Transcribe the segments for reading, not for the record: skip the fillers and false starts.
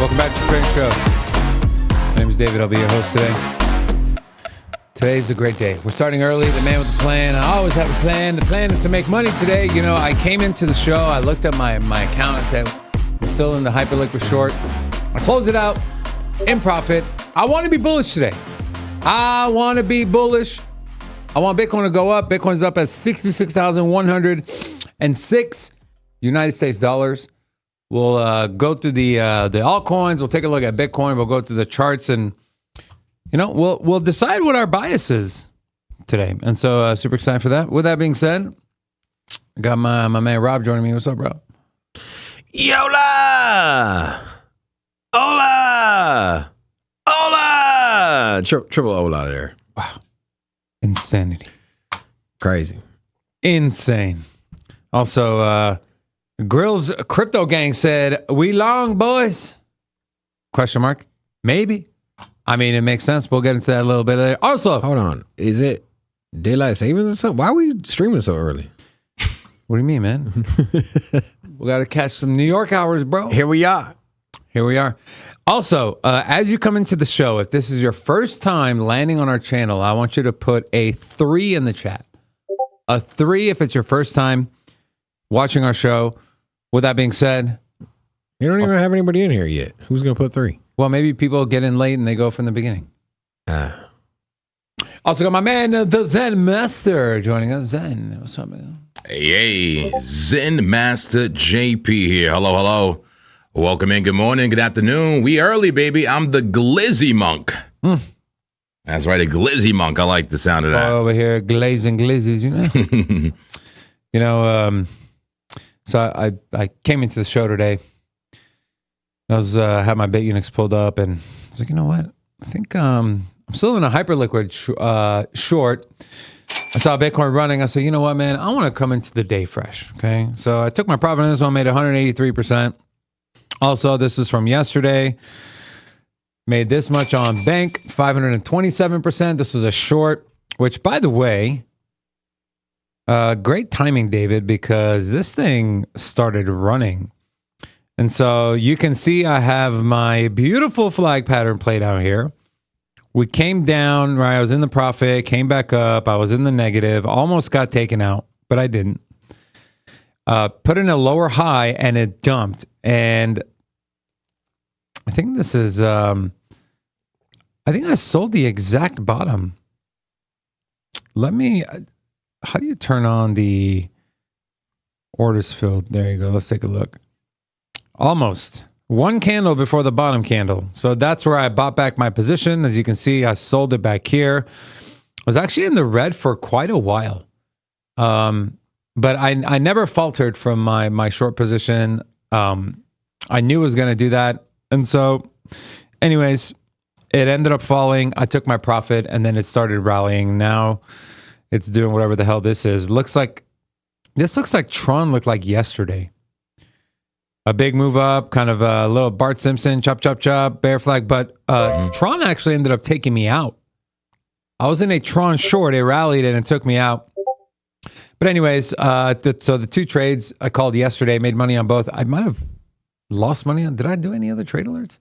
Welcome back to the Trading Show. My name is David. I'll be your host today. Today's a great day. We're starting early. The man with the plan. I always have a plan. The plan is to make money today. You know, I came into the show. I looked at my account. I said, I'm still in the hyperliquid short. I closed it out in profit. I want to be bullish today. I want to be bullish. I want Bitcoin to go up. Bitcoin's up at 66,106 United States dollars. We'll go through the altcoins. We'll take a look at Bitcoin. We'll go through the charts, and we'll decide what our bias is today. And so super excited for that. With that being said, I got my man Rob joining me. What's up, bro? Yola! Hola! Hola! Triple hola there. Wow. Insanity. Crazy. Insane. Also, Grill's Crypto Gang said, we long, boys? Question mark. Maybe. I mean, it makes sense. We'll get into that a little bit later. Also, hold on. Is it daylight savings or something? Why are we streaming so early? What do you mean, man? We got to catch some New York hours, bro. Here we are. Here we are. Also, as you come into the show, if this is your first time landing on our channel, I want you to put a 3 in the chat. A 3 if it's your first time watching our show. With that being said, you don't even have anybody in here yet. Who's going to put 3? Well, maybe people get in late and they go from the beginning. Also got my man, the Zen Master, joining us. Zen, what's up, man? Hey, Zen Master JP here. Hello, hello. Welcome in. Good morning. Good afternoon. We early, baby. I'm the Glizzy Monk. That's right, a Glizzy Monk. I like the sound of that. Over here, glazing glizzies, you know. So I came into the show today. I was had my BitUnix pulled up, and I was like, you know what? I think I'm still in a hyperliquid short. I saw Bitcoin running. I said, you know what, man? I want to come into the day fresh. Okay, so I took my profit on this one, made 183%. Also, this is from yesterday. Made this much on bank, 527%. This was a short, which, by the way, great timing, David, because this thing started running. And so you can see I have my beautiful flag pattern played out here. We came down, right? I was in the profit, came back up. I was in the negative, almost got taken out, but I didn't. Put in a lower high and it dumped. And I think this is, I think I sold the exact bottom. Let me, how do you turn on the orders field? There you go. Let's take a look. Almost one candle before the bottom candle. So that's where I bought back my position. As you can see, I sold it back here. I was actually in the red for quite a while. But I never faltered from my short position. I knew it was going to do that. And so anyways, it ended up falling. I took my profit and then it started rallying. Now it's doing whatever the hell this is. This looks like Tron looked like yesterday. A big move up, kind of a little Bart Simpson, chop, chop, chop, bear flag. But Tron actually ended up taking me out. I was in a Tron short. It rallied and it took me out. But anyways, so the 2 trades I called yesterday, made money on both. I might have lost money on, did I do any other trade alerts?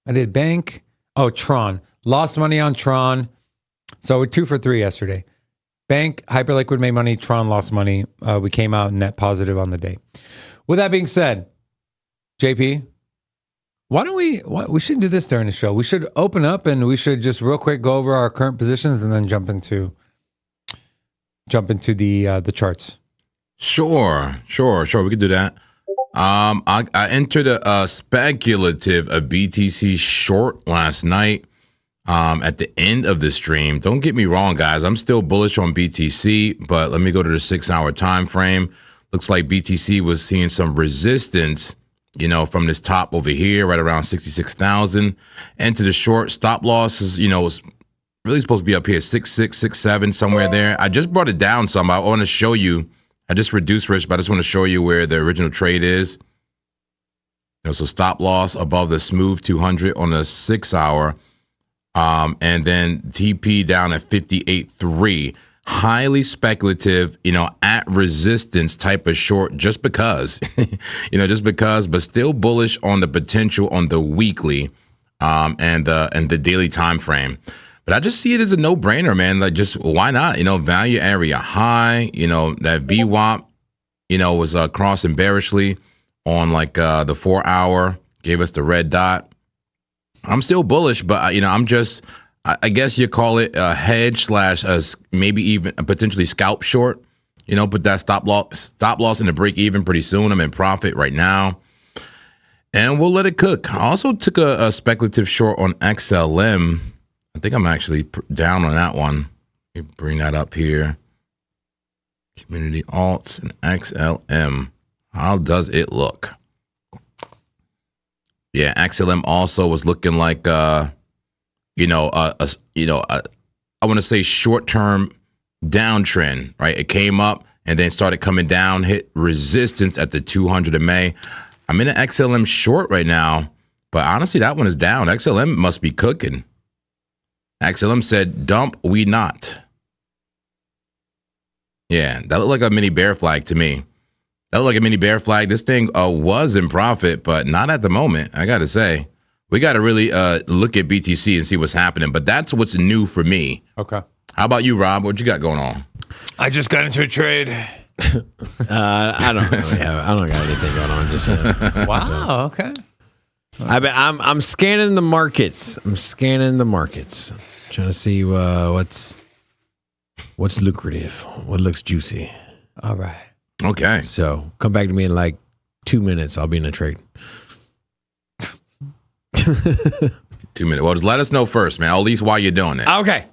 I did bank. Oh, Tron. Lost money on Tron. So we're 2 for 3 yesterday. Bank, Hyperliquid made money. Tron lost money. We came out net positive on the day. With that being said, JP, why don't we should do this during the show. We should open up and we should just real quick go over our current positions and then jump into the charts. Sure. We could do that. I entered a speculative BTC short last night at the end of the stream. Don't get me wrong, guys. I'm still bullish on BTC, but let me go to the 6-hour time frame. Looks like BTC was seeing some resistance, from this top over here, right around 66,000. Enter the short. Stop loss is, was really supposed to be up here, 66, 67, somewhere there. I just brought it down some. I want to show you. I just reduced risk, but I just want to show you where the original trade is. So stop loss above the smooth 200 on the 6-hour. And then TP down at 58.3. highly speculative, at resistance type of short just because, but still bullish on the potential on the weekly and the daily time frame. But I just see it as a no-brainer, man. Like, just why not? Value area high, that VWAP, was crossing bearishly on like the 4 hour, gave us the red dot. I'm still bullish, but I'm just, I guess you call it a hedge / maybe even a potentially scalp short. Put that stop loss in the break even pretty soon. I'm in profit right now, and we'll let it cook. I also took a speculative short on XLM. I think I'm actually down on that one. Let me bring that up here. Community alts and XLM. How does it look? Yeah, XLM also was looking like, I want to say short-term downtrend, right? It came up and then started coming down, hit resistance at the 200 MA. I'm in an XLM short right now, but honestly, that one is down. XLM must be cooking. XLM said, dump, we not. Yeah, that looked like a mini bear flag to me. That looked like a mini bear flag. This thing was in profit, but not at the moment, I got to say. We got to really look at BTC and see what's happening, but that's what's new for me. Okay. How about you, Rob? What you got going on? I just got into a trade. I don't got anything going on just yet. Wow. Okay. I'm scanning the markets. Trying to see what's lucrative, what looks juicy. All right. Okay. So come back to me in like 2 minutes. I'll be in a trade. 2 minutes. Well, just let us know first, man. At least while you're doing it. Okay.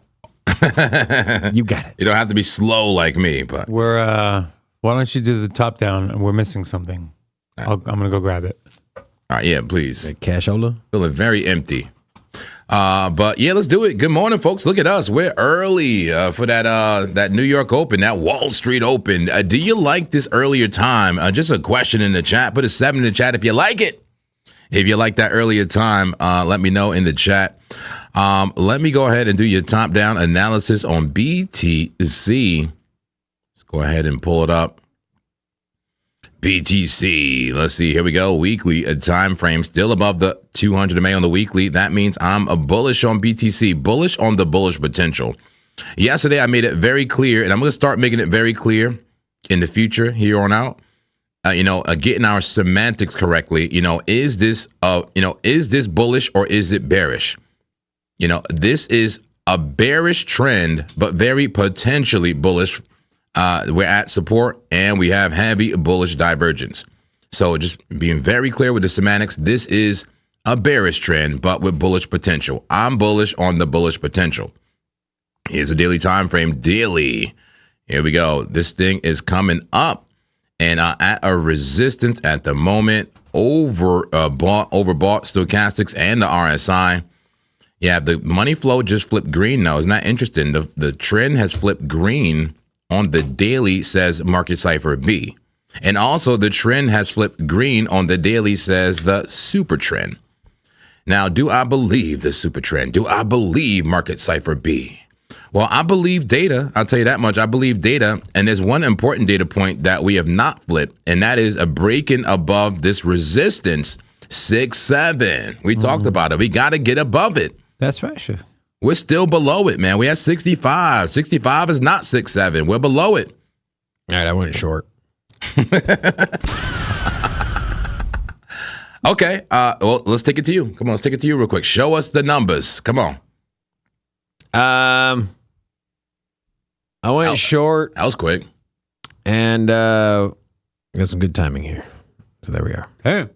You got it. You don't have to be slow like me, but Why don't you do the top down? We're missing something. I'm gonna go grab it. all right, yeah, please. Cashola. Feeling very empty. But yeah, let's do it. Good morning, folks. Look at us. We're early for that New York Open, that Wall Street Open. Do you like this earlier time? Just a question in the chat. Put a 7 in the chat if you like it. If you like that earlier time, let me know in the chat. Let me go ahead and do your top-down analysis on BTC. Let's go ahead and pull it up. BTC. Let's see. Here we go. Weekly time frame still above the 200 MA on the weekly. That means I'm a bullish on BTC, bullish on the bullish potential. Yesterday, I made it very clear, and I'm going to start making it very clear in the future here on out. Getting our semantics correctly. Is this bullish or is it bearish? This is a bearish trend, but very potentially bullish. We're at support and we have heavy bullish divergence. So just being very clear with the semantics, this is a bearish trend, but with bullish potential. I'm bullish on the bullish potential. Here's a daily time frame. Daily. Here we go. This thing is coming up and at a resistance at the moment. Overbought stochastics and the RSI. Yeah, the money flow just flipped green now. Isn't that interesting? The trend has flipped green on the daily, says Market Cipher B. And also the trend has flipped green on the daily, says the super trend. Now, do I believe the super trend? Do I believe Market Cipher B? Well, I believe data. I'll tell you that much. I believe data. And there's one important data point that we have not flipped, and that is a breaking above this resistance, 6-7. We talked about it. We got to get above it. That's right, sure. We're still below it, man. We had 65. 65 is not 6-7. We're below it. All right, I went short. Okay. Well, let's take it to you. Come on, let's take it to you real quick. Show us the numbers. Come on. I went short. That was quick. And got some good timing here. So there we are. Hey.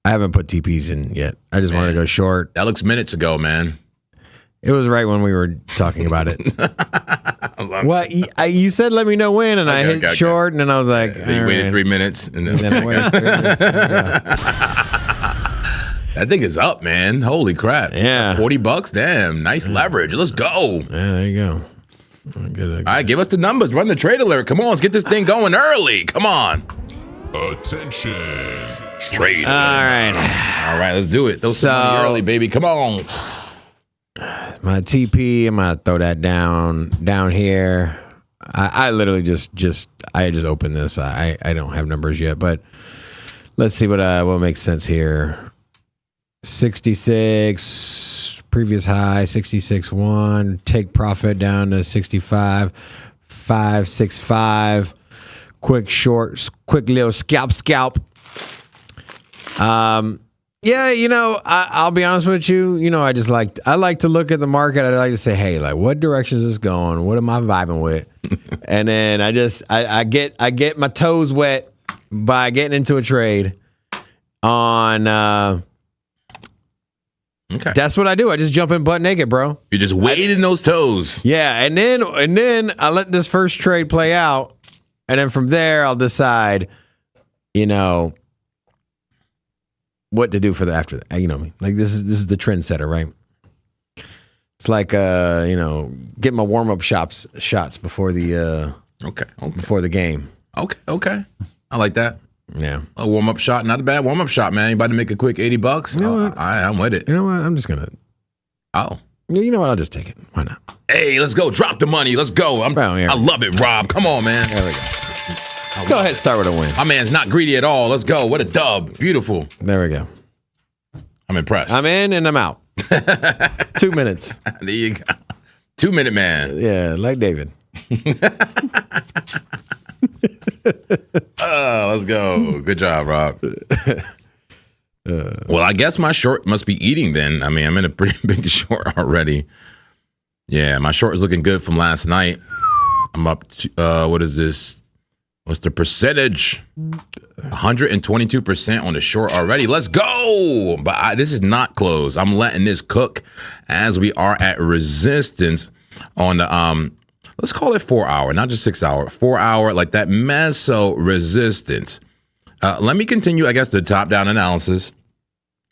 I haven't put TPs in yet. I just wanted to go short. That looks minutes ago, man. It was right when we were talking about it. Well, you said let me know when, and I hit short, and then I was like, then you waited 3 minutes. And then I waited 3 minutes. That thing is up, man. Holy crap. Yeah. $40. Damn. Nice leverage. Let's go. Yeah, there you go. All right, give us the numbers. Run the trade alert. Come on, let's get this thing going early. Come on. Attention. Trade. All right. All right, let's do it. Those money early, baby. Come on. My TP, I'm going to throw that down here. I literally just opened this. I don't have numbers yet, but let's see what makes sense here. 66 previous high, 66.1. Take profit down to 65.565. Quick short, quick little scalp. Yeah, I'll be honest with you. I like to look at the market. I like to say, hey, like, what direction is this going? What am I vibing with? And then I get my toes wet by getting into a trade on. Okay, that's what I do. I just jump in butt naked, bro. You're just wading those toes. Yeah, and then I let this first trade play out, and then from there I'll decide, what to do for the after that. You know what I mean? Like this is the trendsetter, right? It's like get my warm up shots before the before the game. Okay. I like that. Yeah. A warm up shot, not a bad warm up shot, man. You about to make a quick $80? You know what? I'm with it. You know what? I'm just gonna. Oh. You know what? I'll just take it. Why not? Hey, let's go. Drop the money. Let's go. I love it, Rob. Come on, man. There we go. Let's go ahead and start with a win. My man's not greedy at all. Let's go. What a dub. Beautiful. There we go. I'm impressed. I'm in and I'm out. 2 minutes. There you go. 2 minute man. Yeah, like David. Let's go. Good job, Rob. Well, I guess my short must be eating then. I mean, I'm in a pretty big short already. Yeah, my short is looking good from last night. I'm up to, what is this? What's the percentage? 122% on the short already. Let's go. But this is not closed. I'm letting this cook as we are at resistance on the, let's call it 4 hour, not just 6 hour, 4 hour, like that meso resistance. Let me continue, I guess, the top down analysis.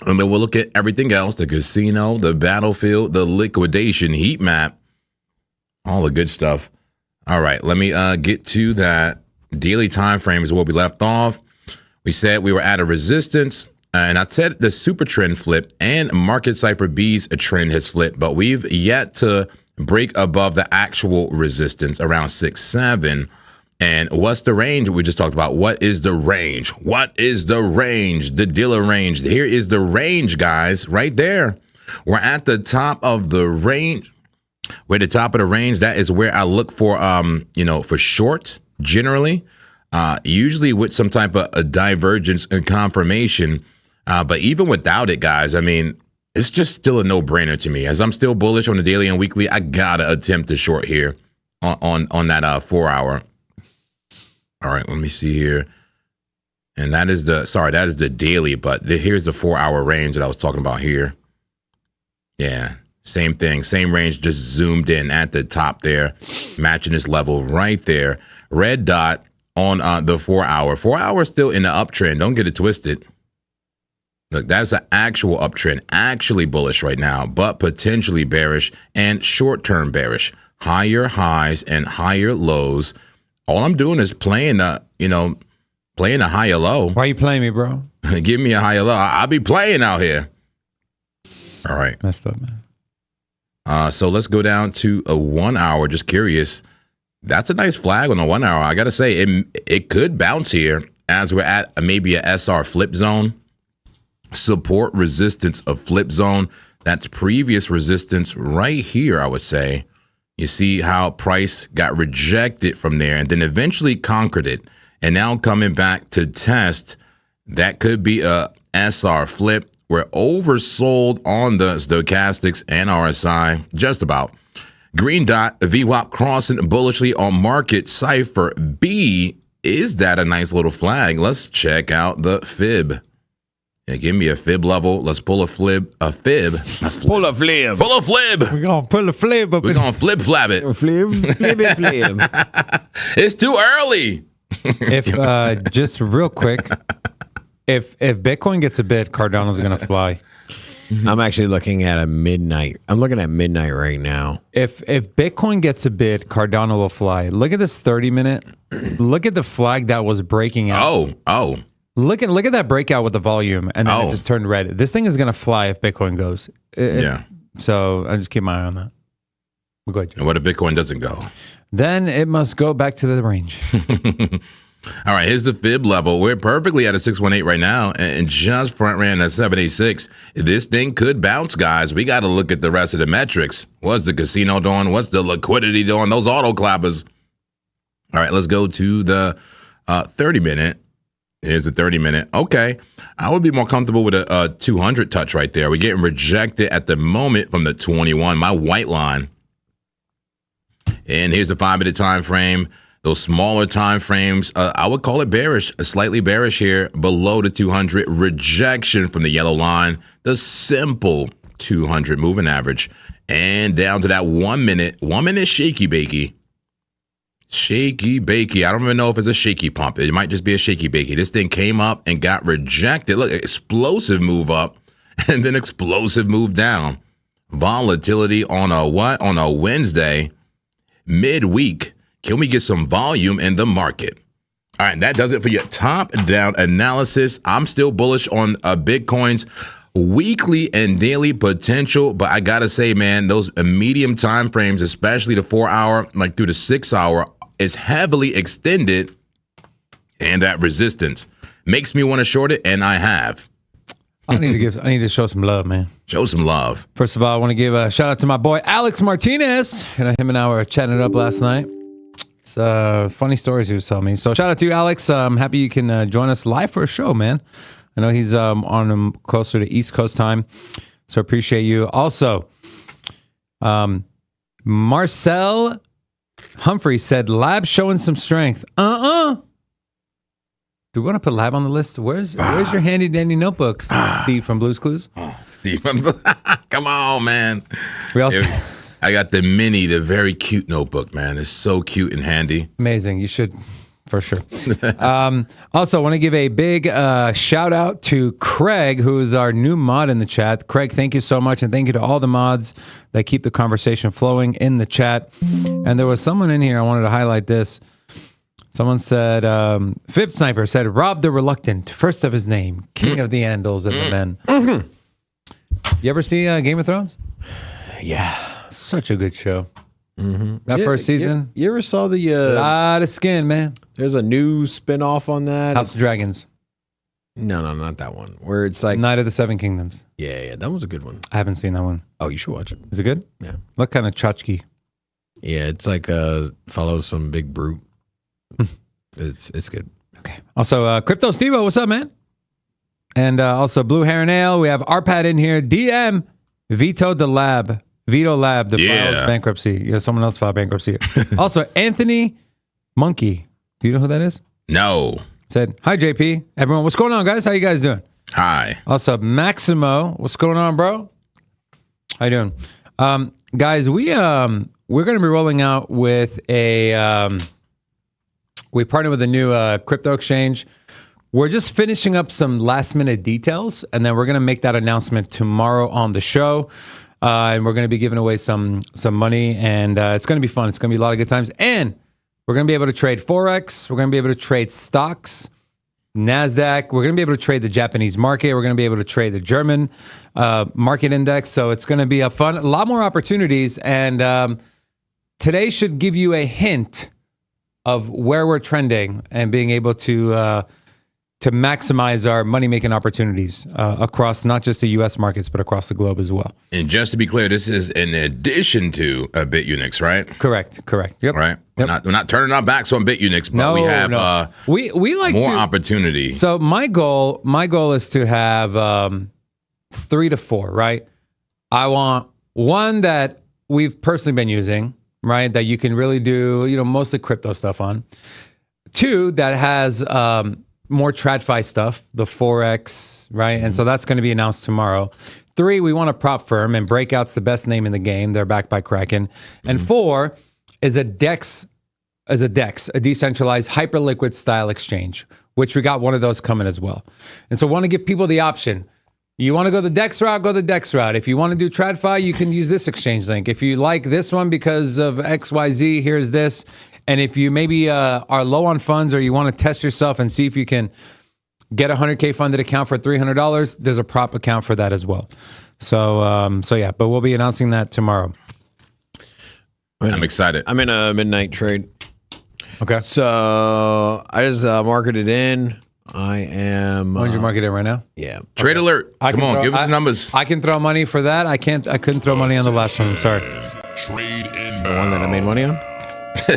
And then we'll look at everything else, the casino, the battlefield, the liquidation heat map, all the good stuff. All right, let me get to that. Daily time frame is where we left off. We said we were at a resistance, and I said the super trend flipped and market cipher B's a trend has flipped, but we've yet to break above the actual resistance around 6-7. And what's the range we just talked about? What is the range? What is the range? The dealer range. Here is the range, guys, right there. We're at the top of the range. We're at the top of the range. That is where I look for, for shorts generally, usually with some type of a divergence and confirmation. But even without it, guys, I mean, it's just still a no-brainer to me. As I'm still bullish on the daily and weekly, I gotta attempt to short here on that 4 hour. All right, let me see here. And that is the daily, but here's the 4 hour range that I was talking about here. Yeah, same thing, same range, just zoomed in at the top there, matching this level right there. Red dot on the 4 hour. 4 hours still in the uptrend. Don't get it twisted. Look, that's an actual uptrend, actually bullish right now, but potentially bearish and short-term bearish. Higher highs and higher lows. All I'm doing is playing a higher low. Why you playing me, bro? Give me a higher low. I'll be playing out here. All right. Messed up, man. So let's go down to a 1 hour. Just curious. That's a nice flag on a 1 hour. I got to say, it could bounce here as we're at maybe a SR flip zone. Support resistance of flip zone. That's previous resistance right here, I would say. You see how price got rejected from there and then eventually conquered it. And now coming back to test, that could be a SR flip. We're oversold on the stochastics and RSI, just about. Green dot, VWAP crossing bullishly on market cipher B. Is that a nice little flag? Let's check out the fib. Yeah, give me a fib level. Let's pull a fib. Pull a flip. Pull a flib. We're going to pull a flip. We're going to flip flab it. Flip. It's too early. If just real quick, if Bitcoin gets a bid, Cardano's going to fly. I'm actually looking at a midnight. I'm looking at midnight right now. If Bitcoin gets a bid, Cardano will fly. Look at this 30-minute. Look at the flag that was breaking out. Oh. Look at that breakout with the volume, and then it just turned red. This thing is going to fly if Bitcoin goes. Yeah. So I just keep my eye on that. We'll go ahead, Jay. And what if Bitcoin doesn't go? Then it must go back to the range. All right, here's the fib level. We're perfectly at a 618 right now and just front ran at 786. This thing could bounce, guys. We got to look at the rest of the metrics. What's the casino doing? What's the liquidity doing? Those auto clappers. All right, let's go to the 30-minute. Here's the 30-minute. Okay, I would be more comfortable with a 200 touch right there. We're getting rejected at the moment from the 21, my white line. And here's the 5-minute time frame. Those smaller time frames, I would call it bearish, slightly bearish here, below the 200. Rejection from the yellow line, the simple 200 moving average, and down to that 1 minute. 1 minute shaky bakey. Shaky bakey. I don't even know if it's a shaky pump. It might just be a shaky bakey. This thing came up and got rejected. Look, explosive move up and then explosive move down. Volatility on a what? On a Wednesday, midweek. Can we get some volume in the market? All right, that does it for your top-down analysis. I'm still bullish on Bitcoin's weekly and daily potential, but I gotta say, man, those medium time frames, especially the 4-hour, like through the 6-hour, is heavily extended, and that resistance makes me want to short it, and I have. I need to show some love, man. Show some love. First of all, I want to give a shout out to my boy Alex Martinez. Him and I were chatting it up last night. It's funny stories he was telling me. So shout out to you, Alex. I'm happy you can join us live for a show, man. I know he's on closer to East Coast time, so appreciate you. Also, Marcel Humphrey said, "Lab showing some strength." Do we want to put Lab on the list? Where's your handy dandy notebooks, Steve from Blue's Clues? Steve, come on, man. We also. I got the mini, the very cute notebook, man. It's so cute and handy. Amazing. You should, for sure. Also, I want to give a big shout out to Craig, who is our new mod in the chat. Craig, thank you so much. And thank you to all the mods that keep the conversation flowing in the chat. And there was someone in here, I wanted to highlight this. Someone said, Fib Sniper said, Rob the Reluctant, first of his name, king of the Andals and the men. You ever see Game of Thrones? Yeah. Such a good show. That first season. You ever saw the... a lot of skin, man. There's a new spinoff on that. House of Dragons. No, not that one. Where it's like... Night of the Seven Kingdoms. Yeah, that was a good one. I haven't seen that one. Oh, you should watch it. Is it good? Yeah. Look kind of tchotchke. Yeah, it's like follows some big brute. It's good. Okay. Also, Crypto Stevo, what's up, man? And also Blue Hair and Ale. We have Arpad in here. DM vetoed the lab. Veto Lab, the files bankruptcy. Yeah, someone else filed bankruptcy. Also, Anthony Monkey. Do you know who that is? No. Said, hi, JP. Everyone, what's going on, guys? How you guys doing? Hi. Also, Maximo. What's going on, bro? How you doing? Guys, we're going to be rolling out with a... we partnered with a new crypto exchange. We're just finishing up some last-minute details, and then we're going to make that announcement tomorrow on the show. And we're going to be giving away some money, and it's going to be fun. It's going to be a lot of good times. And we're going to be able to trade Forex. We're going to be able to trade stocks, NASDAQ. We're going to be able to trade the Japanese market. We're going to be able to trade the German market index. So it's going to be a lot more opportunities. And today should give you a hint of where we're trending and being able to maximize our money-making opportunities across not just the U.S. markets, but across the globe as well. And just to be clear, this is in addition to BitUnix, right? Correct. Yep. Right. Yep. We're not turning our backs on BitUnix, but we have we like more opportunity. So my goal is to have 3 to 4, right? I want one that we've personally been using, right? That you can really do, mostly crypto stuff on. 2 that has more TradFi stuff, the Forex, right? And so that's going to be announced tomorrow. 3, we want a prop firm, and Breakout's the best name in the game. They're backed by Kraken. And 4 is a decentralized hyperliquid style exchange, which we got one of those coming as well. And so I want to give people the option. You want to go the DEX route, go the DEX route. If you want to do TradFi, you can use this exchange link. If you like this one because of XYZ, here's this. And if you maybe are low on funds, or you want to test yourself and see if you can get a $100K funded account for $300, there's a prop account for that as well. So yeah, but we'll be announcing that tomorrow. I'm excited. I'm in a midnight trade. Okay. So I just marketed in. I am. Why don't you market it right now? Yeah. Trade alert. Come on, give us the numbers. I can throw money for that. I couldn't throw money on the last one. I'm sorry. Trade in The one that I made money on. Yeah,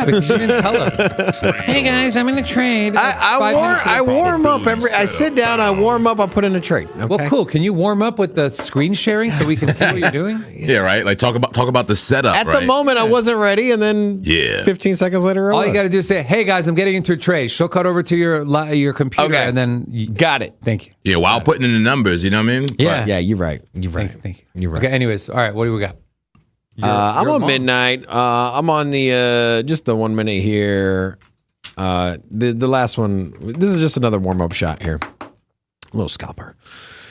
because you didn't tell us. Hey guys, I'm in a trade. I warm up I sit down, I warm up, I put in a trade. Okay? Well, cool. Can you warm up with the screen sharing so we can see what you're doing? Yeah, right. Like talk about the setup. At right? the moment, I wasn't ready, and then Yeah. 15 seconds later, All you got to do is say, "Hey guys, I'm getting into a trade." She'll cut over to your computer, Okay. and then got it. thank you. Yeah, while putting in the numbers, you know what I mean? Yeah. Yeah, you're right. You're right. Thank you. You're right. Okay. Anyways, all right. What do we got? I'm You're on mom. midnight. I'm on the just the 1 minute here. The last one. This is just another warm up shot here. A little scalper.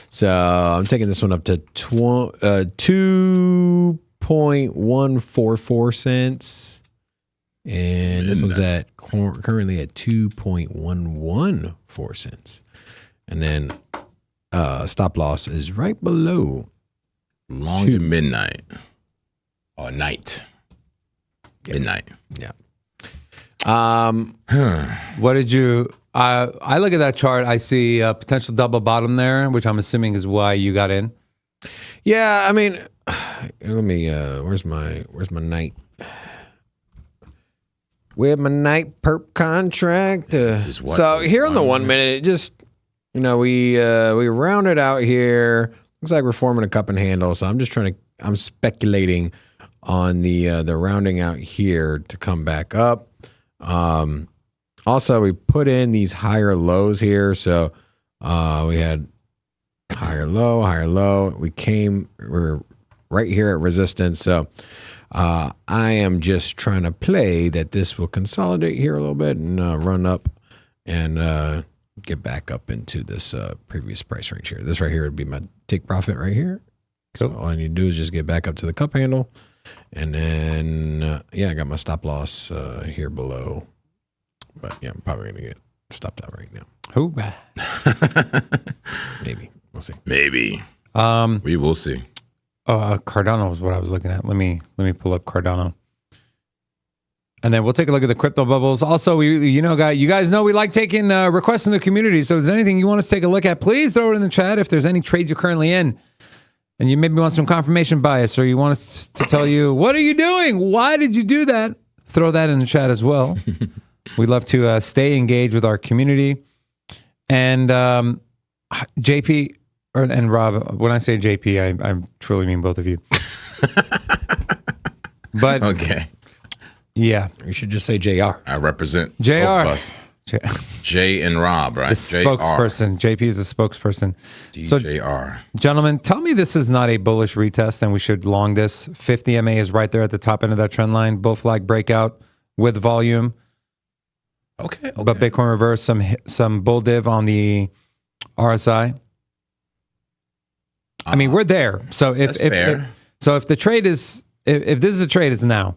So I'm taking this one up to 2.144 cents, and this one's at currently at 2.114 cents, and then stop loss is right below. Long to midnight. Or night. Midnight. Yeah. What did you? I look at that chart. I see a potential double bottom there, which I'm assuming is why you got in. Yeah, I mean, let me. Where's my night? Where's my night perp contract? is what So is here on the 1 1 minute, it just we rounded out here. Looks like we're forming a cup and handle. So I'm just I'm speculating on the rounding out here to come back up. Also, we put in these higher lows here. So we had higher low. We're right here at resistance. So I am just trying to play that this will consolidate here a little bit and run up and get back up into this previous price range here. This right here would be my take profit right here. Cool. So all I need to do is just get back up to the cup handle. And then, I got my stop loss here below. But yeah, I'm probably going to get stopped out right now. Who? Maybe. We'll see. Maybe. We will see. Cardano was what I was looking at. Let me pull up Cardano. And then we'll take a look at the crypto bubbles. Also, you guys know we like taking requests from the community. So if there's anything you want us to take a look at, please throw it in the chat. If there's any trades you're currently in and you maybe want some confirmation bias or you want us to tell you, what are you doing? Why did you do that? Throw that in the chat as well. We love to stay engaged with our community. And JP and Rob, when I say JP, I truly mean both of you. But Okay. yeah, You should just say JR. I represent JR. both of us. Jay and Rob, right? the spokesperson. JP is a spokesperson. So, JR. gentlemen, tell me this is not a bullish retest and we should long this. 50 MA is right there at the top end of that trend line. Bull flag breakout with volume. Okay. But Bitcoin reverse, some bull div on the RSI. I mean, we're there. So if the trade is if this is a trade, it's now.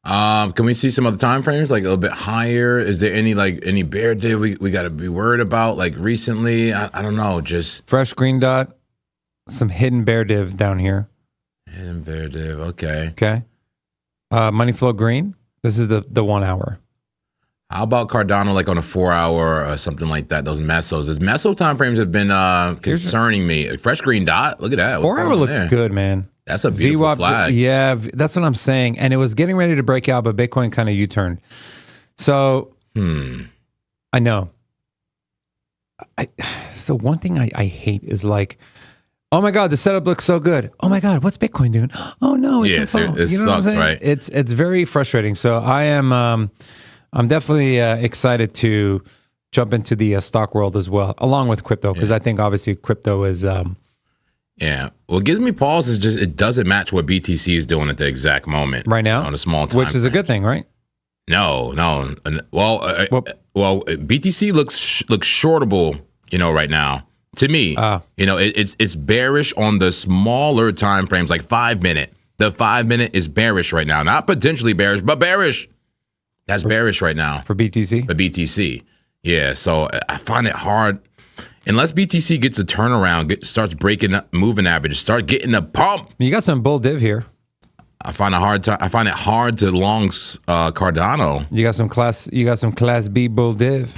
Can we see some other time frames, like a little bit higher? Is there any bear div we got to be worried about, like recently? I don't know. Just Fresh green dot, some hidden bear div down here. hidden bear div. Okay. Okay. Money flow green. This is the 1 hour. How about Cardano, like on a 4 hour or something like that? Those mesos. Those meso time frames have been concerning me. Fresh green dot. Look at that. 4 hour looks good, man. That's a beautiful VWAP, flag. yeah, that's what I'm saying. And it was getting ready to break out, but Bitcoin kind of U-turned. So I know. So one thing I hate is like, oh my God, the setup looks so good. Oh my God, what's Bitcoin doing? Oh no, Yeah, can't follow. it You know what I'm sucks, saying? right? It's very frustrating. So I am I'm definitely excited to jump into the stock world as well, along with crypto, because I think obviously crypto is Yeah. What gives me pause is just it doesn't match what BTC is doing at the exact moment. right now on a small time. which is a good thing, right? No. Well, BTC looks shortable, right now. To me, it's bearish on the smaller time frames, like 5 minute. The 5 minute is bearish right now, not potentially bearish, but bearish. That's bearish right now For BTC. for BTC. Yeah, so I find it hard. unless BTC gets a turnaround, starts breaking up moving average, start getting a pump. You got some bull div here. I find it hard to long Cardano. You got some class B bull div.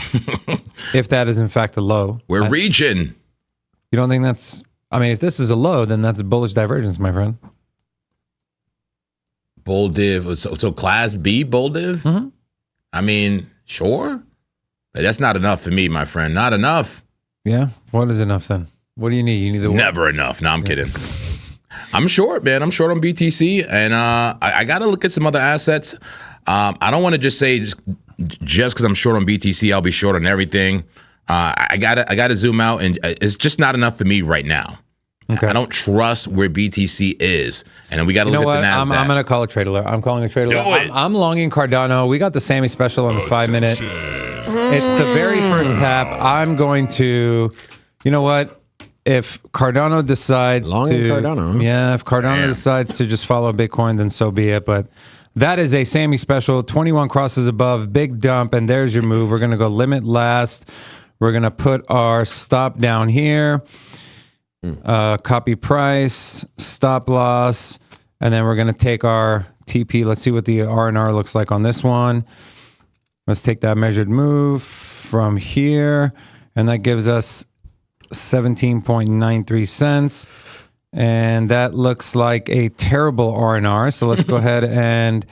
If that is in fact a low. We're reaching. You don't think that's, I mean, if this is a low, then that's a bullish divergence, my friend. Bull div. So class B bull div? Mm-hmm. I mean, sure. But that's not enough for me, my friend. Not enough. Yeah. What is enough then? What do you need? You need the never enough. No, I'm kidding. I'm short, man. I'm short on BTC, and I got to look at some other assets. I don't want to just say just because I'm short on BTC, I'll be short on everything. I gotta zoom out, and it's just not enough for me right now. Okay. I don't trust where BTC is, and we got to look at the Nasdaq. I'm gonna call a trade alert. I'm calling a trade alert. I'm longing Cardano. We got the Sammy special on the 5-minute. It's the very first tap. I'm going to, you know what? If Cardano decides if Cardano decides to just follow Bitcoin, then so be it. But that is a Sammy special. 21 crosses above, big dump, and there's your move. We're gonna go limit last. We're gonna put our stop down here. Copy price, stop loss, and then we're going to take our TP. Let's see what the R&R looks like on this one. Let's take that measured move from here, and that gives us 17.93 cents. And that looks like a terrible R&R. So let's go ahead and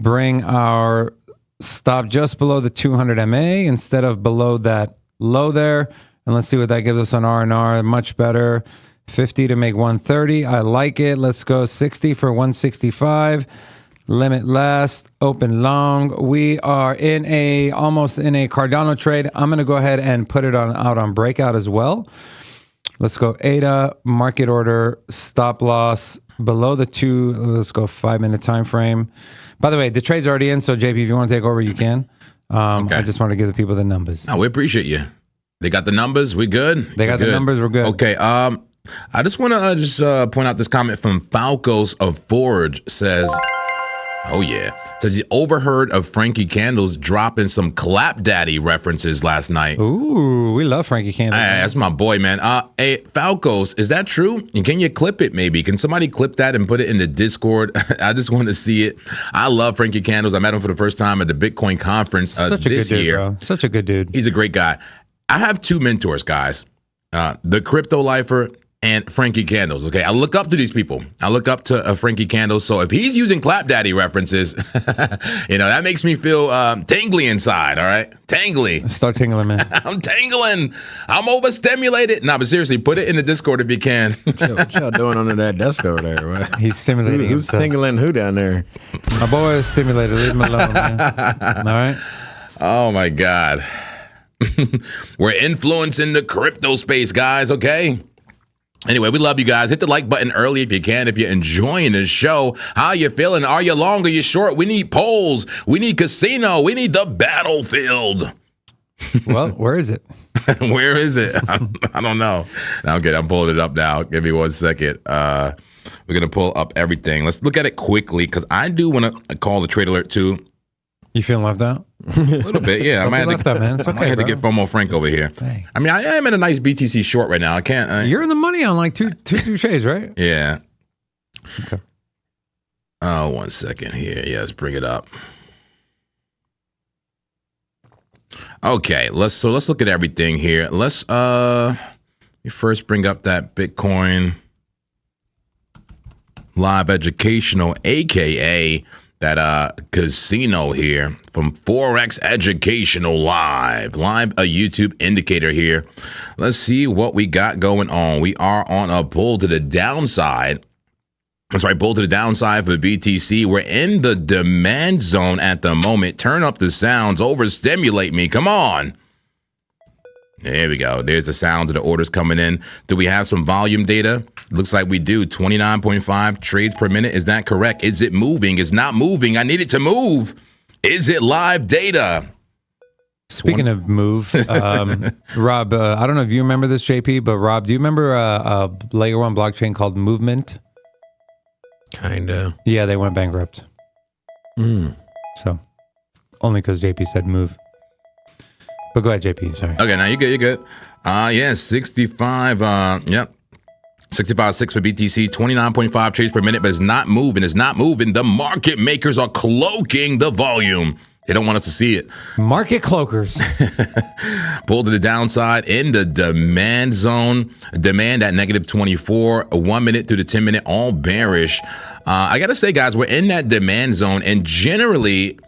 bring our stop just below the 200 MA instead of below that low there. And let's see what that gives us on R&R. Much better. 50 to make 130. I like it. Let's go 60 for 165. Limit last. Open long. We are almost in a Cardano trade. I'm going to go ahead and put it out on breakout as well. Let's go ADA, market order, stop loss below the 2. Let's go 5-minute time frame. By the way, the trade's already in. So JP, if you want to take over, you can. Okay. I just want to give the people the numbers. No, we appreciate you. They got the numbers. We good? They got the numbers. We're good. Okay. I just want to point out this comment from Falcos of Forge says, oh yeah, says he overheard of Frankie Candles dropping some Clap Daddy references last night. Ooh, we love Frankie Candles. That's my boy, man. Hey, Falcos, is that true? And can you clip it maybe? Can somebody clip that and put it in the Discord? I just want to see it. I love Frankie Candles. I met him for the first time at the Bitcoin conference this year. Bro. Such a good dude. He's a great guy. I have 2 mentors, guys. The Crypto Lifer and Frankie Candles. Okay, I look up to these people. I look up to Frankie Candles. So if he's using Clap Daddy references, that makes me feel tingly inside. All right, tingly. Start tingling, man. I'm tingling. I'm overstimulated. No, but seriously, put it in the Discord if you can. What y'all doing under that desk over there? Right? He's stimulating. Who's tingling who down there? My boy is stimulated. Leave him alone, man. All right. Oh my God. We're influencing the crypto space, guys. Okay. Anyway, we love you guys. Hit the like button early if you can. If you're enjoying the show, how you feeling? Are you long? Are you short? We need polls. We need casino. We need the battlefield. Well, where is it? Where is it? I don't know. Okay, I'm pulling it up now. Give me 1 second. We're going to pull up everything. Let's look at it quickly because I do want to call the trade alert too. You feeling left out? A little bit, yeah. I might have to, man. It's okay, I might have to get FOMO Frank over here. Dang. I mean, I am in a nice BTC short right now. I can't. You're in the money on like two trades, right? Yeah. Okay. Oh, 1 second here. Yeah, let's bring it up. Okay, let's look at everything here. Let's first bring up that Bitcoin live educational, aka that casino here from Forex Educational Live a YouTube indicator here. Let's see what we got going on. We are on a pull to the downside. That's right, pull to the downside for BTC. We're in the demand zone at the moment. Turn up the sounds, overstimulate me. Come on. There we go. There's the sound of the orders coming in. Do we have some volume data? Looks like we do. 29.5 trades per minute. Is that correct? Is it moving? It's not moving. I need it to move. Is it live data? Speaking of move, Rob, I don't know if you remember this, JP, but Rob, do you remember a layer 1 blockchain called Movement? Kinda. Yeah, they went bankrupt. So, only because JP said move. But go ahead, JP. Sorry. Okay, now you're good. You're good. Yeah, 65. Yep. 65.6 for BTC, 29.5 trades per minute, but it's not moving. It's not moving. The market makers are cloaking the volume. They don't want us to see it. Market cloakers. Pull to the downside in the demand zone. Demand at negative 24, 1 minute through the 10 minute, all bearish. I got to say, guys, we're in that demand zone. And generally,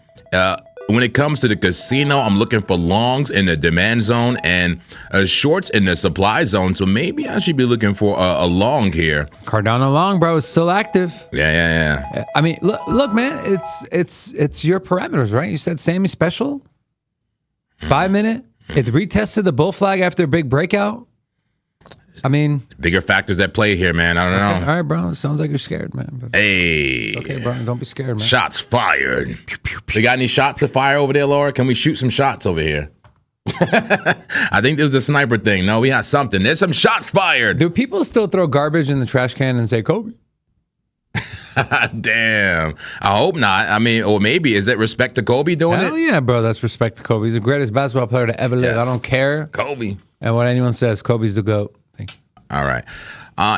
when it comes to the casino, I'm looking for longs in the demand zone and shorts in the supply zone. So maybe I should be looking for a long here. Cardano long, bro, is still active. Yeah. I mean, look, man, it's your parameters, right? You said Sammy special, 5 minute. It retested the bull flag after a big breakout. I mean, bigger factors at play here, man. I don't know. All right, bro. It sounds like you're scared, man. But hey. Okay, bro. Don't be scared, man. Shots fired. We got any shots to fire over there, Laura? Can we shoot some shots over here? I think this was the sniper thing. No, we got something. There's some shots fired. Do people still throw garbage in the trash can and say Kobe? Damn. I hope not. I mean, or maybe is it respect to Kobe doing Hell it? yeah, bro. That's respect to Kobe. He's the greatest basketball player to ever live. Yes. I don't care. Kobe. And what anyone says, Kobe's the GOAT. Thank you. All right.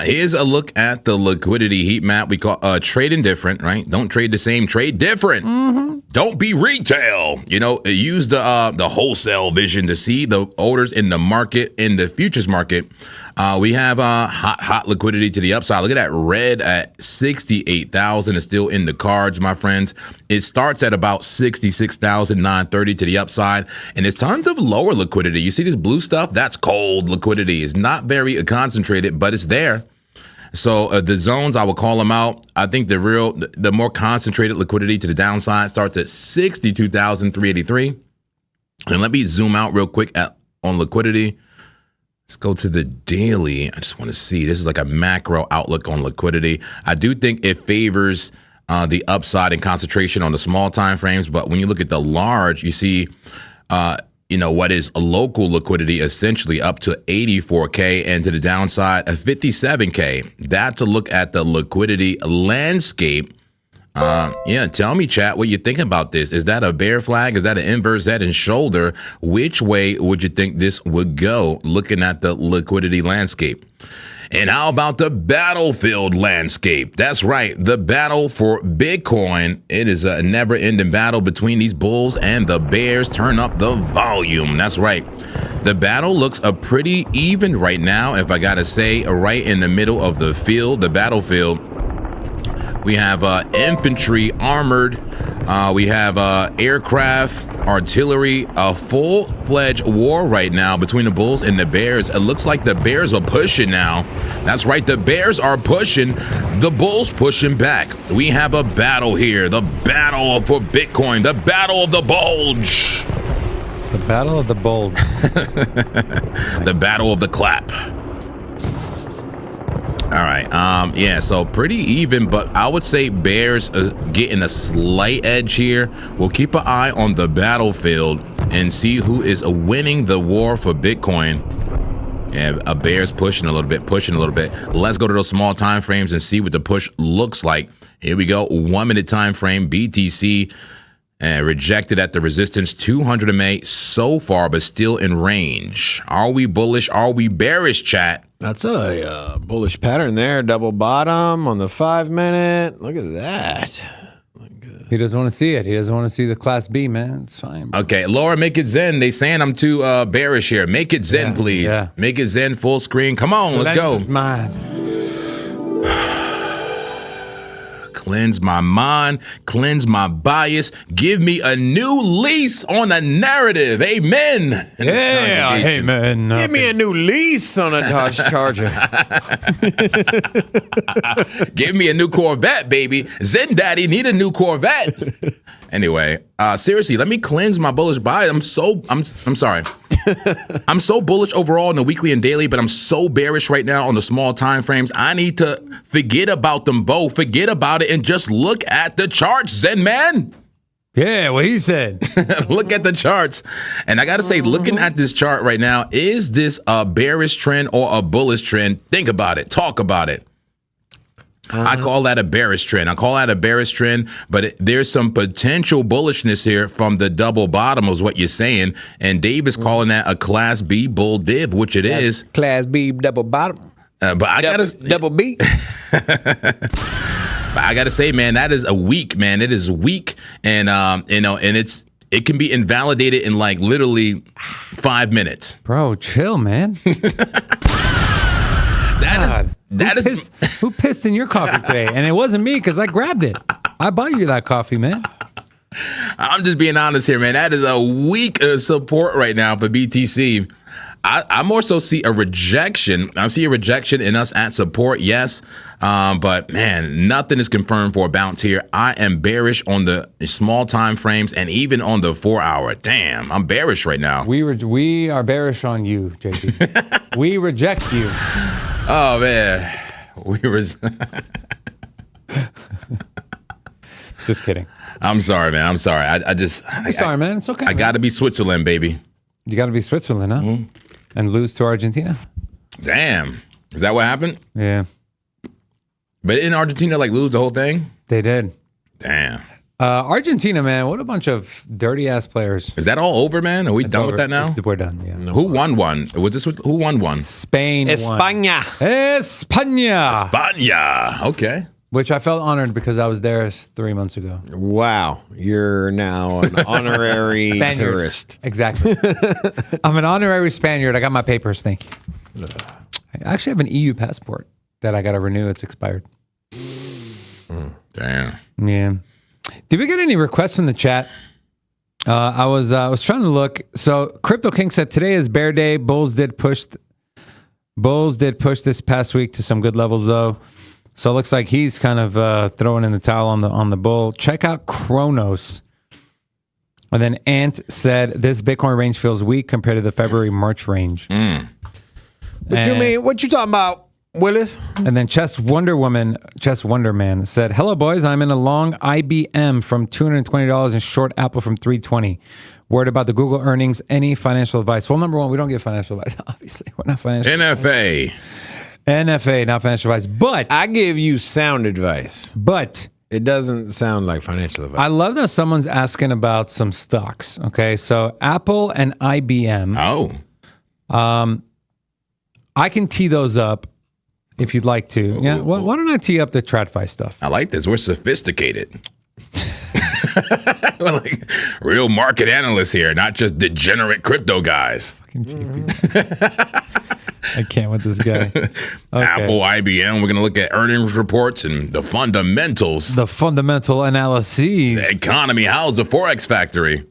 Here's a look at the liquidity heat map. We call trading different, right? Don't trade the same, trade different. Mm-hmm. Don't be retail. You know, use the wholesale vision to see the orders in the market, in the futures market. We have hot liquidity to the upside. Look at that red at 68,000 is still in the cards, my friends. It starts at about 66,930 to the upside, and there's tons of lower liquidity. You see this blue stuff? That's cold liquidity. It's not very concentrated, but it's there. So the zones, I will call them out. I think the more concentrated liquidity to the downside starts at 62,383. And let me zoom out real quick on liquidity. Let's go to the daily. I just want to see. This is like a macro outlook on liquidity. I do think it favors the upside and concentration on the small time frames. But when you look at the large, you see, what is a local liquidity essentially up to 84K and to the downside, 57K. That's a look at the liquidity landscape. Tell me, chat, what you think about this. Is that a bear flag? Is that an inverse head and shoulder? Which way would you think this would go looking at the liquidity landscape? And how about the battlefield landscape? That's right, the battle for Bitcoin. It is a never-ending battle between these bulls and the bears. Turn up the volume. That's right. The battle looks pretty even right now, if I gotta say, right in the middle of the field, the battlefield. We have infantry, armored. We have aircraft, artillery, a full-fledged war right now between the bulls and the bears. It looks like the bears are pushing now. That's right, the bears are pushing. The bulls pushing back. We have a battle here. The battle for Bitcoin. The battle of the bulge. The battle of the bulge. The battle of the clap. All right. So pretty even, but I would say bears getting a slight edge here. We'll keep an eye on the battlefield and see who is winning the war for Bitcoin. Yeah, a bear's pushing a little bit. Let's go to those small time frames and see what the push looks like. Here we go. 1 minute time frame. BTC rejected at the resistance 200 MA so far, but still in range. Are we bullish? Are we bearish, chat? That's a bullish pattern there. Double bottom on the 5 minute. Look at that. He doesn't want to see it. He doesn't want to see the class B, man. It's fine, bro. Okay, Laura, make it Zen. They saying I'm too bearish here. Make it Zen, please. Yeah. Make it Zen full screen. Come on, let's go. It's mine. Cleanse my mind, cleanse my bias, give me a new lease on a narrative. Amen. Yeah, amen. Give me a new lease on a Dodge Charger. Give me a new Corvette, baby. Zen Daddy need a new Corvette. Anyway, seriously, let me cleanse my bullish bias. I'm sorry. I'm so bullish overall in the weekly and daily, but I'm so bearish right now on the small time frames. I need to forget about them both. Forget about it and just look at the charts, Zen man. Yeah, what he said. Look at the charts. And I got to say, looking at this chart right now, is this a bearish trend or a bullish trend? Think about it. Talk about it. I call that a bearish trend. But there's some potential bullishness here from the double bottom is what you're saying. And Dave is calling that a Class B bull div, which it is. Class B double bottom. But I gotta double B. But I gotta say, man, that is a weak, man. It is weak, and and it can be invalidated in like literally 5 minutes. Bro, chill, man. Who pissed in your coffee today? And it wasn't me because I grabbed it. I bought you that coffee, man. I'm just being honest here, man. That is a weak support right now for BTC. I more so see a rejection. I see a rejection in us at support, yes. But man, nothing is confirmed for a bounce here. I am bearish on the small time frames and even on the 4 hour. Damn, I'm bearish right now. We are bearish on you, JP. We reject you. Oh man, Just kidding. I'm sorry, man. I'm sorry. I'm sorry, man. It's okay. I got to be Switzerland, baby. You got to be Switzerland, huh? Mm-hmm. And lose to Argentina. Damn. Is that what happened? Yeah. But in Argentina, like lose the whole thing? They did. Damn. Argentina, man, what a bunch of dirty ass players. Is that all over, man? Are we done with that now? We're done, yeah. Who won one? Who won one? Spain España. España. España. Okay. Which I felt honored because I was there 3 months ago. Wow. You're now an honorary tourist. Exactly. I'm an honorary Spaniard. I got my papers. Thank you. I actually have an EU passport that I got to renew. It's expired. Damn. Yeah. Did we get any requests from the chat? I was trying to look. So Crypto King said today is bear day. Bulls did push this past week to some good levels though. So it looks like he's kind of throwing in the towel on the bull. Check out Kronos. And then Ant said this Bitcoin range feels weak compared to the February-March range. What you mean? What you talking about, Willis? And then Chess Wonder Man said, "Hello boys, I'm in a long IBM from $220 and short Apple from $320. Worried about the Google earnings. Any financial advice?" Well, number one, we don't give financial advice. Obviously, we're not financial. NFA, not financial advice. But I give you sound advice. But it doesn't sound like financial advice. I love that someone's asking about some stocks. Okay, so Apple and IBM. I can tee those up if you'd like to. Yeah. Why don't I tee up the TradFi stuff? I like this. We're sophisticated. We're like real market analysts here, not just degenerate crypto guys. Fucking JP. I can't with this guy. Okay. Apple, IBM. We're going to look at earnings reports and the fundamentals. The fundamental analyses. The economy. How's the Forex factory?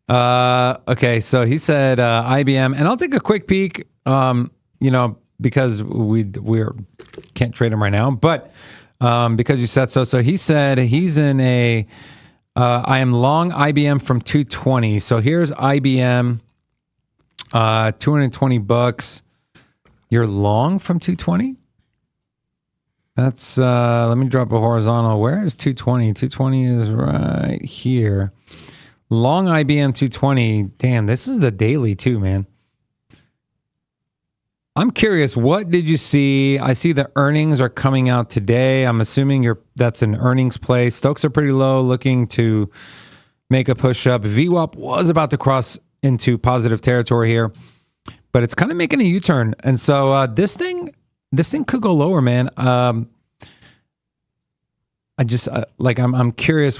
Okay, so he said IBM, and I'll take a quick peek. Because we can't trade him right now, but because you said so. So he said he's in a. I am long IBM from 220. So here's IBM, $220. You're long from 220? That's, let me drop a horizontal. Where is 220? 220 is right here. Long IBM 220. Damn, this is the daily too, man. I'm curious, what did you see? I see the earnings are coming out today. I'm assuming that's an earnings play. Stokes are pretty low, looking to make a push up. VWAP was about to cross into positive territory here, but it's kind of making a U-turn. And so this thing could go lower, man. I'm curious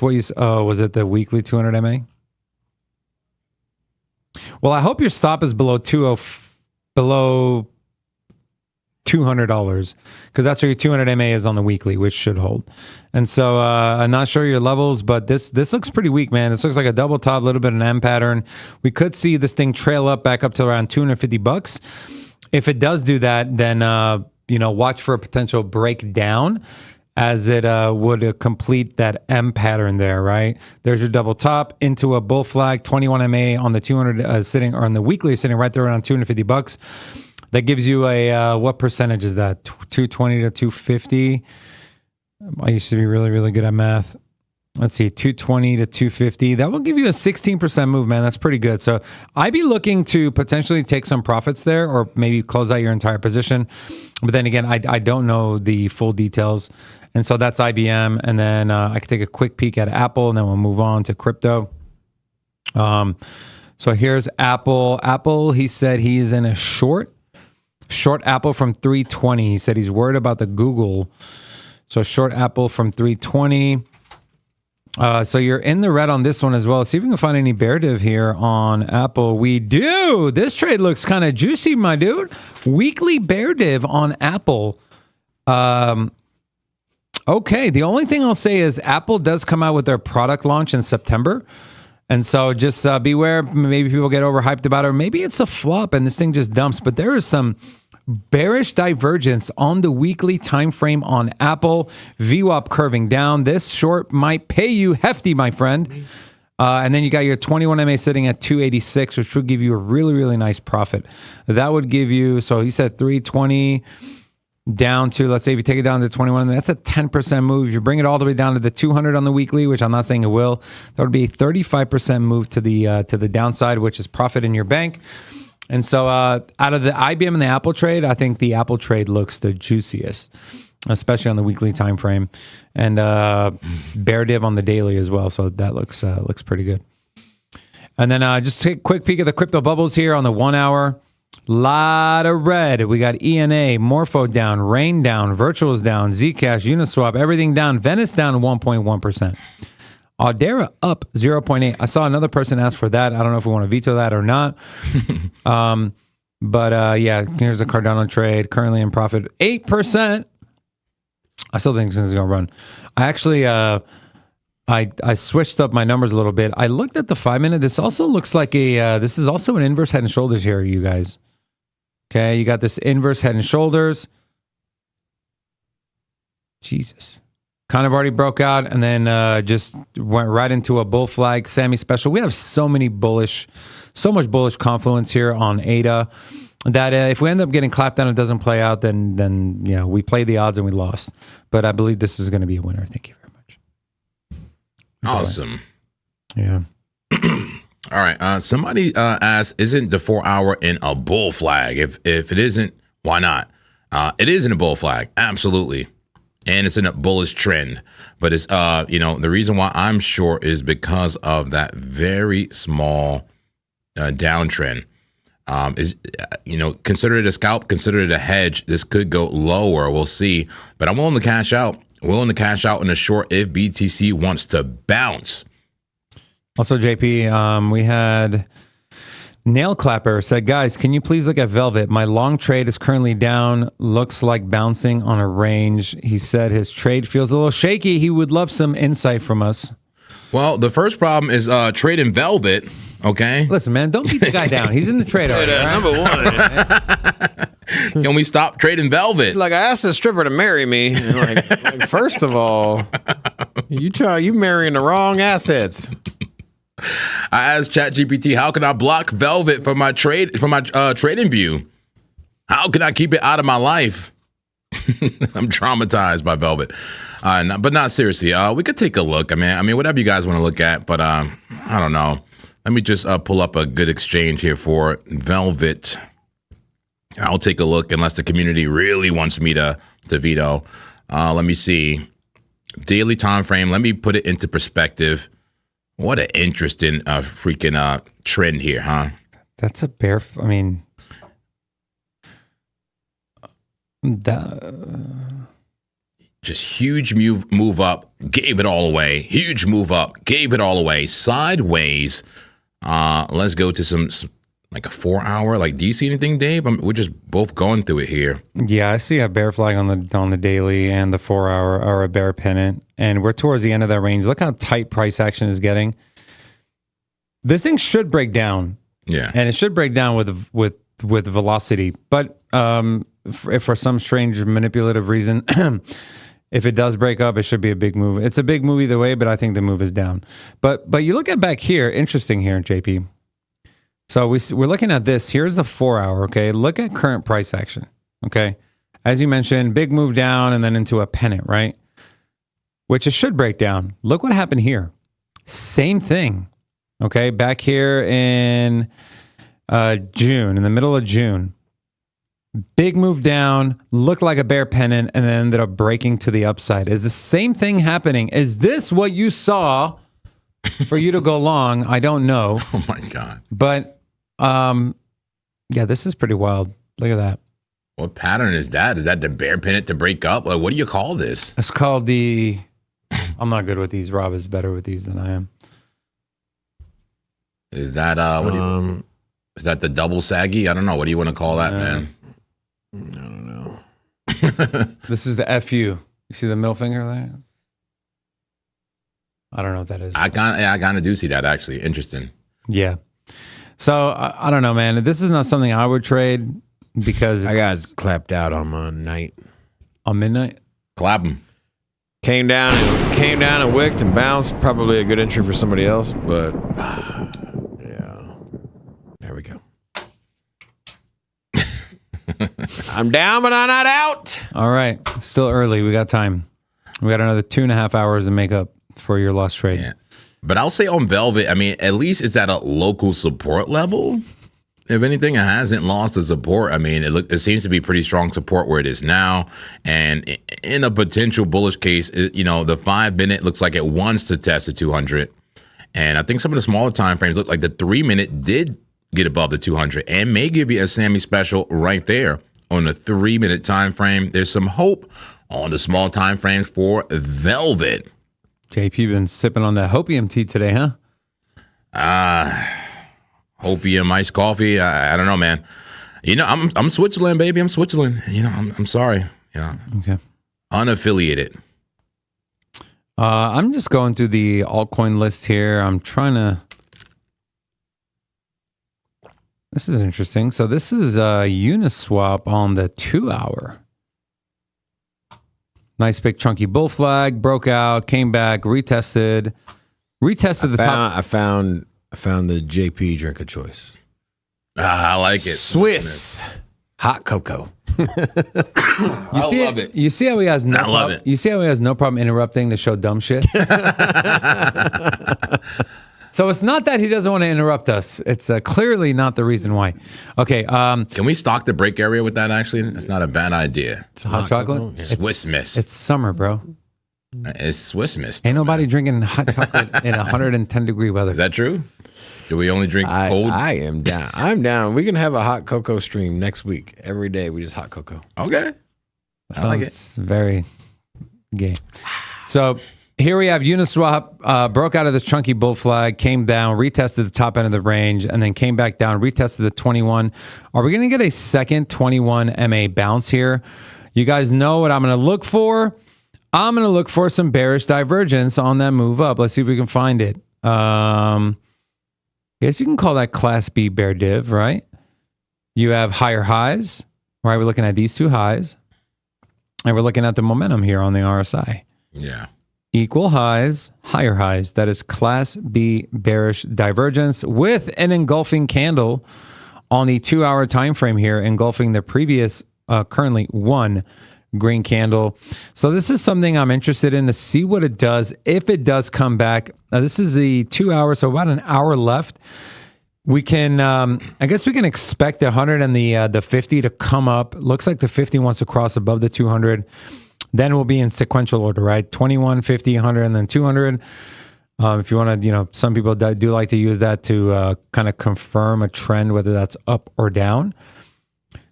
what you, was it the weekly 200 MA? Well, I hope your stop is below $200, because that's where your 200 MA is on the weekly, which should hold. And so I'm not sure your levels, but this looks pretty weak, man. This looks like a double top, a little bit of an M pattern. We could see this thing trail up back up to around $250. If it does do that, then watch for a potential breakdown as it would complete that M pattern there, right? There's your double top into a bull flag, 21 MA on the 200 sitting, or on the weekly sitting right there around $250. That gives you a, what percentage is that? 220 to 250. I used to be really, really good at math. Let's see, 220 to 250. That will give you a 16% move, man. That's pretty good. So I'd be looking to potentially take some profits there, or maybe close out your entire position. But then again, I don't know the full details. And so that's IBM. And then I could take a quick peek at Apple, and then we'll move on to crypto. So here's Apple. Apple, he said he is in a short Apple from 320. He said he's worried about the Google. So short Apple from 320. So you're in the red on this one as well. Let's see if we can find any bear div here on Apple. We do. This trade looks kind of juicy, my dude. Weekly bear div on Apple. Okay. The only thing I'll say is Apple does come out with their product launch in September. And so just beware. Maybe people get overhyped about it. Or maybe it's a flop and this thing just dumps. But there is some bearish divergence on the weekly time frame on Apple. VWAP curving down. This short might pay you hefty, my friend. And then you got your 21 MA sitting at 286, which would give you a really, really nice profit. That would give you, so he said 320 down to, let's say if you take it down to 21, that's a 10% move. If you bring it all the way down to the 200 on the weekly, which I'm not saying it will, that would be a 35% move to the downside, which is profit in your bank. And so out of the IBM and the Apple trade, I think the Apple trade looks the juiciest, especially on the weekly time frame, and bear div on the daily as well. So that looks pretty good. And then just take a quick peek at the crypto bubbles here on the 1 hour. Lot of red. We got ENA, Morpho down, Rain down, Virtuals down, Zcash, Uniswap, everything down. Venice down 1.1%. Audera up 0.8. I saw another person ask for that. I don't know if we want to veto that or not. But yeah, here's a Cardano trade. Currently in profit 8%. I still think this is going to run. I actually, I switched up my numbers a little bit. I looked at the 5-minute. This also looks like this is also an inverse head and shoulders here, you guys. Okay, you got this inverse head and shoulders. Jesus. Kind of already broke out and then just went right into a bull flag semi-special. We have so much bullish confluence here on ADA that if we end up getting clapped down and it doesn't play out, then yeah, we played the odds and we lost. But I believe this is going to be a winner. Thank you very much. Awesome. Yeah. All right. Somebody asked, isn't the 4 hour in a bull flag? If it isn't, why not? It is in a bull flag. Absolutely. And it's in a bullish trend. But it's, the reason why I'm short is because of that very small downtrend. Consider it a scalp, consider it a hedge. This could go lower. We'll see. But I'm willing to cash out. Willing to cash out in a short if BTC wants to bounce. Also, JP, we had Nail Clapper said, guys, can you please look at Velvet? My long trade is currently down. Looks like bouncing on a range. He said his trade feels a little shaky. He would love some insight from us. Well, the first problem is trading Velvet. Okay. Listen, man, don't beat the guy down. He's in the trade already. Right? Number one. Can we stop trading Velvet? Like, I asked a stripper to marry me. And like, first of all, you marrying the wrong assets. I asked ChatGPT, how can I block Velvet from my trading view? How can I keep it out of my life? I'm traumatized by Velvet. But not seriously. We could take a look. I mean, whatever you guys want to look at. But I don't know. Let me just pull up a good exchange here for Velvet. I'll take a look unless the community really wants me to veto. Let me see. Daily time frame. Let me put it into perspective. What an interesting freaking trend here, huh? That's a bear. I mean, just huge move up, gave it all away. Huge move up, gave it all away. Sideways. Let's go to some like a 4 hour. Like, do you see anything, Dave? We're just both going through it here. Yeah, I see a bear flag on the daily and the 4 hour, or a bear pennant, and we're towards the end of that range. Look how tight price action is getting. This thing should break down. Yeah, and it should break down with velocity. But if for some strange manipulative reason, if it does break up, it should be a big move. It's a big move either way, but I think the move is down. But you look at back here, interesting here, JP. So we're looking at this. Here's the 4 hour, okay? Look at current price action, okay? As you mentioned, big move down and then into a pennant, right? Which it should break down. Look what happened here. Same thing, okay? Back here in June, in the middle of June. Big move down, looked like a bear pennant, and then ended up breaking to the upside. Is the same thing happening? Is this what you saw for you to go long? I don't know. Oh my God. But yeah, this is pretty wild. Look at that. What pattern is that? Is that the bear pennant to break up? Like, what do you call this? It's called the... I'm not good with these. Rob is better with these than I am. Is that is that the double saggy? I don't know. What do you want to call that, man? I don't know. This is the FU. You see the middle finger there? I don't know what that is. I kind of do see that, actually. Interesting. Yeah. So I don't know, man. This is not something I would trade because I got clapped out on my night. On midnight. Clap 'em. Came down and wicked and bounced. Probably a good entry for somebody else, but yeah. There we go. I'm down, but I'm not out. All right. Still early. We got time. We got another 2.5 hours to make up for your lost trade. Yeah. But I'll say on Velvet, I mean, at least it's at a local support level. If anything, it hasn't lost the support. I mean, it seems to be pretty strong support where it is now. And in a potential bullish case, the 5 minute looks like it wants to test the 200. And I think some of the smaller time frames look like the 3 minute did get above the 200 and may give you a Sammy special right there on the 3 minute time frame. There's some hope on the small time frames for Velvet. JP been sipping on that hopium tea today, huh? Opium iced coffee. I don't know, man. I'm Switzerland, baby. I'm Switzerland. I'm sorry. Okay. Unaffiliated. I'm just going through the altcoin list here. I'm trying to. This is interesting. So this is Uniswap on the 2 hour. Nice big chunky bull flag, broke out, came back, retested the top. I found the JP drink of choice. I like it. Swiss hot cocoa. I love it. You see how he has no I love it. You see how he has no problem interrupting to show dumb shit? So it's not that he doesn't want to interrupt us. It's clearly not the reason why. Okay. Can we stock the break area with that, actually? It's not a bad idea. It's hot chocolate. Swiss Miss. It's summer, bro. It's Swiss Miss. Ain't nobody drinking hot chocolate in 110-degree weather. Is that true? Do we only drink cold? I am down. I'm down. We can have a hot cocoa stream next week. Every day we just hot cocoa. Okay. I like it. It's very gay. So here we have Uniswap, broke out of this chunky bull flag, came down, retested the top end of the range, and then came back down, retested the 21. Are we going to get a second 21 MA bounce here? You guys know what I'm going to look for. I'm going to look for some bearish divergence on that move up. Let's see if we can find it. I guess you can call that Class B bear div, right? You have higher highs, right? We're looking at these two highs, and we're looking at the momentum here on the RSI. Yeah. Equal highs, higher highs. That is Class B bearish divergence with an engulfing candle on the 2 hour time frame here, engulfing the previous currently one green candle. So this is something I'm interested in to see what it does if it does come back. This is the 2 hours, so about an hour left. We can, I guess we can expect the 100 and the 50 to come up. Looks like the 50 wants to cross above the 200. Then we'll be in sequential order, right? 21, 50, 100, and then 200. If you want to, some people do like to use that to kind of confirm a trend, whether that's up or down.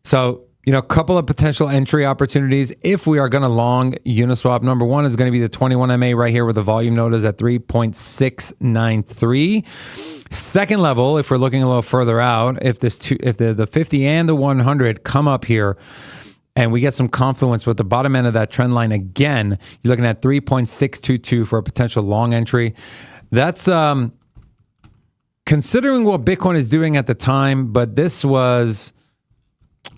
So, a couple of potential entry opportunities if we are going to long Uniswap. Number one is going to be the 21 MA right here where the volume node is at 3.693. Second level, if we're looking a little further out, if the 50 and the 100 come up here, and we get some confluence with the bottom end of that trend line again, you're looking at 3.622 for a potential long entry. That's considering what Bitcoin is doing at the time, but this was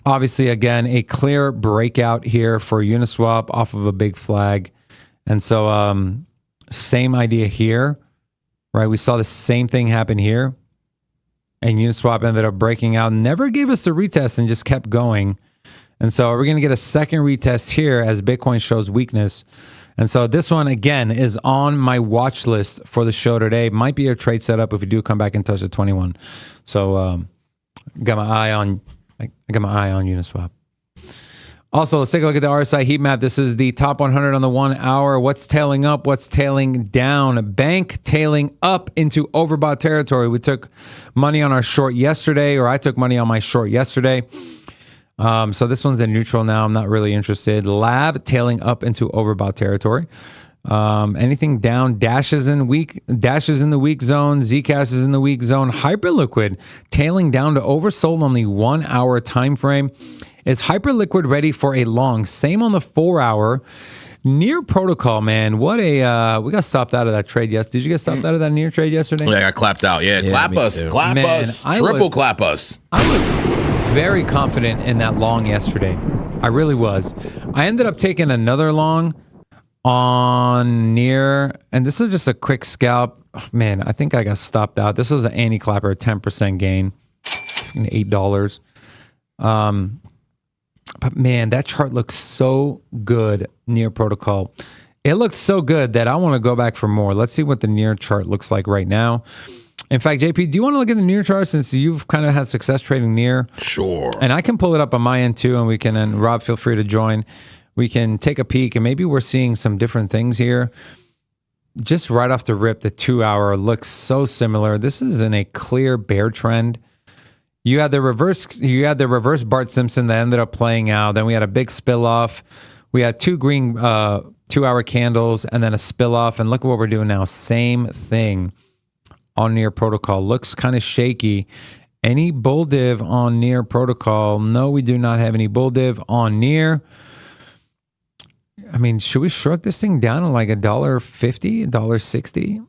obviously, again, a clear breakout here for Uniswap off of a big flag. And so same idea here, right? We saw the same thing happen here, and Uniswap ended up breaking out, never gave us a retest and just kept going. And so we're going to get a second retest here as Bitcoin shows weakness. And so this one, again, is on my watch list for the show today. Might be a trade setup if we do come back and touch the 21. So got my eye on Uniswap. Also, let's take a look at the RSI heat map. This is the top 100 on the 1 hour. What's tailing up? What's tailing down? Bank tailing up into overbought territory. We took money on our short yesterday, or I took money on my short yesterday. So this one's in neutral now. I'm not really interested. Lab tailing up into overbought territory. Anything down? Dashes in the weak zone. Zcash is in the weak zone. Hyperliquid tailing down to oversold on the 1 hour time frame. Is Hyperliquid ready for a long? Same on the 4 hour. Near protocol, man. What a we got stopped out of that trade yesterday. Did you get stopped out of that near trade yesterday? Yeah, I got clapped out. Yeah, clap us. Too. Clap Man, us. Triple clap us. I was very confident in that long yesterday. I really was. I ended up taking another long on near, and this is just a quick scalp. Oh, man, I think I got stopped out. This was an anti-clapper, 10% gain, $8. But man, that chart looks so good near protocol. It looks so good that I want to go back for more. Let's see what the near chart looks like right now. In fact, JP, do you want to look at the near chart since you've kind of had success trading near? Sure. And I can pull it up on my end too, and we can, and Rob, feel free to join. We can take a peek, and maybe we're seeing some different things here. Just right off the rip, the 2 hour looks so similar. This is in a clear bear trend. You had the reverse Bart Simpson that ended up playing out. Then we had a big spill off. We had two green 2 hour candles and then a spill off. And look at what we're doing now. Same thing on near protocol. Looks kind of shaky. Any bull div on near protocol? No, we do not have any bull div on near. I mean, should we shrug this thing down to like $1.50, $1.60?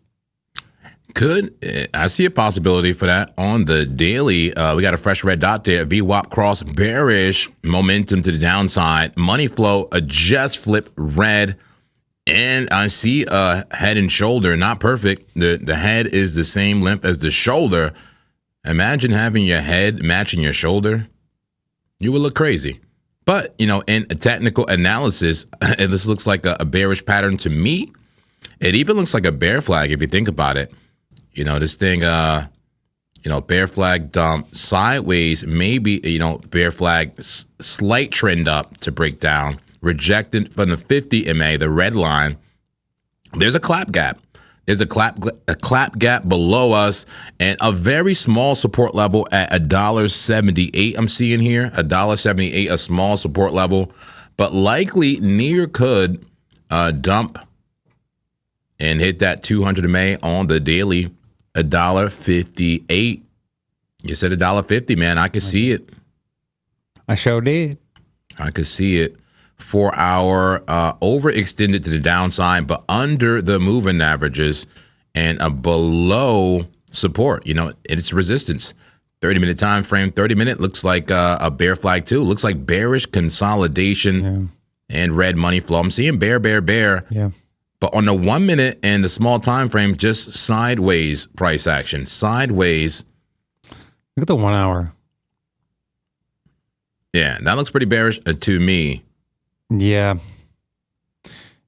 Could. I see a possibility for that on the daily. We got a fresh red dot there. VWAP cross bearish momentum to the downside. Money flow just flip red. And I see a head and shoulder, not perfect. The head is the same length as the shoulder. Imagine having your head matching your shoulder. You would look crazy. But, you know, in a technical analysis, this looks like a bearish pattern to me. It even looks like a bear flag if you think about it. You know, this thing, bear flag dump sideways, maybe, bear flag slight trend up to break down, rejected from the 50 MA, the red line. There's a clap gap. There's a clap gap below us and a very small support level at $1.78. I'm seeing here $1.78, a small support level, but likely near could dump and hit that 200 MA on the daily. $1.58. You said $1.50, man. I could see it. I sure did. I could see it. 4 hour overextended to the downside, but under the moving averages and below support. You know, it's resistance. 30-minute time frame. 30-minute looks like a bear flag too. Looks like bearish consolidation and red money flow. I'm seeing bear. Yeah. But on the 1 minute and the small time frame, just sideways price action. Sideways. Look at the 1 hour. Yeah, that looks pretty bearish to me. Yeah.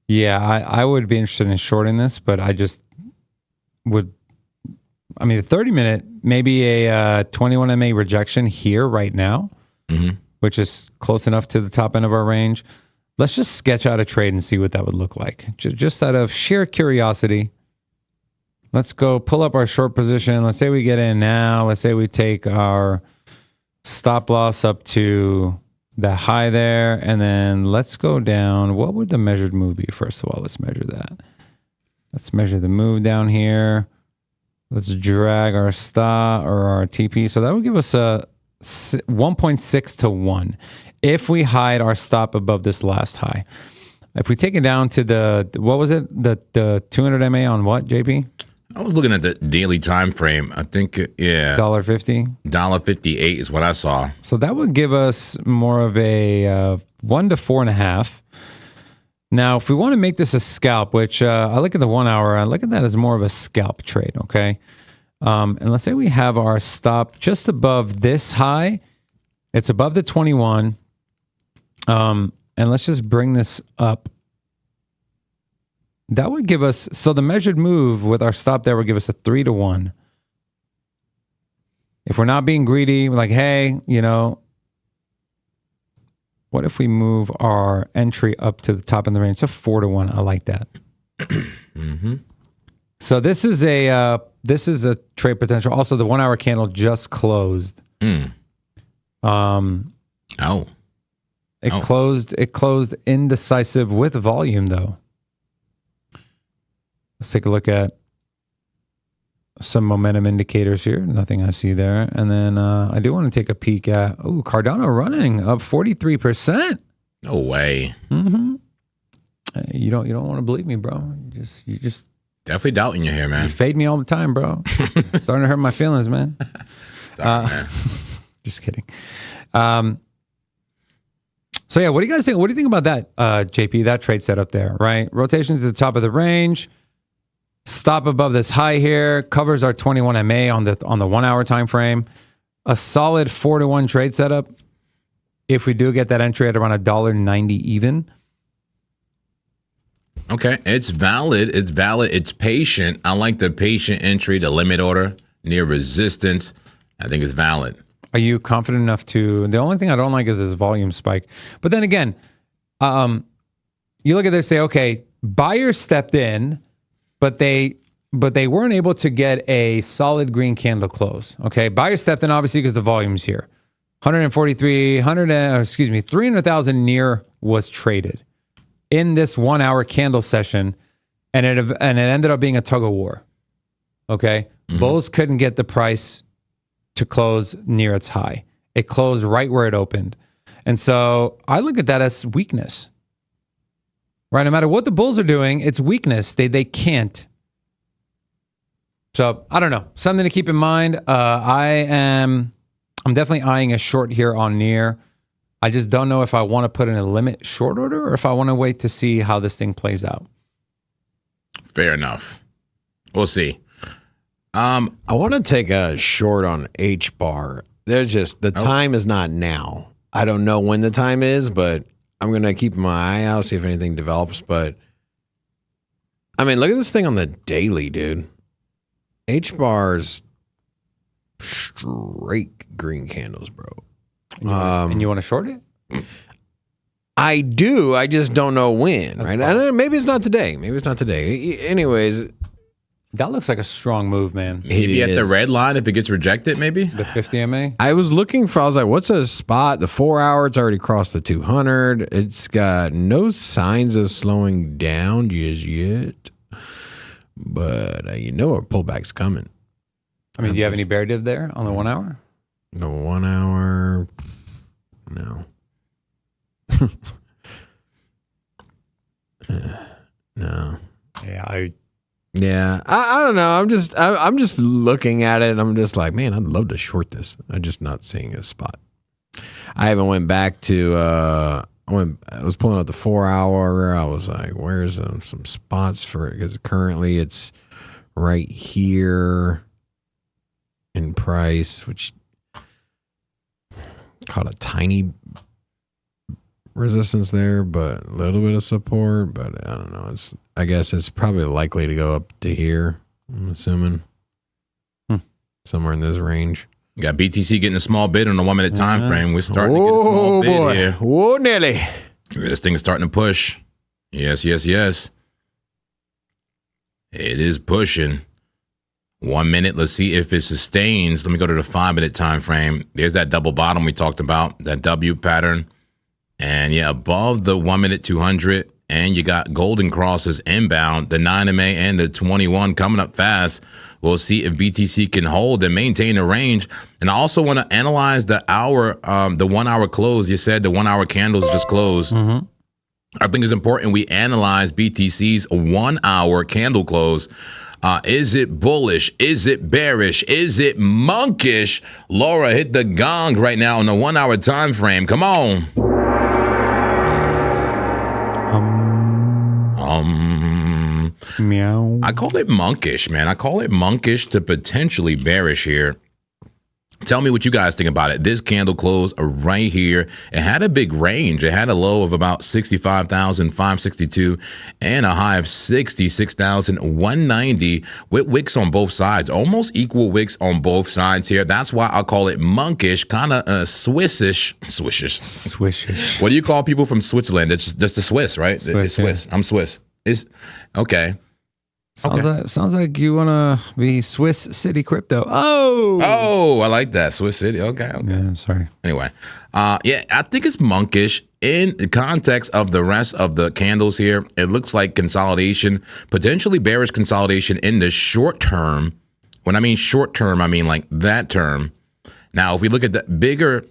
I would be interested in shorting this, but I just would. I mean, the 30-minute, maybe a 21 MA rejection here right now, which is close enough to the top end of our range. Let's just sketch out a trade and see what that would look like. Just out of sheer curiosity. Let's go pull up our short position. Let's say we get in now. Let's say we take our stop loss up to the high there. And then let's go down. What would the measured move be? First of all, let's measure that. Let's measure the move down here. Let's drag our stop or our TP. So that would give us a 1.6 to 1. If we hide our stop above this last high. If we take it down to the, what was it? The 200 MA on what, JP? I was looking at the daily time frame. I think, yeah. $1.50? $1.58 is what I saw. So that would give us more of a 1 to 4.5. Now, if we want to make this a scalp, which I look at the 1 hour, I look at that as more of a scalp trade, okay? And let's say we have our stop just above this high. It's above the 21. And let's just bring this up. That would give us, so the measured move with our stop there would give us a 3 to 1. If we're not being greedy, we're like, hey, What if we move our entry up to the top of the range? It's a 4-to-1. I like that. So this is a trade potential. Also, the 1 hour candle just closed. It closed indecisive with volume though. Let's take a look at some momentum indicators here. Nothing I see there. And then I do want to take a peek at Cardano running up 43%. No way. You don't want to believe me, bro. You just Definitely doubting you here, man. you fade me all the time, bro. Starting to hurt my feelings, man. Sorry, man. Just kidding. So yeah, what do you guys think? What do you think about that, JP? That trade setup there, right? Rotations at the top of the range. Stop above this high here. Covers our 21 MA on the 1 hour time frame. A solid 4-to-1 trade setup. If we do get that entry at around $1.90 even. Okay, it's valid. It's valid. It's patient. I like the patient entry, the limit order near resistance. I think it's valid. Are you confident enough to? The only thing I don't like is this volume spike. But then again, you look at this, say, okay, buyers stepped in, but they weren't able to get a solid green candle close. Okay, buyers stepped in obviously because the volume's here. 300,000 near was traded in this 1 hour candle session, and it ended up being a tug of war. Okay, bulls couldn't get the price to close near its high. It closed right where it opened. And so I look at that as weakness. Right? No matter what the bulls are doing, it's weakness. They can't. So I don't know. Something to keep in mind. I'm definitely eyeing a short here on near. I just don't know if I want to put in a limit short order or if I want to wait to see how this thing plays out. Fair enough. We'll see. I want to take a short on HBAR. There's just the time is not now. I don't know when the time is, but I'm gonna keep my eye out, see if anything develops. But I mean, look at this thing on the daily, dude. HBAR's straight green candles, bro. And you want to short it? I do. I just don't know when. Right? I don't know, maybe it's not today. Maybe it's not today. Anyways. That looks like a strong move, man. Maybe at the red line if it gets rejected, maybe? The 50 MA? I was like, what's a spot? The 4 hour, it's already crossed the 200. It's got no signs of slowing down just yet. But you know a pullback's coming. I mean, do you have any bear div there on the 1 hour? The 1 hour, no. No. Yeah, I don't know. I'm just looking at it and I'm just like, man, I'd love to short this. I'm just not seeing a spot. I haven't went back to I was pulling out the 4 hour. I was like, where's some spots for it? Because currently it's right here in price, which caught a tiny resistance there, but a little bit of support. But I don't know. I guess it's probably likely to go up to here, I'm assuming. Somewhere in this range. You got BTC getting a small bid on a 1 minute time frame. We're starting to get a small bid here. Whoa, Nelly. This thing is starting to push. Yes. It is pushing. 1 minute. Let's see if it sustains. Let me go to the 5 minute time frame. There's that double bottom we talked about, that W pattern. And yeah, above the 1 minute 200. And you got golden crosses inbound, the 9 MA and the 21 coming up fast. We'll see if BTC can hold and maintain the range. And I also want to analyze the 1 hour close. You said the 1 hour candles just closed. I think it's important we analyze BTC's 1 hour candle close. Is it bullish? Is it bearish? Is it monkish? Laura, hit the gong right now on the 1 hour time frame. Come on. Meow. I call it monkish, man. I call it monkish to potentially bearish here. Tell me what you guys think about it. This candle closed right here. It had a big range. It had a low of about 65,562 and a high of 66,190 with wicks on both sides. Almost equal wicks on both sides here. That's why I'll call it monkish, kind of Swissish. Swishish. What do you call people from Switzerland? It's just the Swiss, right? Swiss, it's Swiss. yeah. I'm Swiss. It's okay. Sounds like you want to be Swiss City Crypto. Oh, I like that. Swiss City. Okay. Yeah, sorry. Anyway, yeah, I think it's monkish in the context of the rest of the candles here. It looks like consolidation, potentially bearish consolidation in the short term. When I mean short term, I mean like that term. Now, if we look at the bigger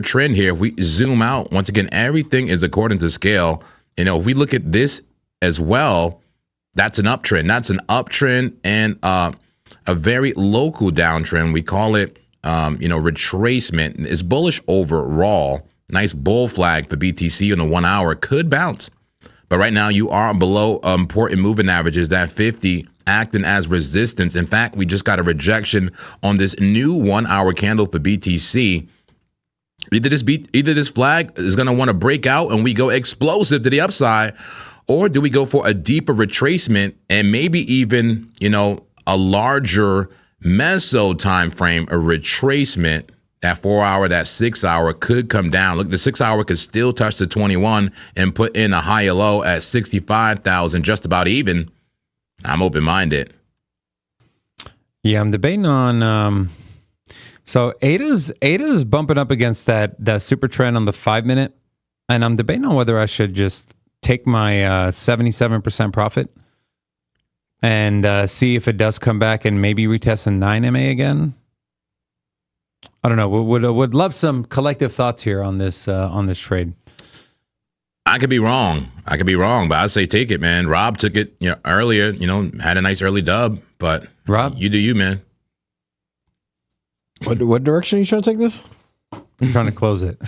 trend here, if we zoom out, once again, everything is according to scale. You know, if we look at this as well, that's an uptrend. That's an uptrend and a very local downtrend. We call it, retracement. It's bullish overall. Nice bull flag for BTC on the 1 hour. Could bounce. But right now you are below important moving averages. That 50 acting as resistance. In fact, we just got a rejection on this new 1 hour candle for BTC. Either this flag is going to want to break out and we go explosive to the upside, or do we go for a deeper retracement and maybe even, a larger meso time frame, a retracement? That 4 hour, that 6 hour could come down. Look, the 6 hour could still touch the 21 and put in a higher low at 65,000, just about even. I'm open-minded. Yeah, I'm debating on. So ADA's bumping up against that super trend on the 5 minute, and I'm debating on whether I should just take my 77% profit and see if it does come back and maybe retest a 9 MA again. I don't know. Would love some collective thoughts here on this trade. I could be wrong, but I'd say take it, man. Rob took it earlier, had a nice early dub, but Rob, you do you, man. What direction are you trying to take this? I'm trying to close it.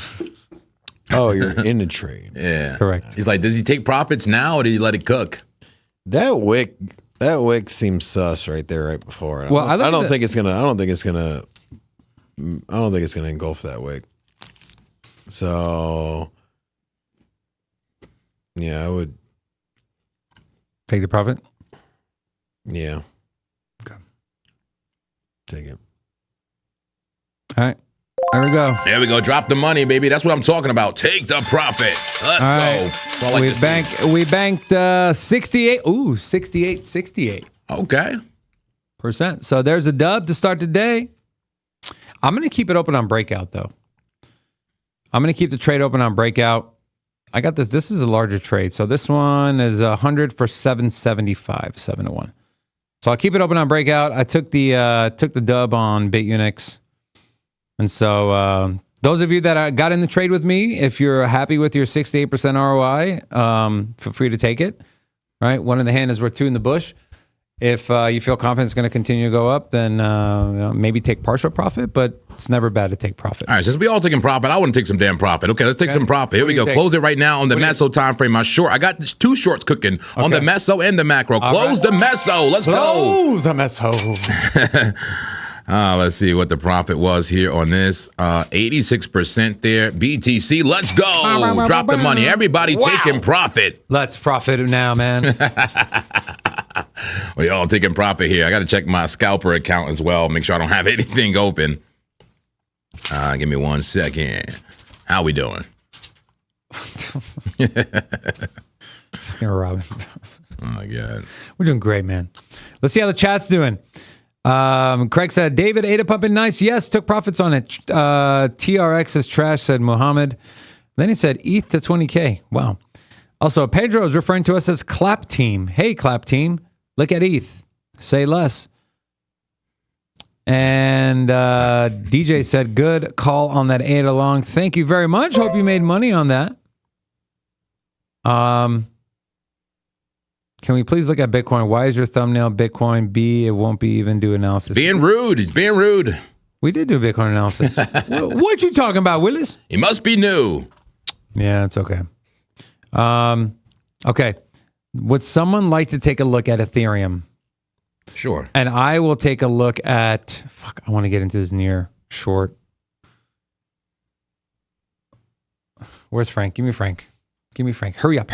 Oh, you're in the trade. Yeah, correct. He's like, does he take profits now or do you let it cook? That wick seems sus right there, right before. Well, I don't think it's gonna engulf that wick. So, yeah, I would Take the profit. Yeah. Okay. Take it. All right. There we go. There we go. Drop the money, baby. That's what I'm talking about. Take the profit. Let's All go. right. That's all I like to see. We banked 68. Ooh, 68. Okay. %. So there's a dub to start the day. I'm going to keep it open on breakout, though. I'm going to keep the trade open on breakout. I got this. This is a larger trade. So this one is 100 for 775, 7 to 1. So I'll keep it open on breakout. I took the dub on BitUnix. And so those of you that got in the trade with me, if you're happy with your 68% ROI, feel free to take it. All right. One in the hand is worth two in the bush. If you feel confident it's going to continue to go up, then maybe take partial profit, but it's never bad to take profit. All right, since we all taking profit, I want to take some damn profit. Okay, let's take some profit. Here we go. Close it right now on the meso time frame. My short. I got two shorts cooking on the meso and the macro. Close the meso. Let's go. Close the meso. Let's see what the profit was here on this. 86% there. BTC, let's go. Drop the money. Everybody taking profit. Let's profit now, man. We all taking profit here. I got to check my scalper account as well. Make sure I don't have anything open. Give me 1 second. How we doing? Fucking Robin. Oh, my God. We're doing great, man. Let's see how the chat's doing. Craig said, David, ADA pumping nice. Yes, took profits on it. TRX is trash, said Muhammad. Then he said, ETH to 20K. Wow. Also, Pedro is referring to us as Clap Team. Hey, Clap Team, look at ETH. Say less. And DJ said, good call on that ADA long. Thank you very much. Hope you made money on that. Can we please look at Bitcoin? Why is your thumbnail Bitcoin? B, it won't be even do analysis. Being rude. He's being rude. We did do a Bitcoin analysis. What you talking about, Willis? He must be new. Yeah, it's okay. Okay. Would someone like to take a look at Ethereum? Sure. And I will take a look at, I want to get into this near short. Where's Frank? Give me Frank. Hurry up.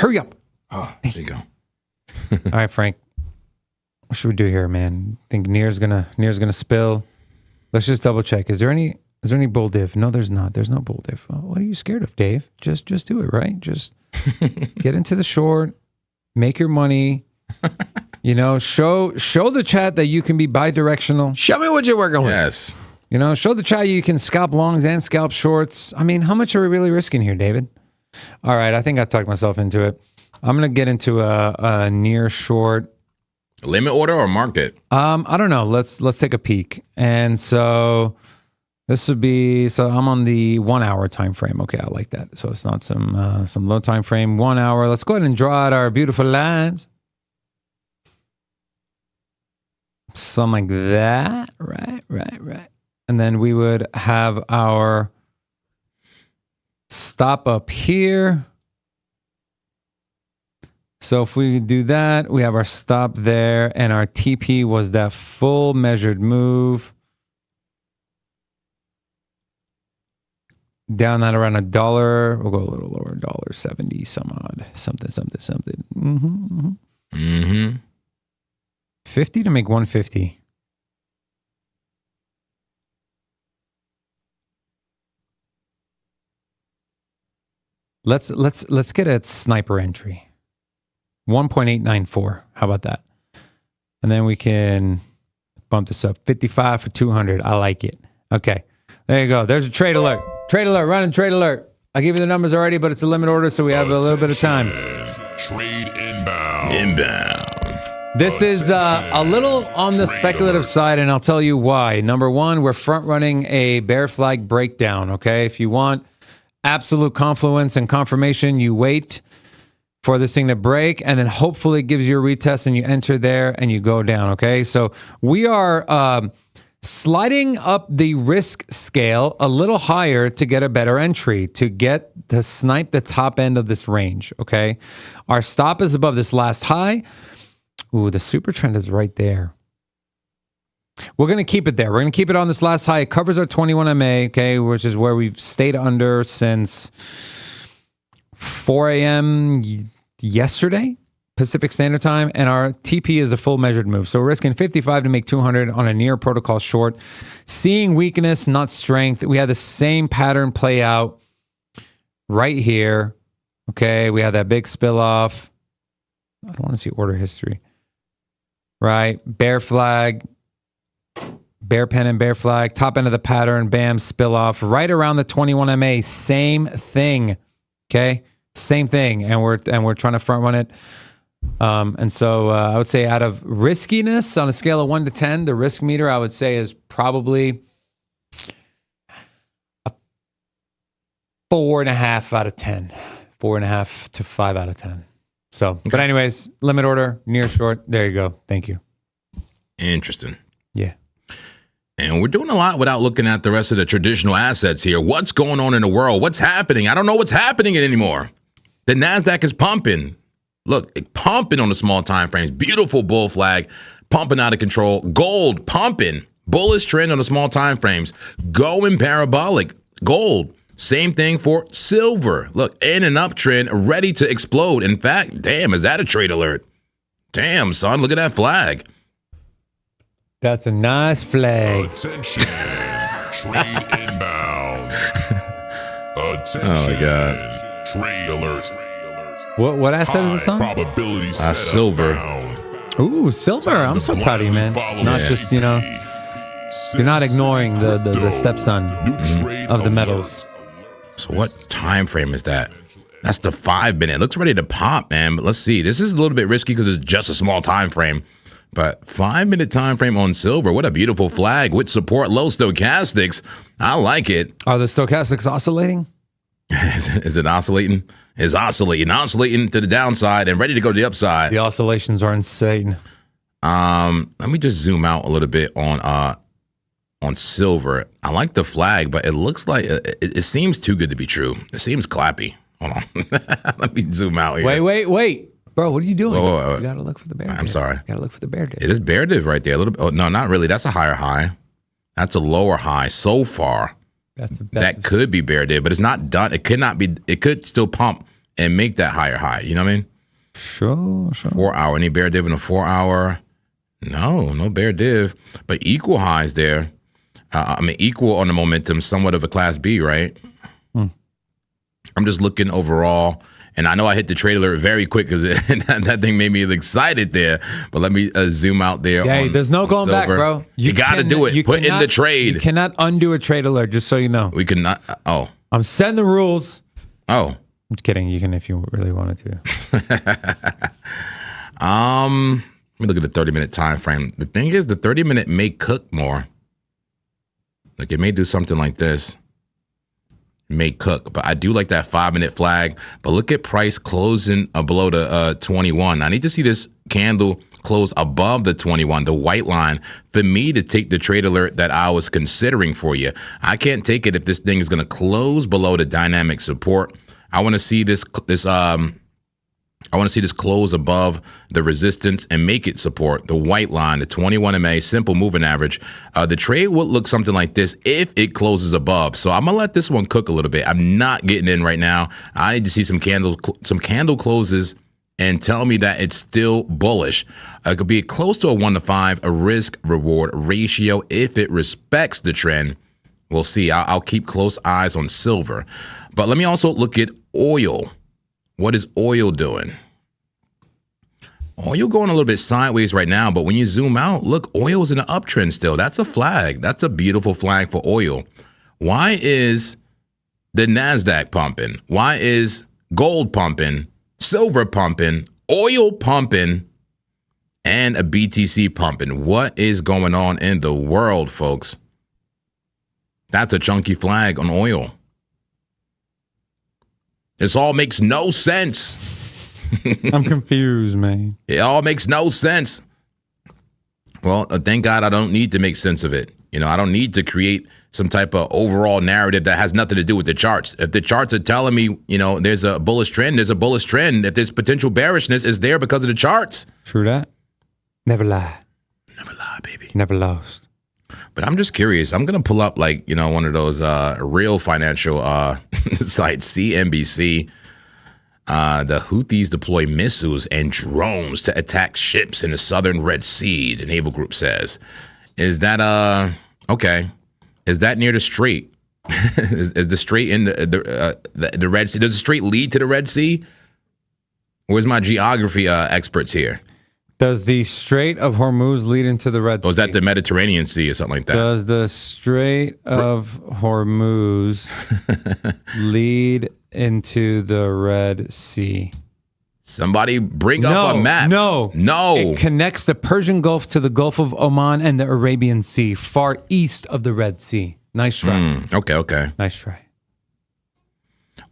Oh, there you go. All right, Frank. What should we do here, man? Think near's gonna spill. Let's just double check. Is there any bull div? No, there's not. There's no bull div. Oh, what are you scared of, Dave? Just do it, right? Just get into the short, make your money. You know, show the chat that you can be bi-directional. Show me what you're working with. Yes. You know, show the chat you can scalp longs and scalp shorts. I mean, how much are we really risking here, David? All right, I think I talked myself into it. I'm gonna get into a near short. Limit order or market? I don't know. Let's take a peek. And so this would be, I'm on the 1 hour time frame. Okay, I like that. So it's not some low time frame. 1 hour. Let's go ahead and draw out our beautiful lines. Something like that. Right. And then we would have our stop up here. So if we do that, we have our stop there, and our TP was that full measured move down at around $1. We'll go a little lower, $1.70 some odd, something. 50 to make 150. Let's get a sniper entry. 1.894. How about that? And then we can bump this up. 55 for 200. I like it. Okay. There you go. There's a trade alert. Running trade alert. I gave you the numbers already, but it's a limit order, so we have a little bit of time. Trade inbound. This is a little on the speculative side, and I'll tell you why. Number one, we're front running a bear flag breakdown. Okay. If you want absolute confluence and confirmation, you wait for this thing to break, and then hopefully it gives you a retest and you enter there and you go down. Okay. So we are sliding up the risk scale a little higher to get a better entry, to snipe the top end of this range. Okay. Our stop is above this last high. Ooh, the super trend is right there. We're going to keep it there. We're going to keep it on this last high. It covers our 21 MA, okay, which is where we've stayed under since 4 a.m. yesterday, Pacific Standard Time, and our TP is a full measured move. So we're risking 55 to make 200 on a near protocol short. Seeing weakness, not strength. We had the same pattern play out right here. Okay, we had that big spill off. I don't want to see order history. Right, bear flag, bear pen and bear flag, top end of the pattern, bam, spill off right around the 21 MA. Same thing. Okay. Same thing. And we're trying to front run it. And so I would say out of riskiness on a scale of 1 to 10, the risk meter I would say is probably a 4.5 out of 10, 4.5 to 5 out of 10. So, okay. But anyways, limit order, near short. There you go. Thank you. Interesting. Yeah. And we're doing a lot without looking at the rest of the traditional assets here. What's going on in the world? What's happening? I don't know what's happening anymore. The NASDAQ is pumping. Look, pumping on the small time frames. Beautiful bull flag, pumping out of control. Gold pumping. Bullish trend on the small time frames. Going parabolic. Gold. Same thing for silver. Look, in an uptrend, ready to explode. In fact, damn, is that a trade alert? Damn, son, look at that flag. That's a nice flag. Attention. Trade inbound. Attention. Oh, my God. Trade alert. What asset is this on? Probability silver. Ooh, silver. I'm so proud of you, man. Not just, you're not ignoring the stepson of the metals. So what time frame is that? That's the 5 minute. It looks ready to pop, man. But let's see. This is a little bit risky because it's just a small time frame. But 5 minute time frame on silver. What a beautiful flag with support low stochastics. I like it. Are the stochastics oscillating? Is it oscillating? It's oscillating to the downside and ready to go to the upside. The oscillations are insane. Let me just zoom out a little bit on silver. I like the flag, but it looks like it seems too good to be true. It seems clappy. Hold on. Let me zoom out here. Wait. Bro, what are you doing? Whoa. You gotta look for the bear. I'm sorry. You gotta look for the bear div. It is bear div right there. A little bit. Oh, no, not really. That's a higher high. That's a lower high so far. That could be bear div, but it's not done. It could not be. It could still pump and make that higher high. You know what I mean? Sure. 4 hour. Any bear div in a 4 hour? No bear div. But equal highs there. Equal on the momentum, somewhat of a class B, right? I'm just looking overall. And I know I hit the trade alert very quick because that thing made me excited there. But let me zoom out there. Yeah, there's no going back, bro. You got to do it. You put in the trade. You cannot undo a trade alert, just so you know. We cannot. I'm setting the rules. I'm kidding. You can if you really wanted to. Let me look at the 30-minute time frame. The thing is, the 30-minute may cook more. Like it may do something like this. May cook, but I do like that 5-minute flag. But look at price closing below the 21. I need to see this candle close above the 21, the white line, for me to take the trade alert that I was considering for you. I can't take it if this thing is going to close below the dynamic support. I want to see this close above the resistance and make it support the white line, the 21 MA simple moving average. The trade would look something like this if it closes above. So I'm gonna let this one cook a little bit. I'm not getting in right now. I need to see some candle closes and tell me that it's still bullish. It could be close to a 1-to-5, a risk reward ratio if it respects the trend. We'll see. I'll keep close eyes on silver, but let me also look at oil. What is oil doing? Oil going a little bit sideways right now, but when you zoom out, look, oil is in an uptrend still. That's a flag. That's a beautiful flag for oil. Why is the NASDAQ pumping? Why is gold pumping, silver pumping, oil pumping, and a BTC pumping? What is going on in the world, folks? That's a chunky flag on oil. This all makes no sense. I'm confused, man. It all makes no sense. Well, thank God I don't need to make sense of it. I don't need to create some type of overall narrative that has nothing to do with the charts. If the charts are telling me, there's a bullish trend, there's a bullish trend. If there's potential bearishness, it's there because of the charts. True that. Never lie. Never lie, baby. Never lost. But I'm just curious. I'm going to pull up one of those real financial sites, CNBC. The Houthis deploy missiles and drones to attack ships in the southern Red Sea, the naval group says. Is that, okay. Is that near the Strait? is the Strait in the Red Sea? Does the Strait lead to the Red Sea? Where's my geography experts here? Does the Strait of Hormuz lead into the Red Sea? Or is that the Mediterranean Sea or something like that? Does the Strait of Hormuz lead into the Red Sea? Somebody bring up a map. No. It connects the Persian Gulf to the Gulf of Oman and the Arabian Sea, far east of the Red Sea. Nice try. Okay. Nice try.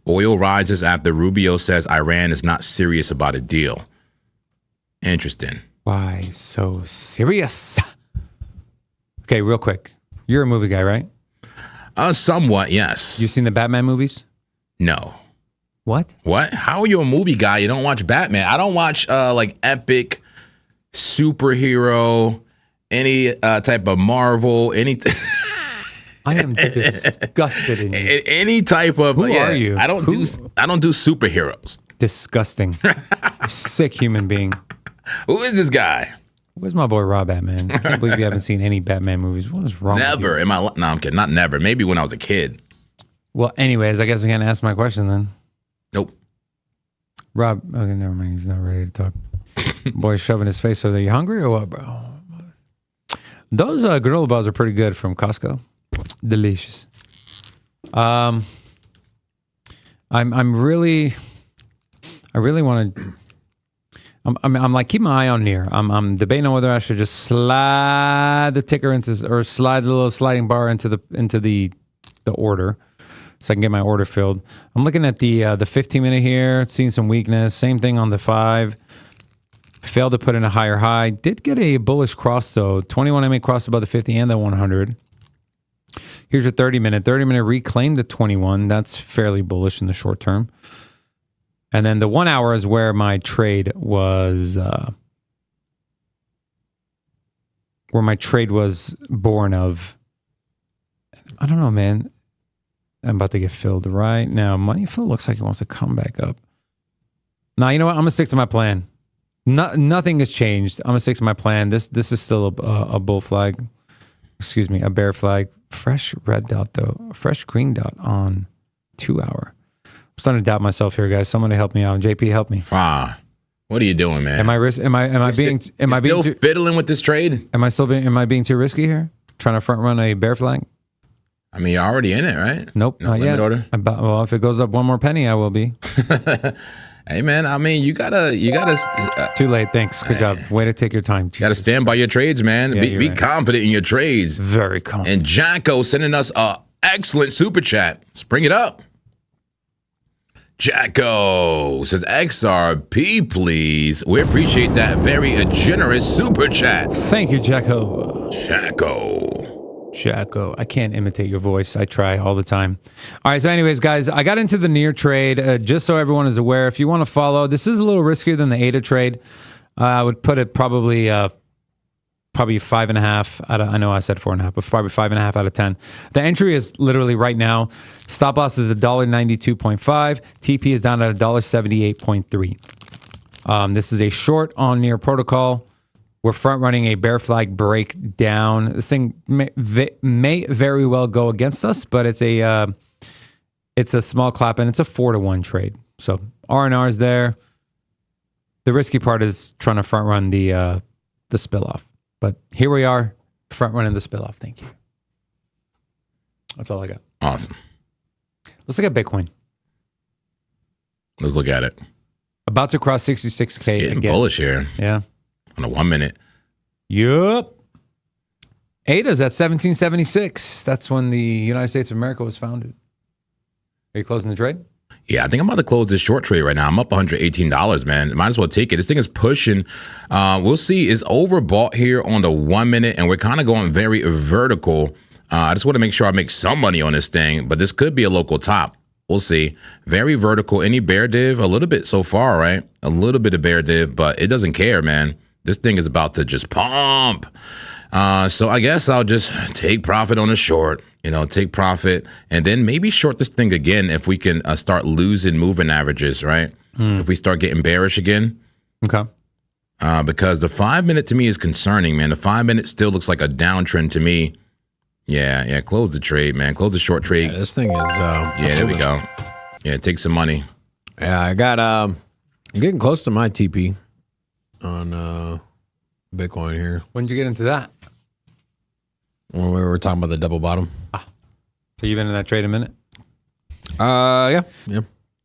Oil rises after Rubio says Iran is not serious about a deal. Interesting. Why so serious? Okay, real quick. You're a movie guy, right? Somewhat, yes. You seen the Batman movies? No. What? How are you a movie guy? You don't watch Batman? I don't watch epic, superhero, any type of Marvel, anything. I am disgusted in you. Any type of. Who are you? I don't do superheroes. Disgusting. Sick human being. Who is this guy? Where's my boy Rob at, man? I can't believe you haven't seen any Batman movies. What is wrong with you? Never. No, I'm kidding. Not never. Maybe when I was a kid. Well, anyways, I guess I can't ask my question then. Nope. Rob, okay, never mind. He's not ready to talk. Boy's shoving his face over there. You hungry or what, bro? Those granola bars are pretty good from Costco. Delicious. I really want to. I'm like, keep my eye on here. I'm debating on whether I should just slide the ticker or slide the little sliding bar into the order, so I can get my order filled. I'm looking at the 15-minute here, seeing some weakness. Same thing on the 5. Failed to put in a higher high. Did get a bullish cross though. 21 MA crossed above the 50 and the 100. Here's your 30-minute. 30-minute reclaimed the 21. That's fairly bullish in the short term. And then the 1 hour is where my trade was born of. I don't know, man. I'm about to get filled right now. Money flow looks like it wants to come back up. Nah, you know what? I'm gonna stick to my plan. Nothing has changed. I'm gonna stick to my plan. This is still a bull flag. Excuse me, a bear flag. Fresh red dot though. Fresh green dot on 2 hour. I'm starting to doubt myself here, guys. Somebody help me out. JP, help me. What are you doing, man? Am I being fiddling with this trade? Am I being too risky here? Trying to front run a bear flag? I mean, you're already in it, right? Nope, No not limit yet. order? Well, if it goes up one more penny, I will be. Hey, man, I mean, you gotta Too late. Thanks. Good job. Way to take your time. gotta stand by your trades, man. Yeah, be right. confident in your trades. Very confident. And Jacko sending us a excellent super chat. Let's bring it up. Jacko says XRP, please. We appreciate that very generous super chat. Thank you, Jacko. Jacko. I can't imitate your voice. I try all the time. All right. So anyways, guys, I got into the near trade just so everyone is aware. If you want to follow, this is a little riskier than the ADA trade. I would put it probably 5.5 out of, I know I said 4.5, but probably 5.5 out of 10. The entry is literally right now. Stop loss is $1.92.5. TP is down at $1.78.3. This is a short on near protocol. We're front running a bear flag breakdown. This thing may very well go against us, but it's a small clap and it's a 4-to-1 trade. So R&R is there. The risky part is trying to front run the spill off. But here we are, front running the spill off. Thank you. That's all I got. Awesome. Let's look at Bitcoin. Let's look at it. About to cross 66K Getting again. bullish here Yeah. on a 1 minute. Yup. ADA's at 1776. That's when the United States of America was founded. Are you closing the trade? Yeah, I think I'm about to close this short trade right now. I'm up $118, man. Might as well take it. This thing is pushing. We'll see. It's overbought here on the 1 minute, and we're kind of going very vertical. I just want to make sure I make some money on this thing, but this could be a local top. We'll see. Very vertical. Any bear div? A little bit so far, right? A little bit of bear div, but it doesn't care, man. This thing is about to just pump. So I guess I'll just take profit on the short, take profit and then maybe short this thing again if we can start losing moving averages, right? If we start getting bearish again. Okay. Because the 5 minute to me is concerning, man. The 5 minute still looks like a downtrend to me. Yeah. Close the trade, man. Close the short trade. Yeah, this thing is. Yeah, there we go. Yeah, take some money. Yeah, I got. I'm getting close to my TP on Bitcoin here. When did you get into that? When we were talking about the double bottom. So you've been in that trade a minute? Yeah.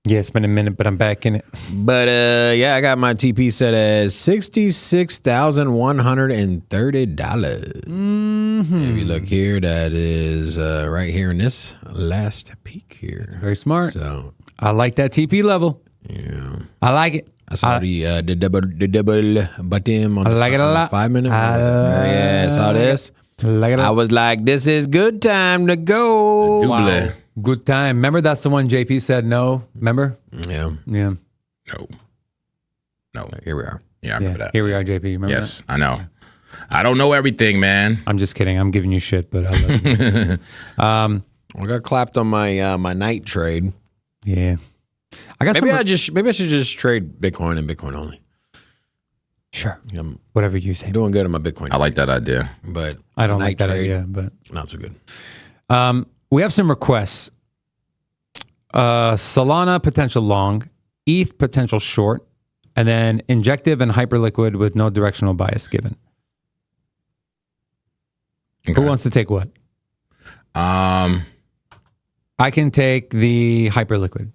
Yeah, it's been a minute, but I'm back in it. But I got my TP set as $66,130. If you look here, that is right here in this last peak here. Very smart. So I like that TP level. yeah, I like it. I saw the double bottom on I like it a lot. 5 minute. Yeah, I saw this. Like it. I was like, this is good time to go. Double. Good time. Remember that's the one JP said no? Remember? Yeah. Yeah. No. Here we are. Yeah, I remember that. Here we are, JP. Remember Yes, I know. I don't know everything, man. I'm just kidding. I'm giving you shit, but I love you. I got clapped on my my night trade. Yeah. I got Maybe I should just trade Bitcoin and Bitcoin only. Sure. I'm Whatever you say. doing good on my Bitcoin. I like that idea. but I don't like night that trade, idea, but not so good. we have some requests. Solana potential long, ETH potential short, and then injective and hyperliquid with no directional bias given. Okay. Who wants to take what? Um, I can take the hyperliquid.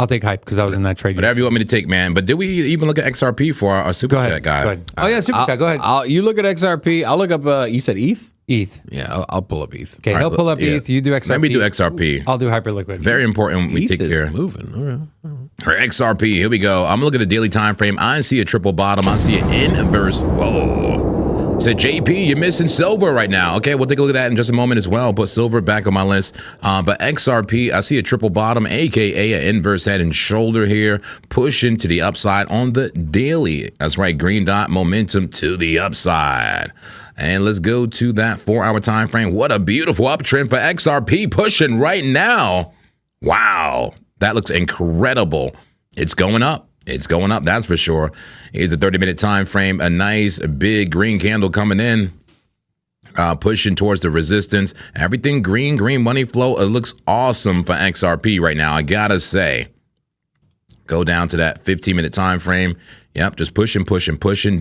I'll take hype because I was in that trade. whatever you want me to take, man. But did we even look at XRP for our super Go ahead. chat guy? Go ahead. Oh yeah, super chat. Go ahead. You look at XRP. I'll look up. You said ETH? ETH. Yeah, I'll pull up ETH. Okay, All he'll right, pull up yeah. ETH. You do XRP. Let me do XRP. I'll do hyperliquid. Very important we ETH take is care. moving. All right. For XRP, here we go. I'm looking at the daily time frame. I see a triple bottom. I see an inverse. Whoa. Said JP, you're missing silver right now. Okay, we'll take a look at that in just a moment as well. Put silver back on my list. But XRP, I see a triple bottom, aka an inverse head and shoulder here, pushing to the upside on the daily. That's right, green dot momentum to the upside. And let's go to that 4-hour time frame. What a beautiful uptrend for XRP, pushing right now. Wow, that looks incredible. It's going up. It's going up, that's for sure. Here's the 30-minute time frame. A nice big green candle coming in, pushing towards the resistance. Everything green money flow. It looks awesome for XRP right now, I gotta say. Go down to that 15-minute time frame. Yep, just pushing.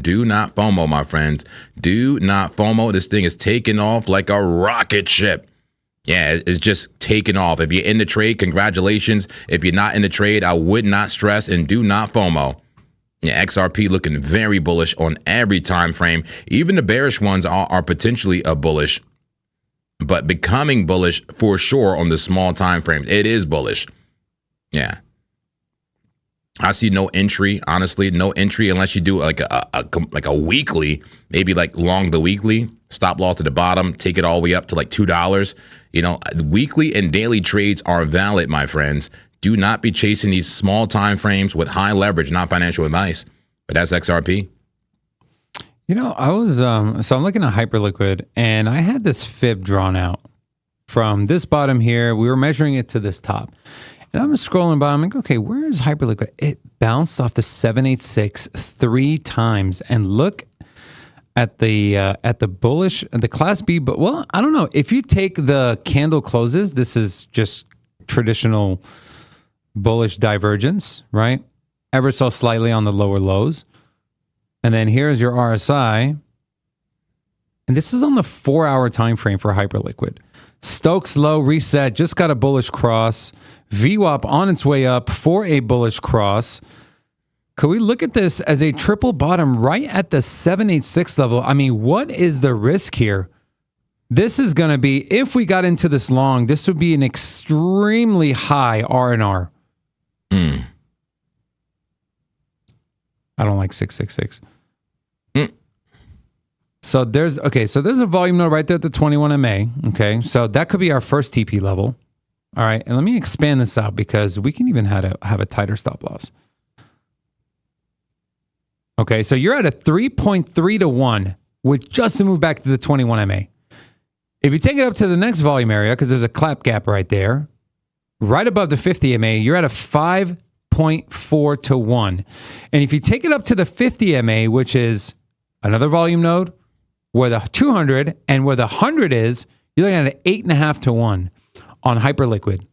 Do not FOMO, my friends. Do not FOMO. This thing is taking off like a rocket ship. Yeah, it's just taking off. If you're in the trade, congratulations. If you're not in the trade, I would not stress and do not FOMO. Yeah, XRP looking very bullish on every time frame. Even the bearish ones are potentially bullish, but becoming bullish for sure on the small time frames. It is bullish. Yeah. I see no entry, honestly, no entry unless you do like a weekly, maybe like long the weekly, stop loss at the bottom, take it all the way up to like $2. You know, weekly and daily trades are valid, my friends. Do not be chasing these small time frames with high leverage, not financial advice. But that's XRP. You know, I was, so I'm looking at Hyperliquid and I had this fib drawn out from this bottom here. We were measuring it to this top. And I'm scrolling by. I'm like, okay, where is Hyperliquid? It bounced off the 786 3 times. And look at the bullish, the Class B. But well, I don't know. If you take the candle closes, this is just traditional bullish divergence, right? Ever so slightly on the lower lows. And then here's your RSI. And this is on the 4-hour time frame for Hyperliquid. Stokes low reset, just got a bullish cross. VWAP on its way up for a bullish cross. Could we look at this as a triple bottom right at the 786 level? I mean, what is the risk here? This is going to be, if we got into this long, this would be an extremely high R&R. I don't like 666. So there's a volume node right there at the 21 MA. Okay, so that could be our first TP level. All right, and let me expand this out because we can even have a tighter stop loss. Okay, so you're at a 3.3 to 1 with just to move back to the 21 MA. If you take it up to the next volume area, because there's a clap gap right there, right above the 50 MA, you're at a 5.4 to 1. And if you take it up to the 50 MA, which is another volume node, where the 200 and where the 100 is, you're looking at an 8.5 to 1 on Hyperliquid.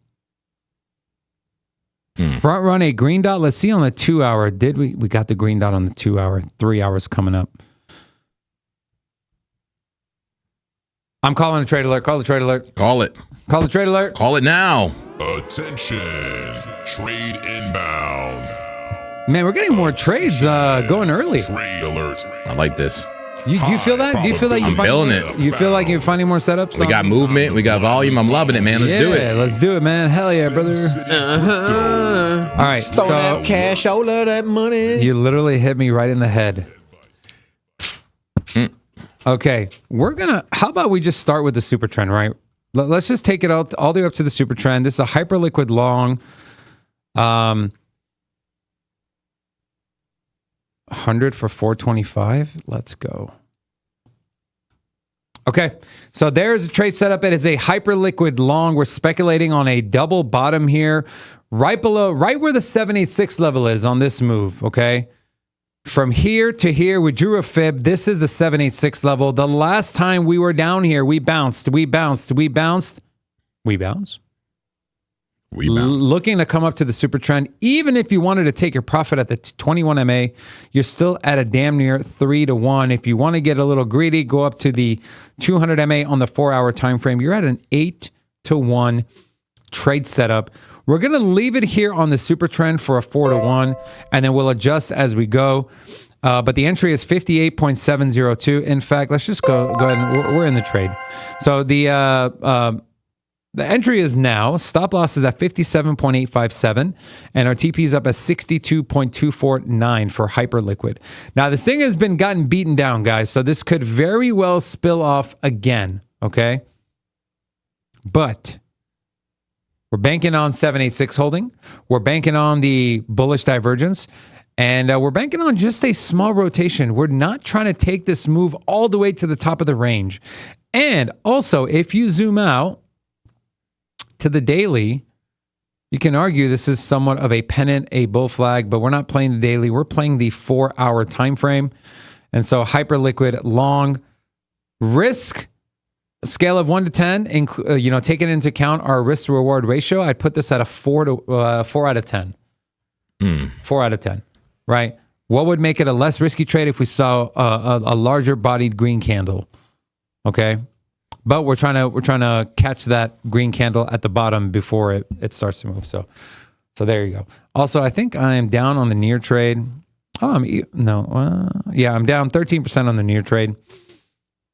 Front run a green dot. Let's see on the 2-hour. Did we got the green dot on the 2-hour, 3 hours coming up. I'm calling a trade alert. Call the trade alert. Call it. Call the trade alert. Call it now. Attention, trade inbound. Man, we're getting more trades going early. Trade alert. I like this. Do you feel that? Do you feel like I'm feeling it. You feel like you're finding more setups? We got movement. We got volume. I'm loving it, man. Let's do it. Let's do it, man. Hell yeah, brother. All right. Throw that cash, all of that money. You literally hit me right in the head. Okay. How about we just start with the super trend, right? Let's just take it all the way up to the super trend. This is a Hyperliquid long. 100 for 425. Let's go. Okay, so there's a trade setup. It is a Hyperliquid long. We're speculating on a double bottom here, right where the 786 level is on this move. Okay, from here to here, we drew a fib. This is the 786 level. The last time we were down here, we bounced. Looking to come up to the super trend. Even if you wanted to take your profit at the 21 MA, you're still at a damn near 3 to 1. If you want to get a little greedy, go up to the 200 MA on the 4-hour time frame. You're at an 8 to 1 trade setup. We're going to leave it here on the super trend for a 4 to 1, and then we'll adjust as we go. But the entry is 58.702. In fact, let's just go ahead and we're in the trade. So the The entry is now. Stop loss is at 57.857, and our TP is up at 62.249 for Hyperliquid. Now, this thing has been gotten beaten down, guys, so this could very well spill off again, okay? But we're banking on 786 holding. We're banking on the bullish divergence, and we're banking on just a small rotation. We're not trying to take this move all the way to the top of the range. And also, if you zoom out to the daily, you can argue this is somewhat of a pennant, a bull flag, but we're not playing the daily. We're playing the 4-hour time frame. And so Hyperliquid long risk scale of 1 to 10, taking into account our risk to reward ratio, I'd put this at a 4 out of 10. 4 out of 10, right? What would make it a less risky trade if we saw a larger bodied green candle? Okay. But we're trying to catch that green candle at the bottom before it starts to move. So there you go. Also, I think I am down on the near trade. I'm down 13% on the near trade.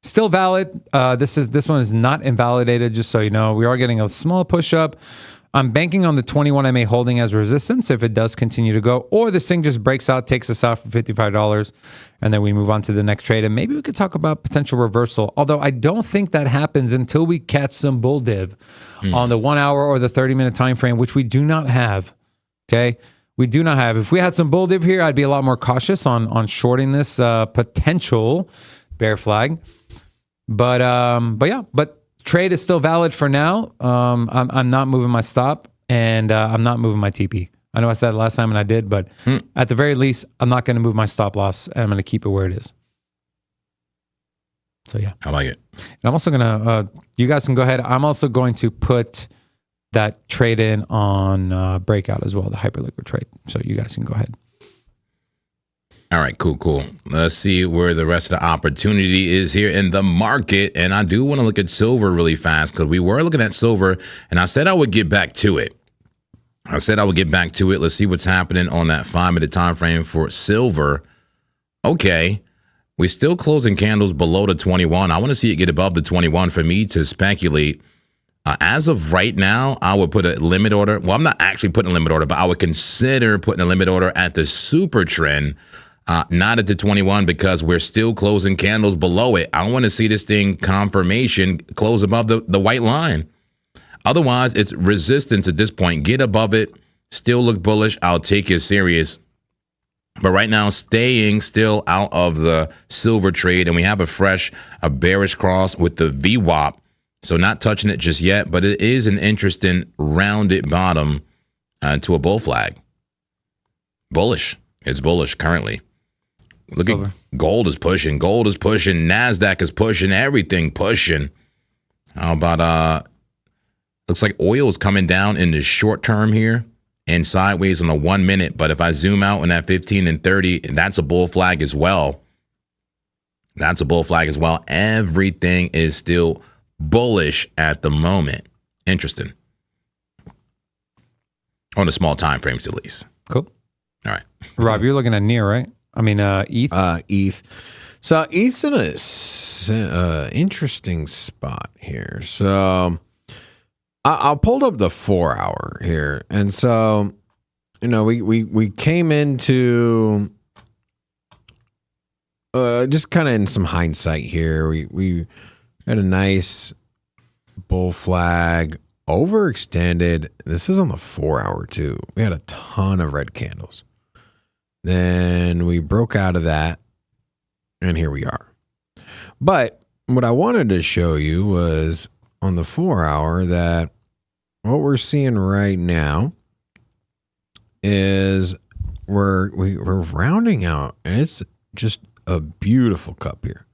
Still valid. This one is not invalidated. Just so you know, we are getting a small push up. I'm banking on the 21 MA holding as resistance if it does continue to go, or this thing just breaks out, takes us out for $55, and then we move on to the next trade. And maybe we could talk about potential reversal, although I don't think that happens until we catch some bull div on the 1 hour or the 30-minute time frame, which we do not have. Okay, we do not have. If we had some bull div here, I'd be a lot more cautious on shorting this potential bear flag. But trade is still valid for now. I'm not moving my stop, and I'm not moving my TP. I know I said it last time, and I did, but at the very least, I'm not going to move my stop loss, and I'm going to keep it where it is. So yeah, I like it. And I'm also going to. You guys can go ahead. I'm also going to put that trade in on breakout as well, the Hyperliquid trade. So you guys can go ahead. All right, cool. Let's see where the rest of the opportunity is here in the market. And I do want to look at silver really fast because we were looking at silver, and I said I would get back to it. Let's see what's happening on that 5-minute time frame for silver. Okay, we're still closing candles below the 21. I want to see it get above the 21 for me to speculate. As of right now, I would put a limit order. Well, I'm not actually putting a limit order, but I would consider putting a limit order at the super trend. Not at the 21 because we're still closing candles below it. I want to see this thing confirmation close above the white line. Otherwise, it's resistance at this point. Get above it, still look bullish. I'll take it serious. But right now, staying still out of the silver trade, and we have a bearish cross with the VWAP. So not touching it just yet, but it is an interesting rounded bottom to a bull flag. Bullish. It's bullish currently. Look at gold is pushing. NASDAQ is pushing. Everything pushing. How about looks like oil is coming down in the short term here and sideways on a 1 minute. But if I zoom out on that 15 and 30, that's a bull flag as well. Everything is still bullish at the moment. Interesting. On the small time frames at least. Cool. All right. Rob, you're looking at near, right? I mean, ETH. ETH. So ETH's in a interesting spot here. So I pulled up the 4 hour here, and so we came into just kind of in some hindsight here. We had a nice bull flag, overextended. This is on the 4 hour too. We had a ton of red candles. Then we broke out of that, and here we are. But what I wanted to show you was on the 4 hour that what we're seeing right now is we're rounding out, and it's just a beautiful cup here.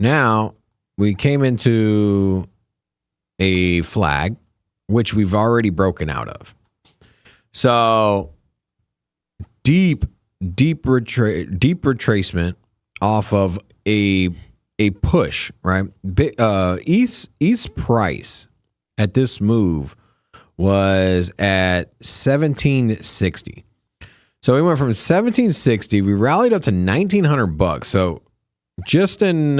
Now we came into a flag, which we've already broken out of. So deep retracement off of a push, right? ETH's price at this move was at 1760. So we went from 1760, we rallied up to $1,900. So just in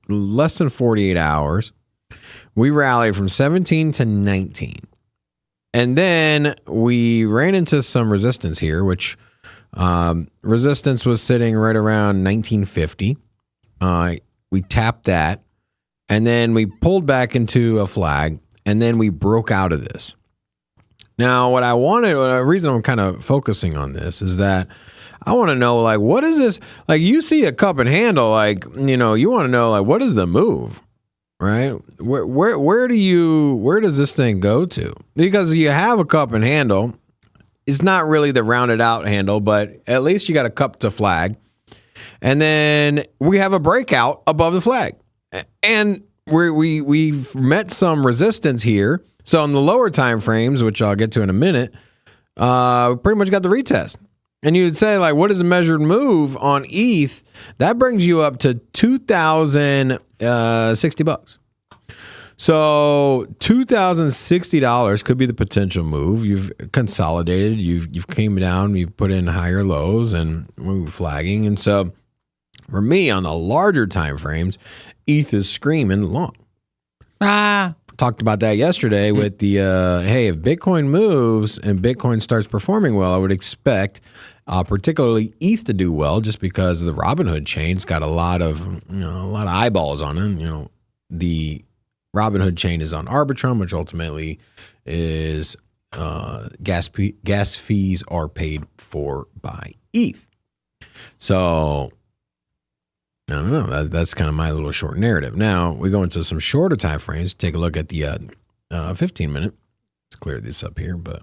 less than 48 hours, we rallied from 17 to 19. And then we ran into some resistance here, which resistance was sitting right around 1950. We tapped that, and then we pulled back into a flag, and then we broke out of this. Now, the reason I'm kind of focusing on this is that I want to know, like, what is this? Like, you see a cup and handle, like, you want to know, like, what is the move? Right? Where does this thing go to? Because you have a cup and handle. It's not really the rounded out handle, but at least you got a cup to flag. And then we have a breakout above the flag. And we've met some resistance here. So in the lower time frames, which I'll get to in a minute, we pretty much got the retest. And you would say, like, what is the measured move on ETH? That brings you up to $2,060. So $2,060 could be the potential move. You've consolidated, you've came down, you've put in higher lows, and we're flagging. And so for me, on the larger time frames, ETH is screaming long. Talked about that yesterday with the hey, if Bitcoin moves and Bitcoin starts performing well, I would expect particularly ETH to do well, just because the Robinhood chain's got a lot of eyeballs on it. The Robinhood chain is on Arbitrum, which ultimately is gas fees are paid for by ETH. So I don't know. That's kind of my little short narrative. Now we go into some shorter time frames. Take a look at the 15-minute. Let's clear this up here. But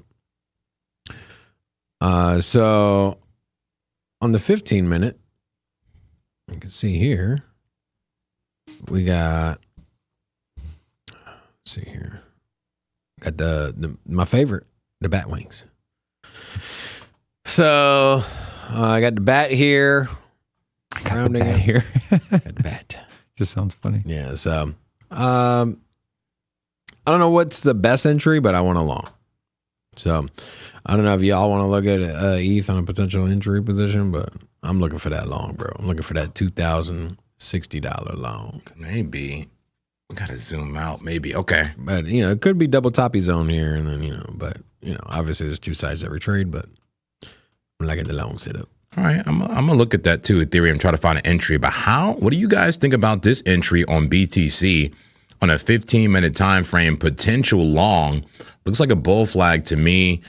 so on the 15-minute, you can see here we got. Let's see here, got my favorite, the bat wings. So I got the bat here. Got the bat here. Got the bat. Just sounds funny. Yeah. So I don't know what's the best entry, but I want a long. So I don't know if y'all want to look at ETH on a potential entry position, but I'm looking for that long, bro. I'm looking for that $2,060 long. Maybe. We got to zoom out. Maybe. Okay. But, it could be double toppy zone here. And then, but, obviously there's two sides to every trade, but I'm liking the long setup. All right, I'm gonna look at that too, Ethereum, try to find an entry. But what do you guys think about this entry on BTC on a 15-minute time frame, potential long? Looks like a bull flag to me.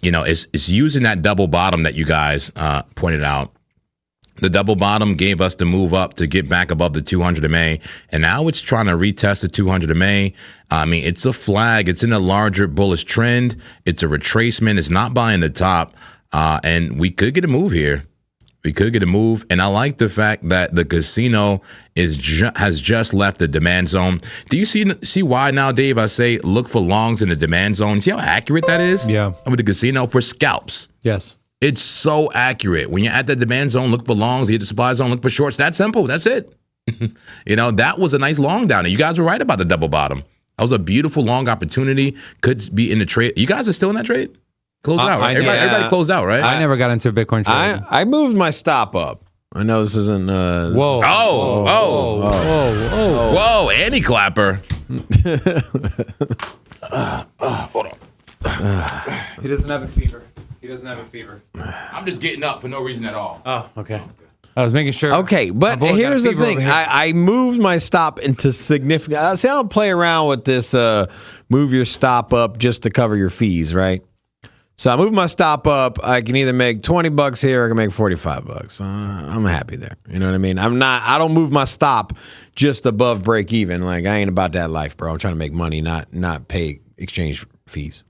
It's using that double bottom that you guys pointed out. The double bottom gave us the move up to get back above the 200 MA, and now it's trying to retest the 200 MA. I mean, it's a flag. It's in a larger bullish trend. It's a retracement. It's not buying the top. And we could get a move here. We could get a move. And I like the fact that the casino has just left the demand zone. Do you see why now, Dave? I say look for longs in the demand zone. See how accurate that is? Yeah. With the casino for scalps. Yes. It's so accurate. When you're at the demand zone, look for longs. You hit the supply zone, look for shorts. That's simple. That's it. That was a nice long down there. You guys were right about the double bottom. That was a beautiful long opportunity. Could be in the trade. You guys are still in that trade? Closed out, right? Everybody closed out, right? I never got into a Bitcoin trade. I moved my stop up. I know this isn't. Whoa. Whoa, Andy Clapper. Hold on. He doesn't have a fever. I'm just getting up for no reason at all. Oh, okay. I was making sure. Okay, but here's the thing. I moved my stop into significant. See, I don't play around with this move your stop up just to cover your fees, right? So I move my stop up. I can either make $20 here or I can make $45. I'm happy there. You know what I mean? I don't move my stop just above break even. Like, I ain't about that life, bro. I'm trying to make money, not pay exchange fees.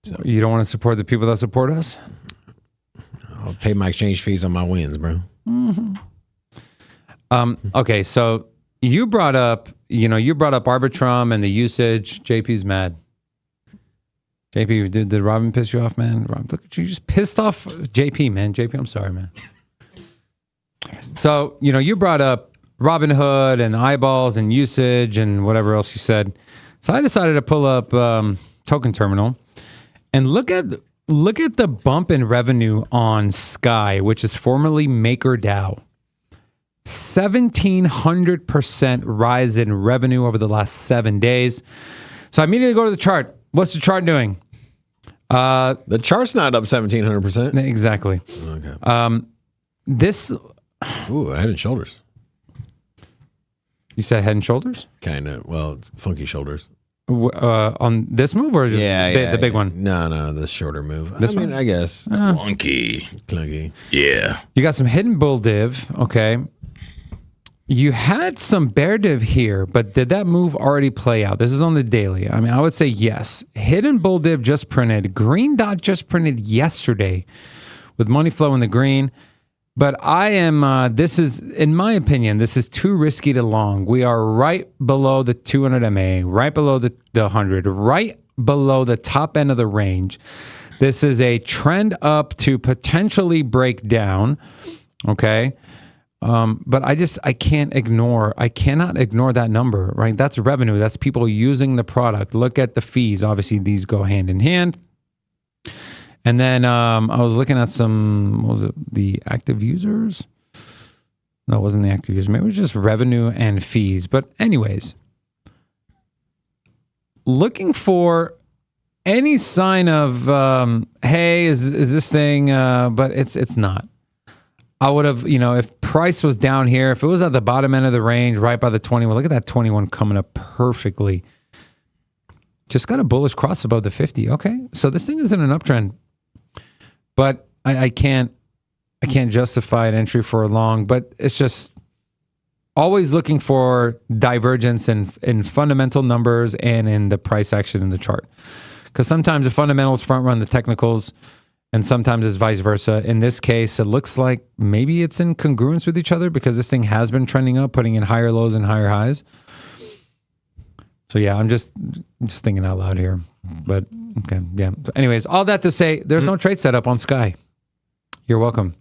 So you don't want to support the people that support us? I'll pay my exchange fees on my wins, bro. Mm-hmm. Okay, so you brought up Arbitrum and the usage. JP's mad. JP, did Robin piss you off, man? Robin, look at you, just pissed off JP, man. JP, I'm sorry, man. So, you brought up Robinhood and eyeballs and usage and whatever else you said. So I decided to pull up Token Terminal and look at the bump in revenue on Sky, which is formerly MakerDAO. 1,700% rise in revenue over the last 7 days. So I immediately go to the chart. What's the chart doing? The chart's not up 1,700%. Exactly. Okay. This, Ooh, head and shoulders. you said head and shoulders? Kind of. Well, it's funky shoulders. On this move or just the big one? No, the shorter move. This I mean, one? I guess. Clunky. Clunky. Yeah. You got some hidden bull div. Okay. You had some bear div here, but did that move already play out? This is on the daily. I mean, I would say yes. Hidden bull div just printed. Green dot just printed yesterday with money flow in the green. But I am, this is, in my opinion, this is too risky to long. We are right below the 200 MA, right below the 100, right below the top end of the range. This is a trend up to potentially break down. Okay. But I cannot ignore that number, right? That's revenue. That's people using the product. Look at the fees. Obviously, these go hand in hand. And then I was looking at some, what was it, the active users? No, it wasn't the active users. Maybe it was just revenue and fees. But anyways, looking for any sign of, hey, is this thing, but it's not. I would have, if price was down here, if it was at the bottom end of the range, right by the 21, look at that 21 coming up perfectly. Just got a bullish cross above the 50. Okay, so this thing is in an uptrend, but I can't justify an entry for a long. But it's just always looking for divergence in fundamental numbers and in the price action in the chart, because sometimes the fundamentals front run the technicals, and sometimes it's vice versa. In this case, it looks like maybe it's in congruence with each other because this thing has been trending up, putting in higher lows and higher highs. So yeah, I'm just thinking out loud here, but okay, yeah. So anyways, all that to say, there's no trade setup on Sky. You're welcome.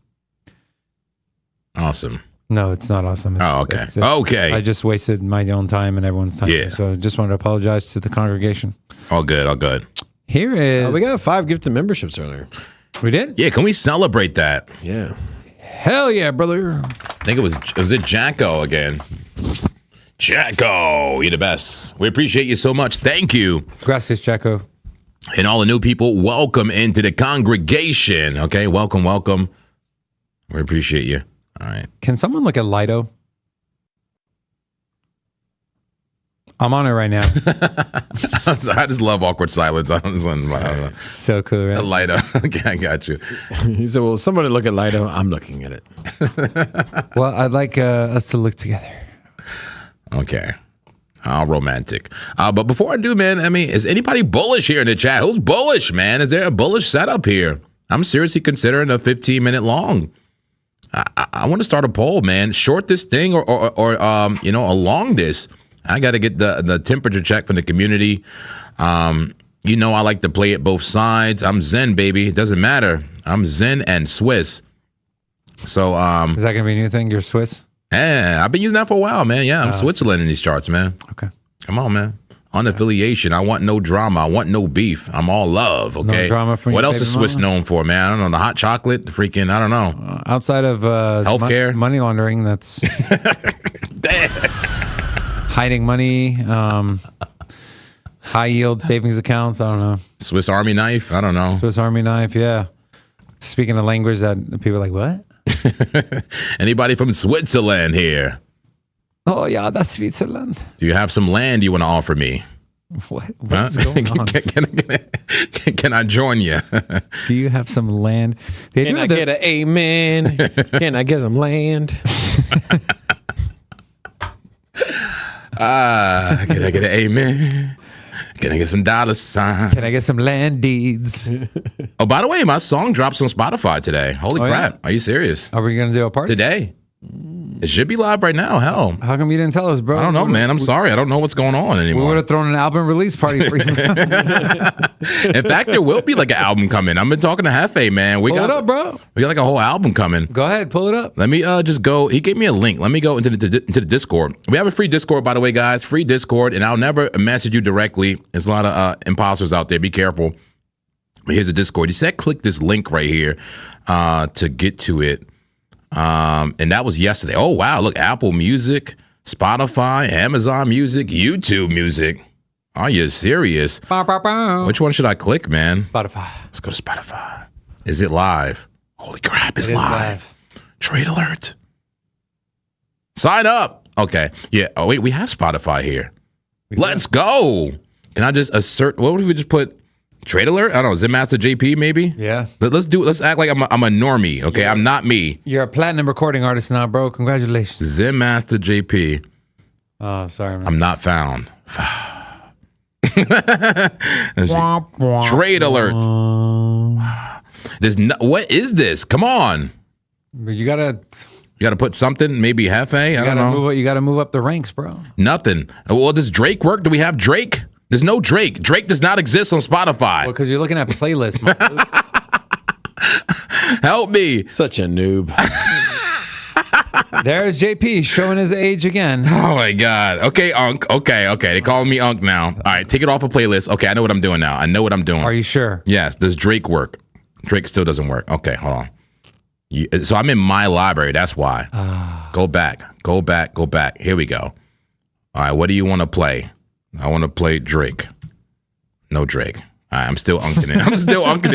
Awesome. No, it's not awesome. Oh, okay. Okay. I just wasted my own time and everyone's time. Yeah. So I just wanted to apologize to the congregation. All good. All good. Here is. We got 5 gifted memberships earlier. We did? Yeah. Can we celebrate that? Yeah. Hell yeah, brother. I think was it Jacko again? Jacko, you're the best. We appreciate you so much. Thank you. Gracias, Jacko. And all the new people, welcome into the congregation. Okay, welcome. We appreciate you. All right. Can someone look at Lido? I'm on it right now. I just love awkward silence on this one. I don't know. So cool, right? Lido. Okay, I got you. He said, well, somebody look at Lido. I'm looking at it. Well, I'd like us to look together. Okay. How romantic. But before I do, man, I mean, is anybody bullish here in the chat? Who's bullish, man? Is there a bullish setup here? I'm seriously considering a 15-minute long. I want to start a poll, man. Short this thing or along this. I got to get the temperature check from the community. I like to play it both sides. I'm Zen, baby. It doesn't matter. I'm Zen and Swiss. So is that gonna be a new thing? You're Swiss? Yeah, I've been using that for a while, man. Yeah, I'm Switzerland in these charts, man. Okay. Come on, man. Unaffiliation. I want no drama. I want no beef. I'm all love, okay? No drama from what your else is baby Swiss mama? known for, man? I don't know. The hot chocolate, the freaking, I don't know. Outside of Healthcare? money laundering, that's hiding money, high yield savings accounts. I don't know. Swiss Army knife? I don't know. Swiss Army knife, yeah. Speaking of language that people are like, what? Anybody from Switzerland here? Oh yeah, that's Switzerland. Do you have some land you want to offer me? What is going on? Can I join you? Do you have some land? Can I get an amen? Can I get some land? Can I get an amen? Can I get some dollar signs? Can I get some land deeds? Oh, by the way, my song drops on Spotify today. Holy crap. Yeah? Are you serious? Are we gonna do a party Today. It should be live right now. Hell. How come you didn't tell us, bro? I don't know, man. I'm sorry. I don't know what's going on We anymore. would have thrown an album release party for you. In fact, there will be like an album coming. I've been talking to Hefe, man. Pull it up, bro. We got like a whole album coming. Go ahead, pull it up. Let me just go. He gave me a link. Let me go into the Discord. We have a free Discord, by the way, guys. Free Discord, and I'll never message you directly. There's a lot of imposters out there. Be careful. But here's a Discord. He said, click this link right here to get to it. And that was yesterday. Oh, wow. Look, Apple Music, Spotify, Amazon Music, YouTube Music. Are you serious? Bow, bow, bow. Which one should I click, man? Spotify. Let's go to Spotify. Is it live? Holy crap, it's It is live. Trade alert. Sign up. Okay. Yeah. Oh, wait, we have Spotify here. Let's go. Can I just assert? What if we just put trade alert? I don't know. Zen Master JP maybe? Yeah. Let's act like I'm a normie. Okay. I'm not me. You're a platinum recording artist now, bro. Congratulations. Zen Master JP. Oh, sorry, man. I'm not found. Trade alert. What is this? Come on. You gotta put something, maybe Hefe. I don't know. You gotta move up the ranks, bro. Nothing. Well, does Drake work? Do we have Drake? There's no Drake. Drake does not exist on Spotify. Well, because you're looking at playlists. my dude. Help me. Such a noob. There's JP showing his age again. Oh my God. Okay, Unc. Okay. They call me Unc now. All right, take it off a playlist. Okay, I know what I'm doing now. I know what I'm doing. Are you sure? Yes. Does Drake work? Drake still doesn't work. Okay, hold on. So I'm in my library. That's why. Go back. Here we go. All right, what do you want to play? I want to play Drake. No Drake. All right, I'm still unking it.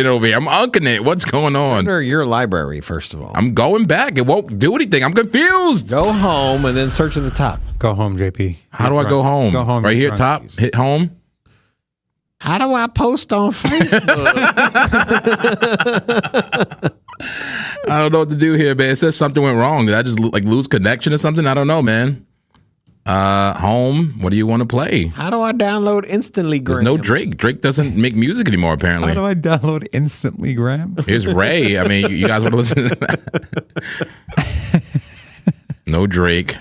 Over here. I'm unking it. What's going on? Under your library, first of all. I'm going back. It won't do anything. I'm confused. Go home and then search at the top. Go home, JP. How do I go home? Go home. Right here, top. Hit home. How do I post on Facebook? I don't know what to do here, man. It says something went wrong. Did I just lose connection or something? I don't know, man. Home. What do you want to play? How do I download instantly? There's no Drake. Drake doesn't make music anymore, apparently. How do I download instantly, Graham? Here's Ray. I mean, you guys want to listen to that? No Drake.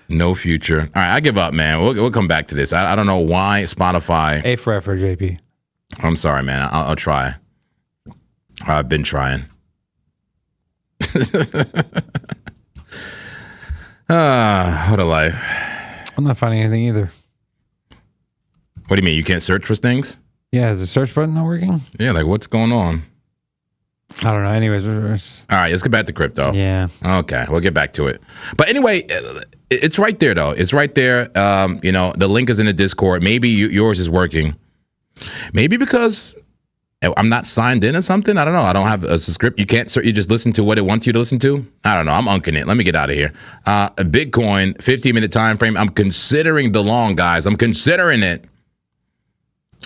No Future. All right, I give up, man. We'll come back to this. I don't know why Spotify. A for effort, JP. I'm sorry, man. I'll try. I've been trying. What a life. I'm not finding anything either. What do you mean? You can't search for things? Yeah, is the search button not working? Yeah, like what's going on? I don't know. Anyways, All right, let's get back to crypto. yeah. Okay, we'll get back to it. But anyway, it's right there, though. It's right there. The link is in the Discord. Maybe yours is working. Maybe because I'm not signed in or something. I don't know. I don't have a script. You can't. You just listen to what it wants you to listen to. I don't know. I'm unking it. Let me get out of here. A Bitcoin 15-minute time frame. I'm considering the long, guys. I'm considering it.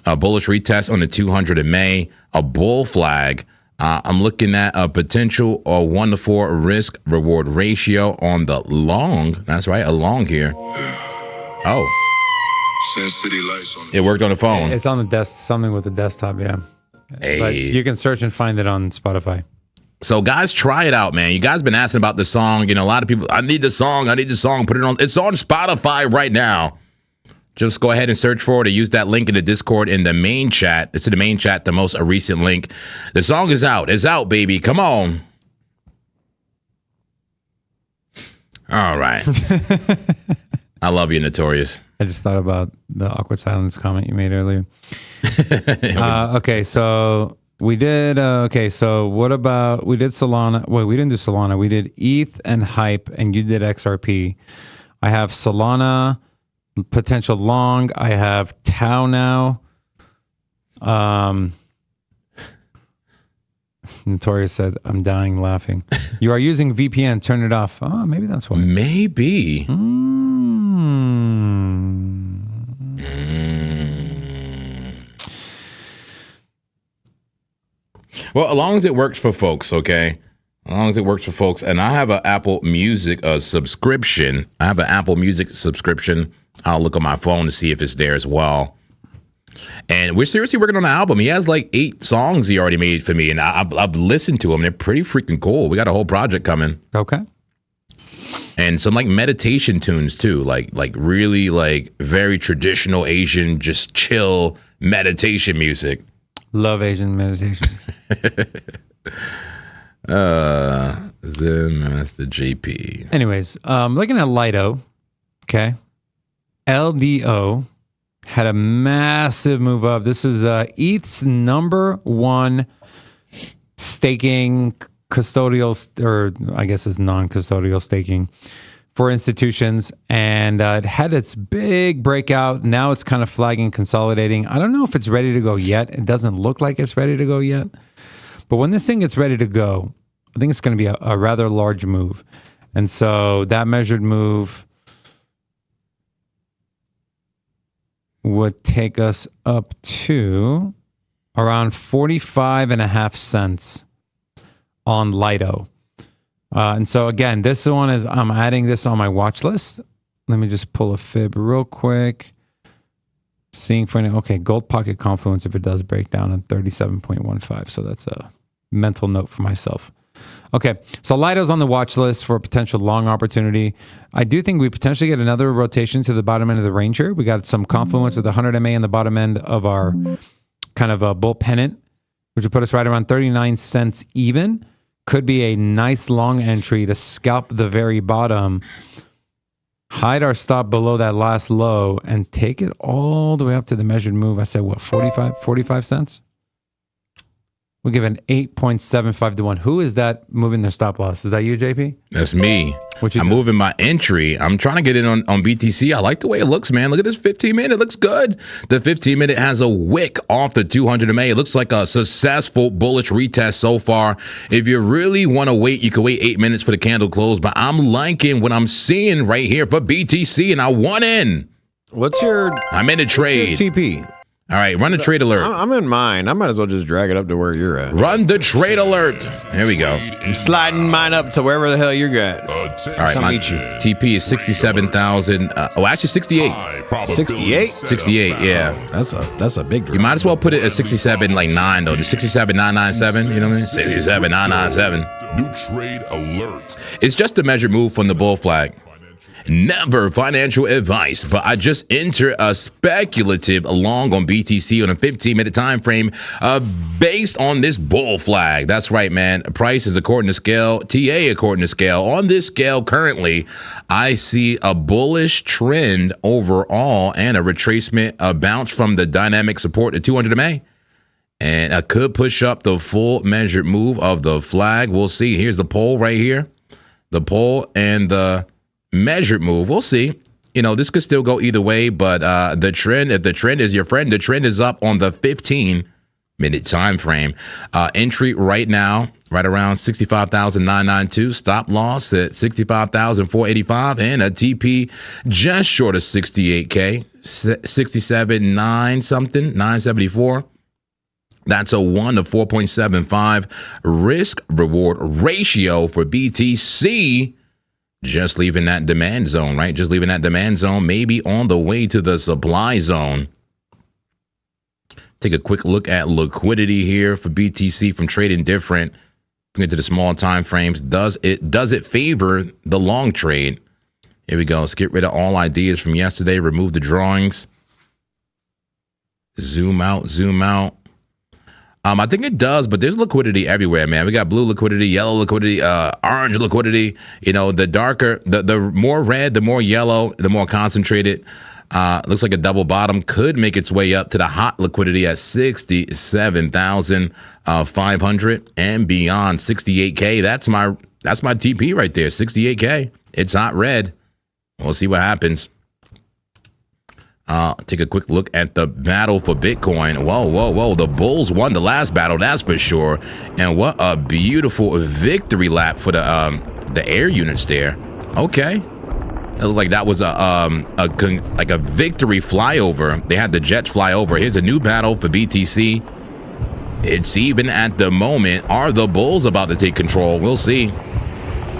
A bullish retest on the 200 in May. A bull flag. I'm looking at a potential 1-to-4 risk reward ratio on the long. That's right, a long here. Oh, Send city lights on it worked on the phone. It's on the desk, something with the desktop, yeah. Hey. But you can search and find it on Spotify. So guys, try it out, man. You guys been asking about the song. A lot of people, I need the song. Put it on. It's on Spotify right now. Just go ahead and search for it or use that link in the Discord in the main chat. It's in the main chat, the most recent link. The song is out. It's out, baby. Come on. All right. I love you, Notorious. I just thought about the awkward silence comment you made earlier. Okay, so we did. So what about we did Solana? Wait, we didn't do Solana. We did ETH and Hype, and you did XRP. I have Solana, potential long. I have Tau now. Notorious said, "I'm dying laughing." You are using VPN. Turn it off. Oh, maybe that's why. Maybe. Well, as long as it works for folks, okay? As long as it works for folks. And I have an Apple Music subscription. I'll look on my phone to see if it's there as well. And we're seriously working on an album. He has like 8 songs he already made for me. And I've listened to them. They're pretty freaking cool. We got a whole project coming. Okay. And some like meditation tunes too. Like really like very traditional Asian, just chill meditation music. Love Asian meditations. Zen Master JP. Anyways, looking at Lido, okay. LDO had a massive move up. This is ETH's #1 staking custodial, or I guess it's non-custodial staking for institutions, and it had its big breakout. Now it's kind of flagging, consolidating. I don't know if it's ready to go yet. It doesn't look like it's ready to go yet. But when this thing gets ready to go, I think it's going to be a rather large move. And so that measured move would take us up to around 45.5 cents on Lido. And so again, this one is, I'm adding this on my watch list. Let me just pull a fib real quick. Seeing for, okay, gold pocket confluence, if it does break down at 37.15. So that's a mental note for myself. Okay, so Lido's on the watch list for a potential long opportunity. I do think we potentially get another rotation to the bottom end of the range here. We got some confluence with 100 MA in the bottom end of our kind of a bull pennant, which would put us right around 39 cents even. Could be a nice long entry to scalp the very bottom, hide our stop below that last low, and take it all the way up to the measured move. I said, what, 45 cents? We'll give an 8.75 to 1. Who is that moving their stop loss? Is that you, JP? That's me. I'm moving my entry. I'm trying to get in on BTC. I like the way it looks, man. Look at this 15-minute. It looks good. The 15-minute has a wick off the 200 MA. It looks like a successful bullish retest so far. If you really want to wait, you can wait 8 minutes for the candle close. But I'm liking what I'm seeing right here for BTC, and I want in. I'm in a trade. What's your TP? All right, run the trade alert. I'm in mine. I might as well just drag it up to where you're at. Run the trade alert. Here we go. I'm sliding mine up to wherever the hell you're at. All right, my TP is 67,000. Actually 68. 68? 68, yeah. That's a big drop. You might as well put it at 67 like 9 though. The 67,997, you know what I mean? 67,997. New trade alert. It's just a measured move from the bull flag. Never financial advice, but I just enter a speculative long on BTC on a 15-minute time frame based on this bull flag. That's right, man. Price is according to scale, TA according to scale. On this scale currently, I see a bullish trend overall and a retracement, a bounce from the dynamic support to 200 MA. And I could push up the full measured move of the flag. We'll see. Here's the pole right here. The pole and the measured move. We'll see. You know, this could still go either way, but the trend, if the trend is your friend, the trend is up on the 15-minute time frame. Entry right now, right around 65,992. Stop loss at 65,485, and a TP just short of 68K, 67.9 something, 974. That's a 1 to 4.75 risk reward ratio for BTC. Just leaving that demand zone, right? Just leaving that demand zone, maybe on the way to the supply zone. Take a quick look at liquidity here for BTC from trading different. Get to the small time frames. Does it favor the long trade? Here we go. Let's get rid of all ideas from yesterday. Remove the drawings. Zoom out, zoom out. I think it does, but there's liquidity everywhere, man. We got blue liquidity, yellow liquidity, orange liquidity. You know, the darker, the more red, the more yellow, the more concentrated. Looks like a double bottom could make its way up to the hot liquidity at 67,500 and beyond. 68K. That's my TP right there. 68K. It's hot red. We'll see what happens. Take a quick look at the battle for Bitcoin. Whoa. The Bulls won the last battle, that's for sure. And what a beautiful victory lap for the air units there. Okay. It looked like that was a victory flyover. They had the jets fly over. Here's a new battle for BTC. It's even at the moment. Are the Bulls about to take control? We'll see.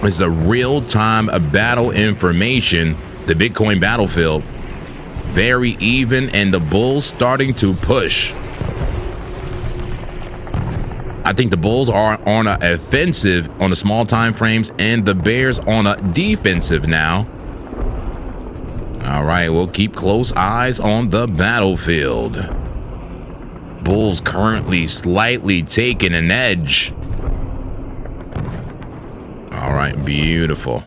It's the real-time battle information, the Bitcoin battlefield. Very even, and the Bulls starting to push. I think the Bulls are on an offensive on the small time frames, and the Bears on a defensive now. All right, we'll keep close eyes on the battlefield. Bulls currently slightly taking an edge. All right, beautiful.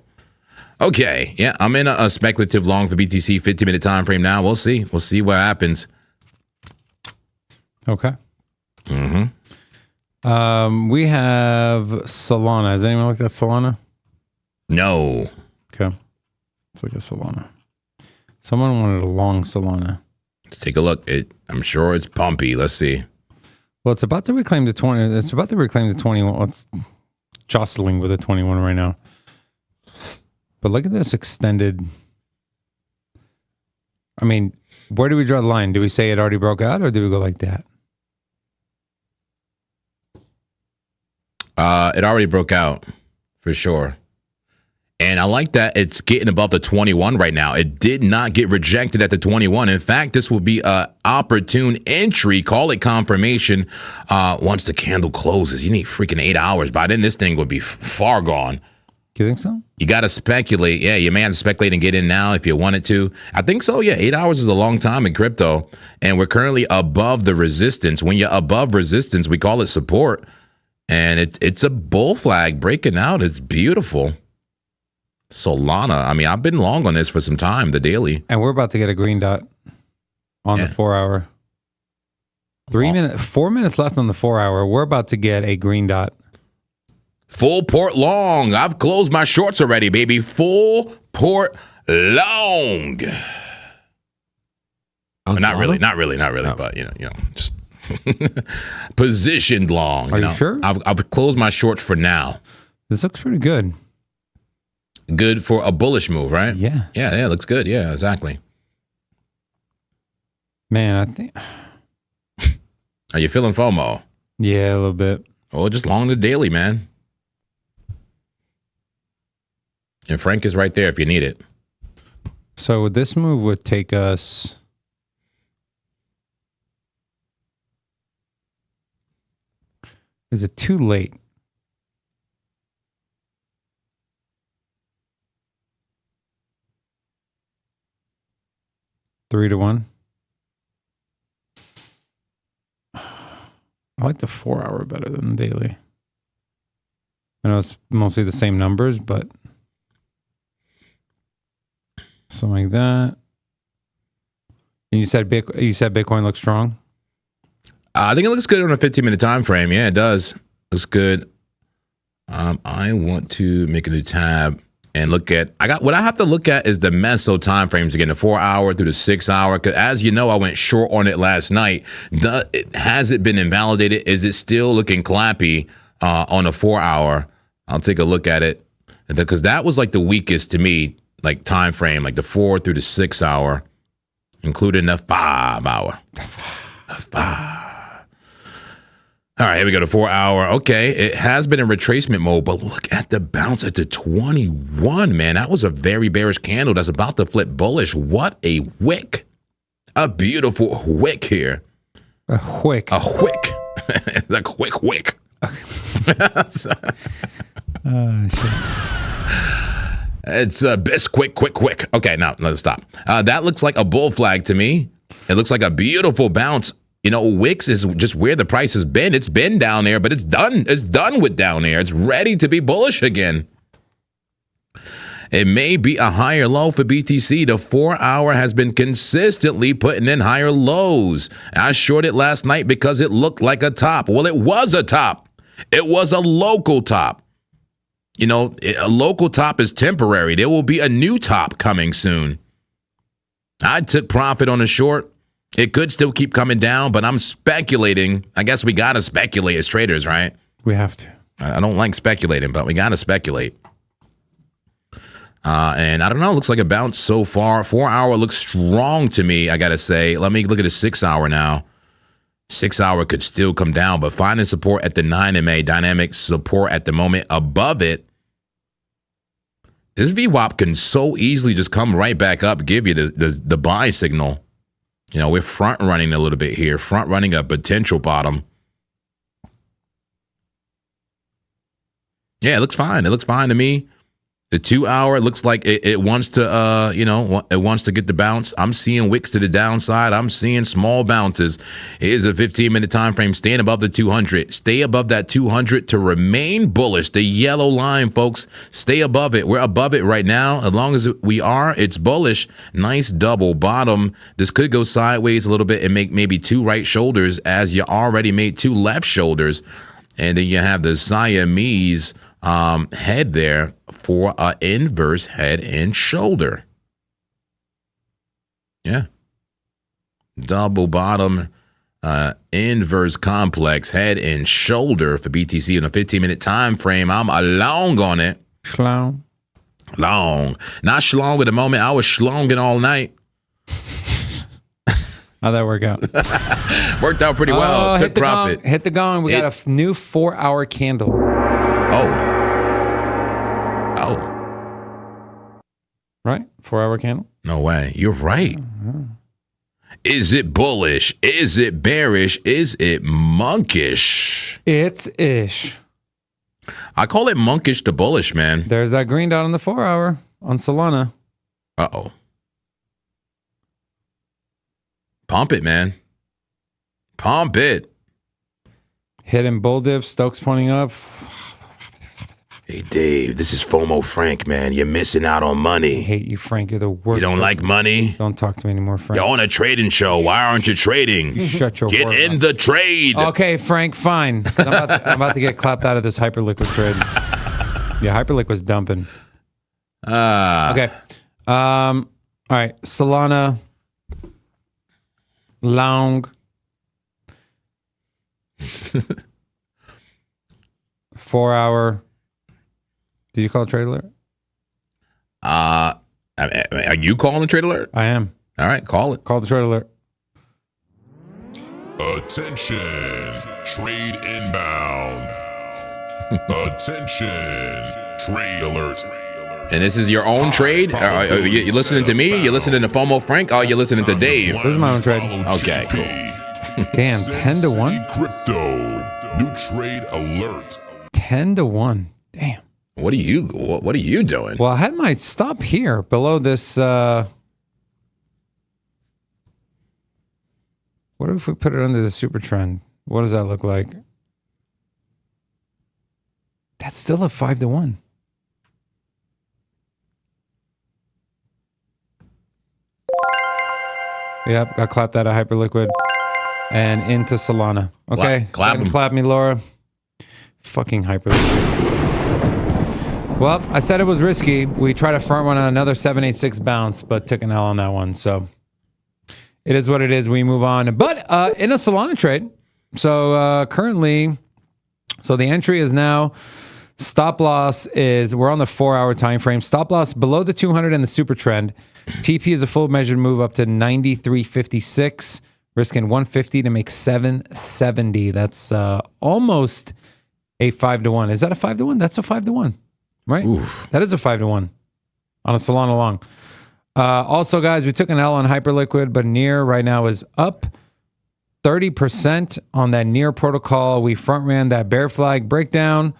Okay, yeah, I'm in a speculative long for BTC 15-minute time frame now. We'll see. We'll see what happens. Okay. We have Solana. Has anyone looked at Solana? No. Okay. Let's look at Solana. Someone wanted a long Solana. Let's take a look. I'm sure it's pumpy. Let's see. Well, it's about to reclaim the 20. It's about to reclaim the 21. Well, it's jostling with the 21 right now. But look at this extended. I mean, where do we draw the line? Do we say it already broke out, or do we go like that? It already broke out for sure. And I like that it's getting above the 21 right now. It did not get rejected at the 21. In fact, this will be an opportune entry. Call it confirmation once the candle closes. You need freaking 8 hours. By then, this thing would be far gone. Do you think so? You got to speculate. Yeah, you may have to speculate and get in now if you wanted to. I think so. Yeah, 8 hours is a long time in crypto. And we're currently above the resistance. When you're above resistance, we call it support. And it's a bull flag breaking out. It's beautiful. Solana. I mean, I've been long on this for some time, the daily. And we're about to get a green dot on the 4 hour. 4 minutes left on the 4 hour. We're about to get a green dot. Full port long. I've closed my shorts already, baby. Full port long. Not really, Oh. but you know, just positioned long. Are you sure? I've closed my shorts for now. This looks pretty good. Good for a bullish move, right? Yeah. Yeah, it looks good. Yeah, exactly. Man, I think. Are you feeling FOMO? Yeah, a little bit. Oh, just long the daily, man. And Frank is right there if you need it. So this move would take us. Is it too late? Three to one. I like the 4 hour better than the daily. I know it's mostly the same numbers, but something like that. And you said Bitcoin looks strong? I think it looks good on a 15-minute time frame. Yeah, it does. Looks good. I want to make a new tab and look at. What I have to look at is the meso time frames again, the 4 hour through the 6 hour. Because as you know, I went short on it last night. Has it been invalidated? Is it still looking clappy on a 4 hour? I'll take a look at it because that was like the weakest to me, like time frame, like the 4 through the 6 hour, including the 5 hour. All right, here we go to 4 hour. Okay, it has been in retracement mode, but look at the bounce at the 21, man. That was a very bearish candle that's about to flip bullish. What a wick. A beautiful wick here. A wick. A wick. A quick wick. It's a quick. Okay, now let's stop. That looks like a bull flag to me. It looks like a beautiful bounce. You know, Wix is just where the price has been. It's been down there, but it's done. It's done with down there. It's ready to be bullish again. It may be a higher low for BTC. The 4 hour has been consistently putting in higher lows. I shorted last night because it looked like a top. Well, it was a top. It was a local top. You know, a local top is temporary. There will be a new top coming soon. I took profit on a short. It could still keep coming down, but I'm speculating. I guess we got to speculate as traders, right? We have to. I don't like speculating, but we got to speculate. And I don't know. It looks like a bounce so far. 4 hour looks strong to me, I got to say. Let me look at the 6 hour now. 6 hour could still come down, but finding support at the 9 MA, dynamic support at the moment above it. This VWAP can so easily just come right back up, give you the buy signal. You know, we're front running a little bit here, front running a potential bottom. Yeah, it looks fine. It looks fine to me. The 2 hour looks like it wants to, it wants to get the bounce. I'm seeing wicks to the downside. I'm seeing small bounces. Here's a 15-minute time frame. Staying above the 200. Stay above that 200 to remain bullish. The yellow line, folks. Stay above it. We're above it right now. As long as we are, it's bullish. Nice double bottom. This could go sideways a little bit and make maybe two right shoulders as you already made two left shoulders. And then you have the Siamese head there for an inverse head and shoulder. Yeah. Double bottom inverse complex head and shoulder for BTC in a 15-minute time frame. I'm long on it. Schlong. Long. Not schlong at the moment. I was schlonging all night. How'd that work out? Worked out pretty well. Took profit. Hit the gong. We got a new 4-hour candle. Oh. Right? 4-hour candle? No way. You're right. Is it bullish? Is it bearish? Is it monkish? It's ish. I call it monkish to bullish, man. There's that green dot on the 4-hour on Solana. Uh-oh. Pump it, man. Pump it. Hidden bull dip, Stokes pointing up. Hey, Dave, this is FOMO Frank, man. You're missing out on I money. hate you, Frank. You're the worst. You don't like money? Don't talk to me anymore, Frank. You're on a trading show. Why aren't you trading? Shut your Get whore in mouth. the trade. Okay, Frank, fine. 'Cause I'm about to get clapped out of this Hyperliquid trade. Yeah, Hyperliquid's dumping. Okay. All right. Solana. Long. 4-hour. Did you call a trade alert? Are you calling the trade alert? I am. All right, call it. Call the trade alert. Attention, trade inbound. Attention, trade alert. And this is your own trade? Are you listening to me? You listening to FOMO Frank? Or you listening to Dave? This is my own trade. Okay, cool. Damn, 10 to 1? Crypto, new trade alert. 10 to 1. Damn. What are you doing? Well, I had my stop here below this. What if we put it under the super trend? What does that look like? That's still a 5 to 1. Yep, got clapped out of Hyperliquid and into Solana. Okay, Clap Go ahead and 'em. clap me, Laura. Fucking Hyperliquid. Well, I said it was risky. We tried to front run on another 786 bounce, but took an L on that one. So it is what it is. We move on. But in a Solana trade, so currently, so the entry is now, stop loss is, we're on the 4-hour time frame. Stop loss below the 200 and the super trend. TP is a full measured move up to 93.56, risking 150 to make 770. That's almost a 5 to 1. Is that a 5 to 1? That's a 5 to 1, right? Oof. That is a 5 to 1 on a Solana long. Also, guys, we took an L on Hyperliquid, but Near right now is up 30% on that Near protocol. We front ran that bear flag breakdown.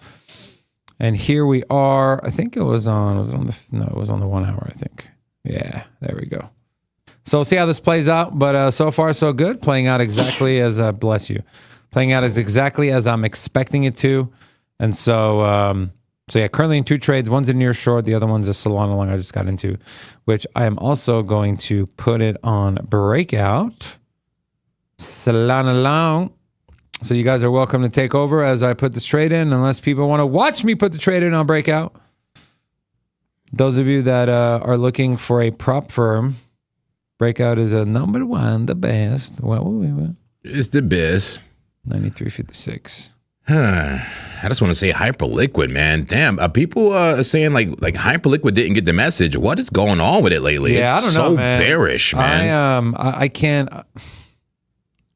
And here we are. I think it was on, it was on the 1 hour, I think. Yeah, there we go. So we'll see how this plays out. But so far, so good. Playing out exactly as, bless you. Playing out as exactly as I'm expecting it to. And so, yeah, currently in 2 trades. One's a Near short. The other one's a Solana long I just got into, which I am also going to put it on breakout. Solana long. So you guys are welcome to take over as I put this trade in, unless people want to watch me put the trade in on breakout. Those of you that are looking for a prop firm, breakout is a number 1, the best. What will we? It's the best. 93.56. I just want to say Hyperliquid, man. Damn, people are saying like Hyperliquid didn't get the message. What is going on with it lately? Yeah, It's I don't know, so man. bearish, man. I can't.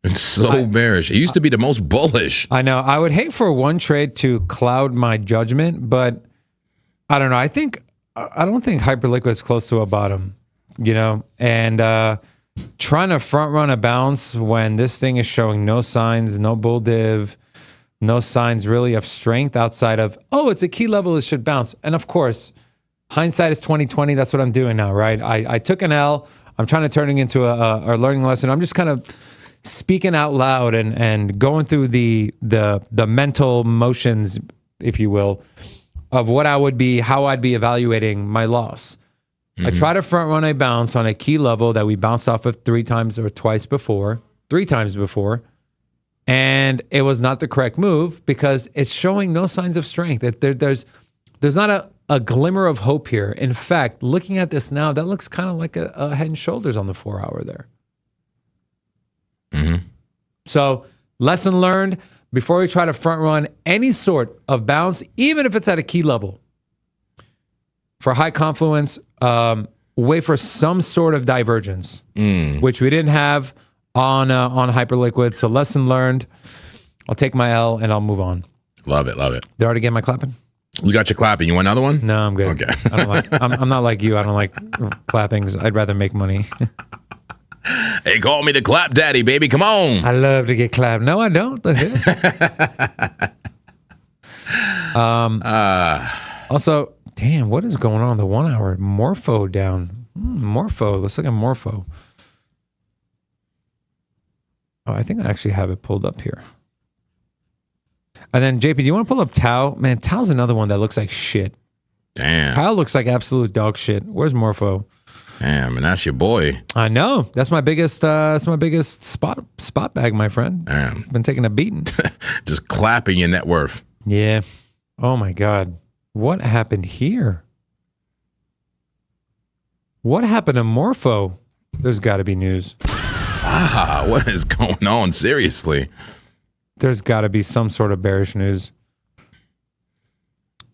It's so bearish. It used to be the most bullish. I know. I would hate for one trade to cloud my judgment, but I don't know. I don't think Hyperliquid is close to a bottom, and trying to front run a bounce when this thing is showing no signs, no bull div, no signs really of strength outside of, oh, it's a key level, it should bounce. And of course, hindsight is 2020. That's what I'm doing now, right? I took an L. I'm trying to turn it into a learning lesson. I'm just kind of speaking out loud and going through the mental motions, if you will, of what I would be, how I'd be evaluating my loss. I try to front run a bounce on a key level that we bounced off of 3 times or twice before, 3 times before. And it was not the correct move because it's showing no signs of strength. That there's not a glimmer of hope here. In fact, looking at this now, that looks kind of like a head and shoulders on the 4 hour there. Mm-hmm. So lesson learned, before we try to front run any sort of bounce, even if it's at a key level, for high confluence, wait for some sort of divergence, which we didn't have on Hyperliquid. So lesson learned. I'll take my L and I'll move on. Love it. Love it. They already get my clapping? You got your clapping. You want another one? No, I'm good. Okay. I don't like. I'm not like you. I don't like clappings. I'd rather make money. Hey, call me the clap daddy, baby. Come on. I love to get clapped. No, I don't. Also, damn, what is going on? The 1 hour Morpho down. Morpho. Let's look at Morpho. Oh, I think I actually have it pulled up here. And then, JP, do you want to pull up Tau? Man, Tau's another one that looks like shit. Damn. Tau looks like absolute dog shit. Where's Morpho? Damn, and that's your boy. I know. That's my biggest. That's my biggest spot bag, my friend. Damn. Been taking a beating. Just clapping your net worth. Yeah. Oh my God. What happened here? What happened to Morpho? There's got to be news. Wow, what is going on? Seriously. There's got to be some sort of bearish news.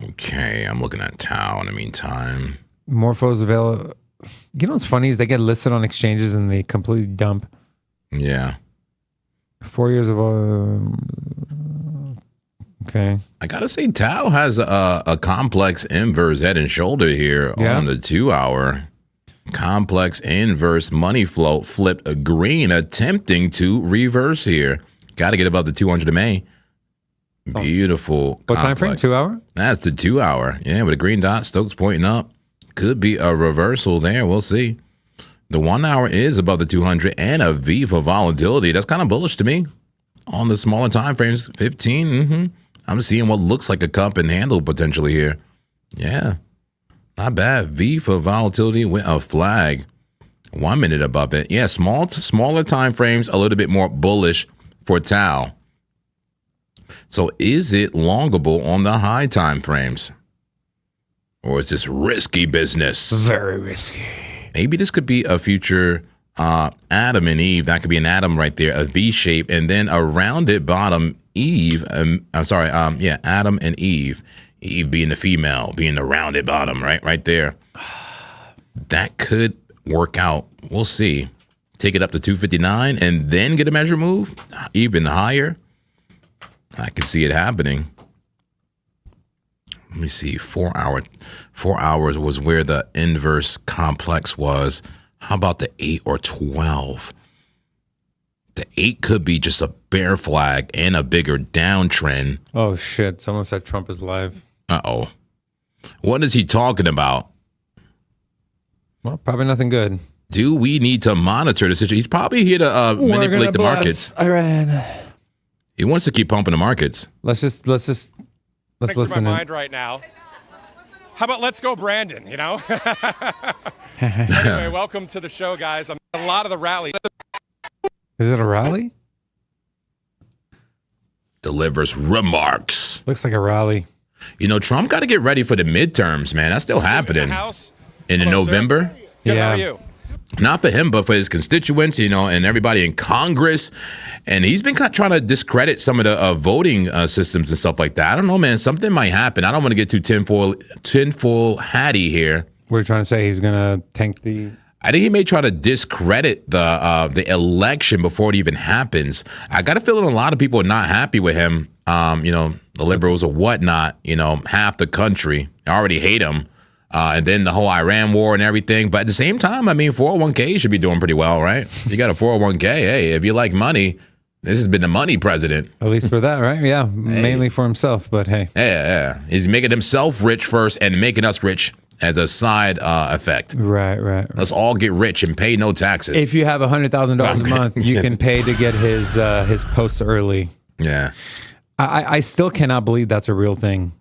Okay, I'm looking at Tau in the meantime. Morpho's available. You know what's funny is they get listed on exchanges and they completely dump. Yeah. 4 years of. Okay. I gotta say, Tau has a complex inverse head and shoulder here on the 2 hour. Complex inverse money flow flipped a green, attempting to reverse here. Got to get above the 200 MA. Beautiful. What time frame? 2 hour? That's the 2 hour. Yeah, with a green dot, Stokes pointing up. Could be a reversal there. We'll see. The 1 hour is above the 200 and a V for volatility. That's kind of bullish to me. On the smaller time frames, 15. I'm seeing what looks like a cup and handle potentially here. Yeah. Not bad. V for volatility with a flag. 1 minute above it. Yeah, smaller time frames, a little bit more bullish for Tau. So is it longable on the high time frames? Or is this risky business? Very risky. Maybe this could be a future Adam and Eve. That could be an Adam right there, a V shape, and then a rounded bottom Eve. Adam and Eve. Eve being the female, being the rounded bottom, right there. That could work out. We'll see. Take it up to 259 and then get a measure move, even higher. I can see it happening. Let me see. 4 hour. 4 hours was where the inverse complex was. How about the 8 or 12? The 8 could be just a bear flag and a bigger downtrend. Oh, shit. Someone said Trump is live. Uh-oh. What is he talking about? Well, probably nothing good. Do we need to monitor the situation? He's probably here to manipulate the markets. Iran. He wants to keep pumping the markets. Let's listen. Through my mind right now. How about let's go, Brandon? You know. Anyway, welcome to the show, guys. I'm at a lot of the rally. Is it a rally? Delivers remarks. Looks like a rally. You know, Trump got to get ready for the midterms, man. That's still happening. In November. Good, how are you? Not for him, but for his constituents, you know, and everybody in Congress. And he's been trying to discredit some of the voting systems and stuff like that. I don't know, man. Something might happen. I don't want to get too tinfoil hatty here. What are you trying to say? He's going to tank the... I think he may try to discredit the election before it even happens. I got a feeling a lot of people are not happy with him. You know, the liberals or whatnot, you know, half the country already hate him. And then the whole Iran war and everything. But at the same time, I mean, 401k should be doing pretty well, right? You got a 401k. Hey, if you like money, this has been the money president. At least for that, right? Yeah, mainly for himself, but hey. Yeah. He's making himself rich first and making us rich as a side effect. Right. Let's all get rich and pay no taxes. If you have $100,000 a month, you can pay to get his posts early. Yeah. I still cannot believe that's a real thing.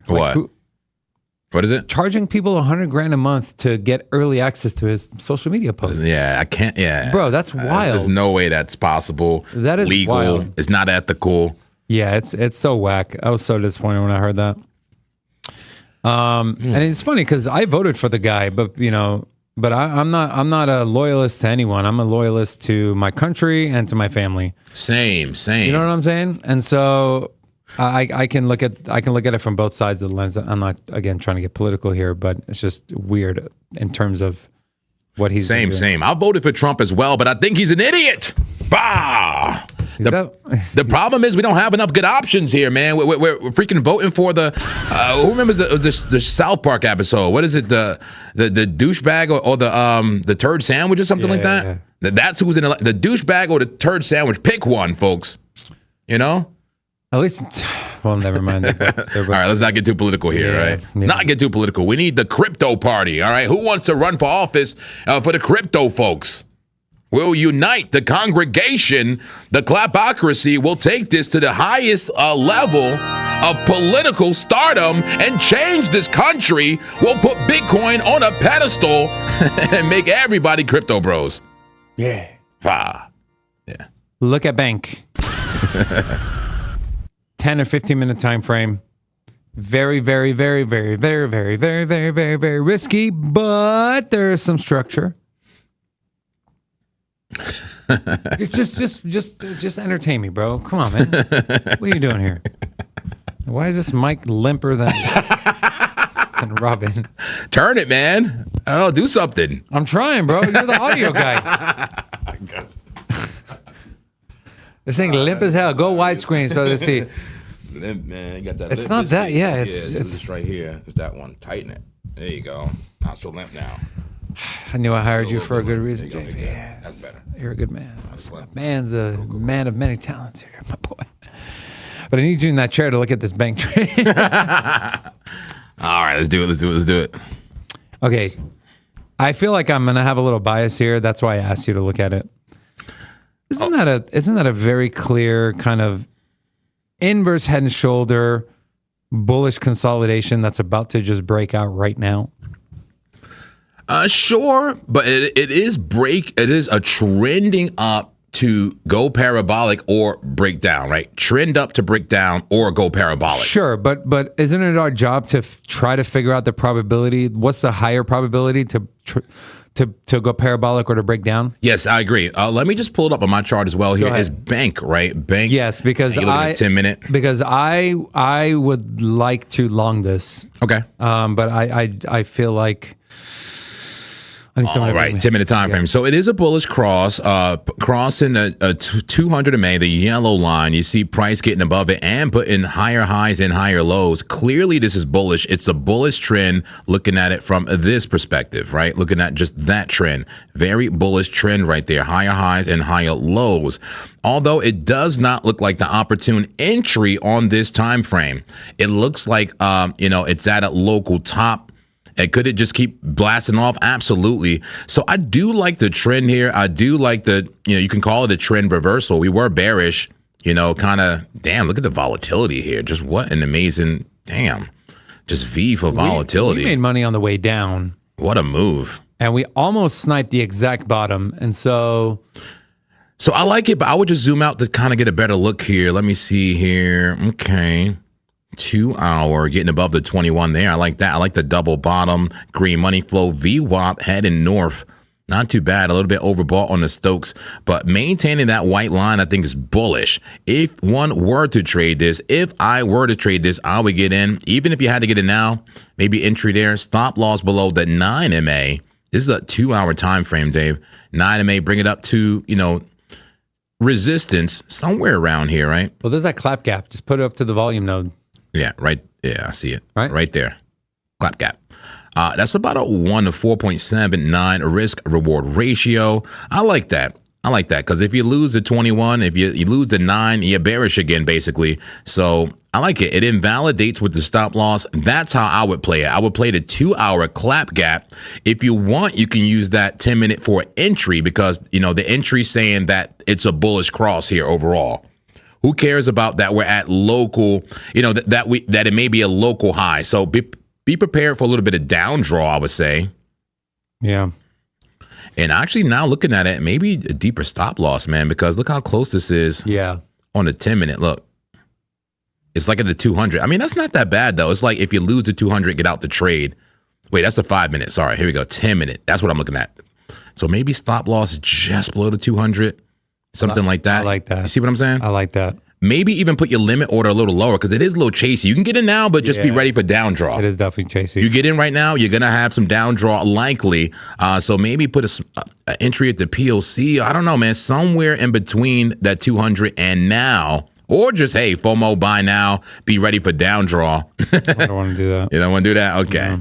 What? What is it? Charging people $100,000 a month to get early access to his social media posts. Yeah, I can't. Yeah, Bro, that's wild. There's no way that's possible. That is legal. wild. It's not ethical. Yeah, it's so whack. I was so disappointed when I heard that. And it's funny because I voted for the guy, but I'm not a loyalist to anyone. I'm a loyalist to my country and to my family. Same. You know what I'm saying? And so I can look at it from both sides of the lens. I'm not again trying to get political here, but it's just weird in terms of what he's doing. Same. I voted for Trump as well, but I think he's an idiot. Bah! The problem is we don't have enough good options here, man. We're freaking voting for the who remembers the South Park episode? What is it? The douchebag or the turd sandwich or something like that? Yeah. That's who's in the douchebag or the turd sandwich. Pick one, folks. You know? At least, well, never mind. All right, let's not get too political here, right? Yeah. Not get too political. We need the crypto party, all right? Who wants to run for office for the crypto folks? We'll unite the congregation. The clapocracy will take this to the highest level of political stardom and change this country. We'll put Bitcoin on a pedestal and make everybody crypto bros. Yeah. Ah. Yeah. Look at Bank. 10 or 15 minute time frame. Very, very, very, very, very, very, very, very, very, very risky, but there is some structure. just entertain me, bro. Come on, man. What are you doing here? Why is this mic limper than Robin? Turn it, man. I don't know. Do something. I'm trying, bro. You're the audio guy. They're saying limp as hell. Go widescreen so they see. Limp, man. You got that. It's limp not that. Yeah, it's right here. It's that one. Tighten it. There you go. Not so limp now. I knew I hired you for a good reason, JV. Yes. That's better. You're a good man. Man's a man of many talents here, my boy. But I need you in that chair to look at this bank trade. All right, let's do it. Okay. I feel like I'm gonna have a little bias here. That's why I asked you to look at it. Isn't that a very clear kind of inverse head and shoulder bullish consolidation that's about to just break out right now? Sure, but it is a trending up to go parabolic or break down, right? Trend up to break down or go parabolic. Sure, but isn't it our job to try to figure out the probability? What's the higher probability to go parabolic or to break down? Yes, I agree. Let me just pull it up on my chart as well. Here is Bank, right? Bank. Yes, because I 10-minute. Because I would like to long this. Okay. But I feel like. All right, 10-minute time frame. So it is a bullish cross, crossing a 200 MA, the yellow line. You see price getting above it and putting higher highs and higher lows. Clearly, this is bullish. It's a bullish trend looking at it from this perspective, right? Looking at just that trend. Very bullish trend right there. Higher highs and higher lows. Although it does not look like the opportune entry on this time frame. It looks like, it's at a local top. And could it just keep blasting off? Absolutely. So I do like the trend here. I do like you can call it a trend reversal. We were bearish, kind of, damn, look at the volatility here. Just what an amazing, just V for volatility. We made money on the way down. What a move. And we almost sniped the exact bottom. And so I like it, but I would just zoom out to kind of get a better look here. Let me see here. Okay. 2 hour getting above the 21 there. I like that. I like the double bottom green money flow VWAP heading north. Not too bad. A little bit overbought on the Stokes, but maintaining that white line I think is bullish. If one were to trade this, if I were to trade this, I would get in. Even if you had to get in now, maybe entry there. Stop loss below the 9 MA. This is a 2 hour time frame, Dave. 9 MA, bring it up to, resistance somewhere around here, right? Well, there's that clap gap. Just put it up to the volume node. Yeah, right. Yeah, I see it. Right there. Clap gap. That's about a 1 to 4.79 risk reward ratio. I like that. Because if you lose the 21, if you lose the 9, you're bearish again, basically. So I like it. It invalidates with the stop loss. That's how I would play it. I would play the 2 hour clap gap. If you want, you can use that 10-minute for entry because, the entry saying that it's a bullish cross here overall. Who cares about that? We're at local, that it may be a local high. So be prepared for a little bit of down draw, I would say. Yeah. And actually now looking at it, maybe a deeper stop loss, man, because look how close this is on the 10-minute. Look, it's like at the 200. I mean, that's not that bad, though. It's like if you lose the 200, get out the trade. Wait, that's the 5-minute. Sorry, here we go. 10-minute. That's what I'm looking at. So maybe stop loss just below the 200, something like that. I like that. You see what I'm saying? I like that. Maybe even put your limit order a little lower because it is a little chasey. You can get in now, but just be ready for down draw. It is definitely chasey. You get in right now, you're going to have some down draw likely. So maybe put a entry at the POC. I don't know, man, somewhere in between that 200 and now. Or just, hey, FOMO, buy now, be ready for down draw. I don't want to do that. You don't want to do that? Okay. Yeah.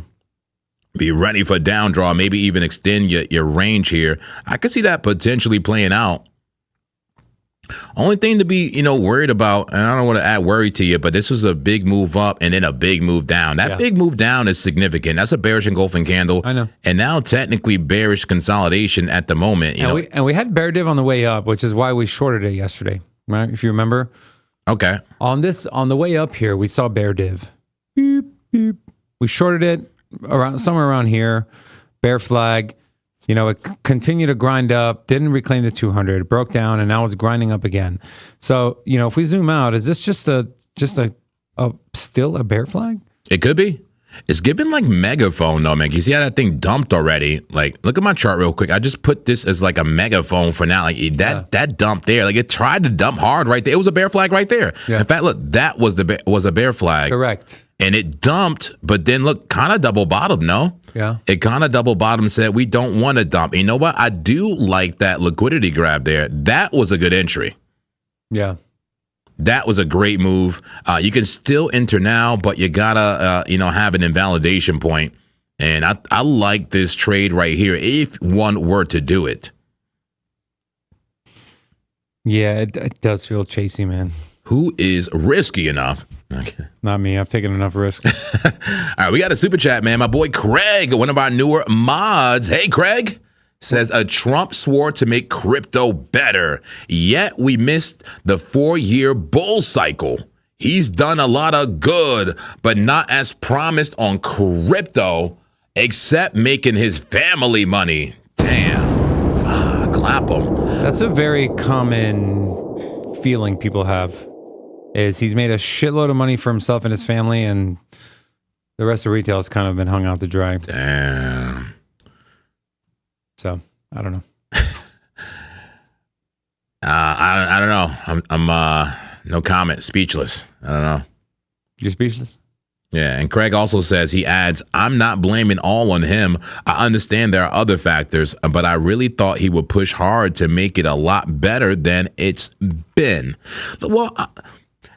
Be ready for down draw, maybe even extend your range here. I could see that potentially playing out. Only thing to be, worried about, and I don't want to add worry to you, but this was a big move up and then a big move down. That big move down is significant. That's a bearish engulfing candle. I know. And now technically bearish consolidation at the moment. We had bear div on the way up, which is why we shorted it yesterday, right? If you remember. Okay. On the way up here, we saw bear div. Beep, beep. We shorted it somewhere around here. Bear flag. It continued to grind up, didn't reclaim the 200, broke down, and now it's grinding up again. So, if we zoom out, is this just still a bear flag? It could be. It's given like megaphone though, man. You see how that thing dumped already? Like, look at my chart real quick. I just put this as like a megaphone for now. Like that dump there. Like it tried to dump hard right there. It was a bear flag right there. Yeah. In fact, look, that was a bear flag. Correct. And it dumped, but then look, kind of double bottom, no? Yeah. It kind of double bottom said, we don't want to dump. And you know what? I do like that liquidity grab there. That was a good entry. Yeah. That was a great move. You can still enter now, but you gotta, have an invalidation point. And I like this trade right here if one were to do it. Yeah, it does feel chasey, man. Who is risky enough? Okay. Not me. I've taken enough risk. All right, we got a super chat, man. My boy Craig, one of our newer mods. Hey, Craig. Says Trump swore to make crypto better, yet we missed the 4-year bull cycle. He's done a lot of good, but not as promised on crypto, except making his family money. Damn. Clap him. That's a very common feeling people have, is he's made a shitload of money for himself and his family, and the rest of retail has kind of been hung out to dry. Damn. So I don't know. I don't know. I'm no comment, speechless. I don't know. You're speechless? Yeah, and Craig also says, he adds, I'm not blaming all on him. I understand there are other factors, but I really thought he would push hard to make it a lot better than it's been. Well,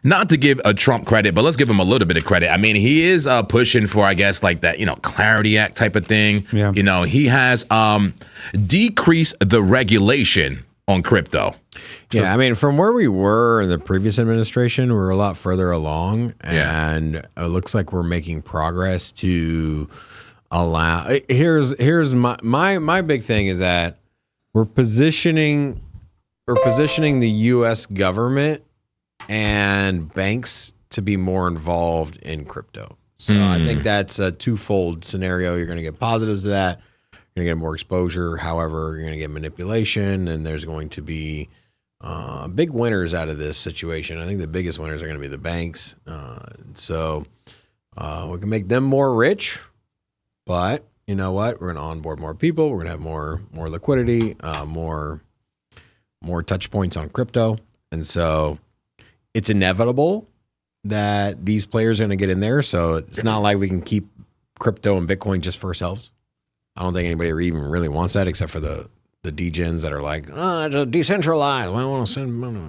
not to give a Trump credit, but let's give him a little bit of credit. I mean, he is pushing for, I guess, like that, Clarity Act type of thing. Yeah. He has decreased the regulation on crypto. Yeah, I mean, from where we were in the previous administration, we're a lot further along, and it looks like we're making progress to allow. Here's my big thing is that we're positioning the U.S. government and banks to be more involved in crypto. So I think that's a twofold scenario. You're going to get positives to that. You're going to get more exposure. However, you're going to get manipulation, and there's going to be big winners out of this situation. I think the biggest winners are going to be the banks. So we can make them more rich, but you know what? We're going to onboard more people. We're going to have more liquidity, more touch points on crypto. And so it's inevitable that these players are going to get in there. So it's not like we can keep crypto and Bitcoin just for ourselves. I don't think anybody even really wants that, except for the degens that are like, it's decentralized. I want to send money.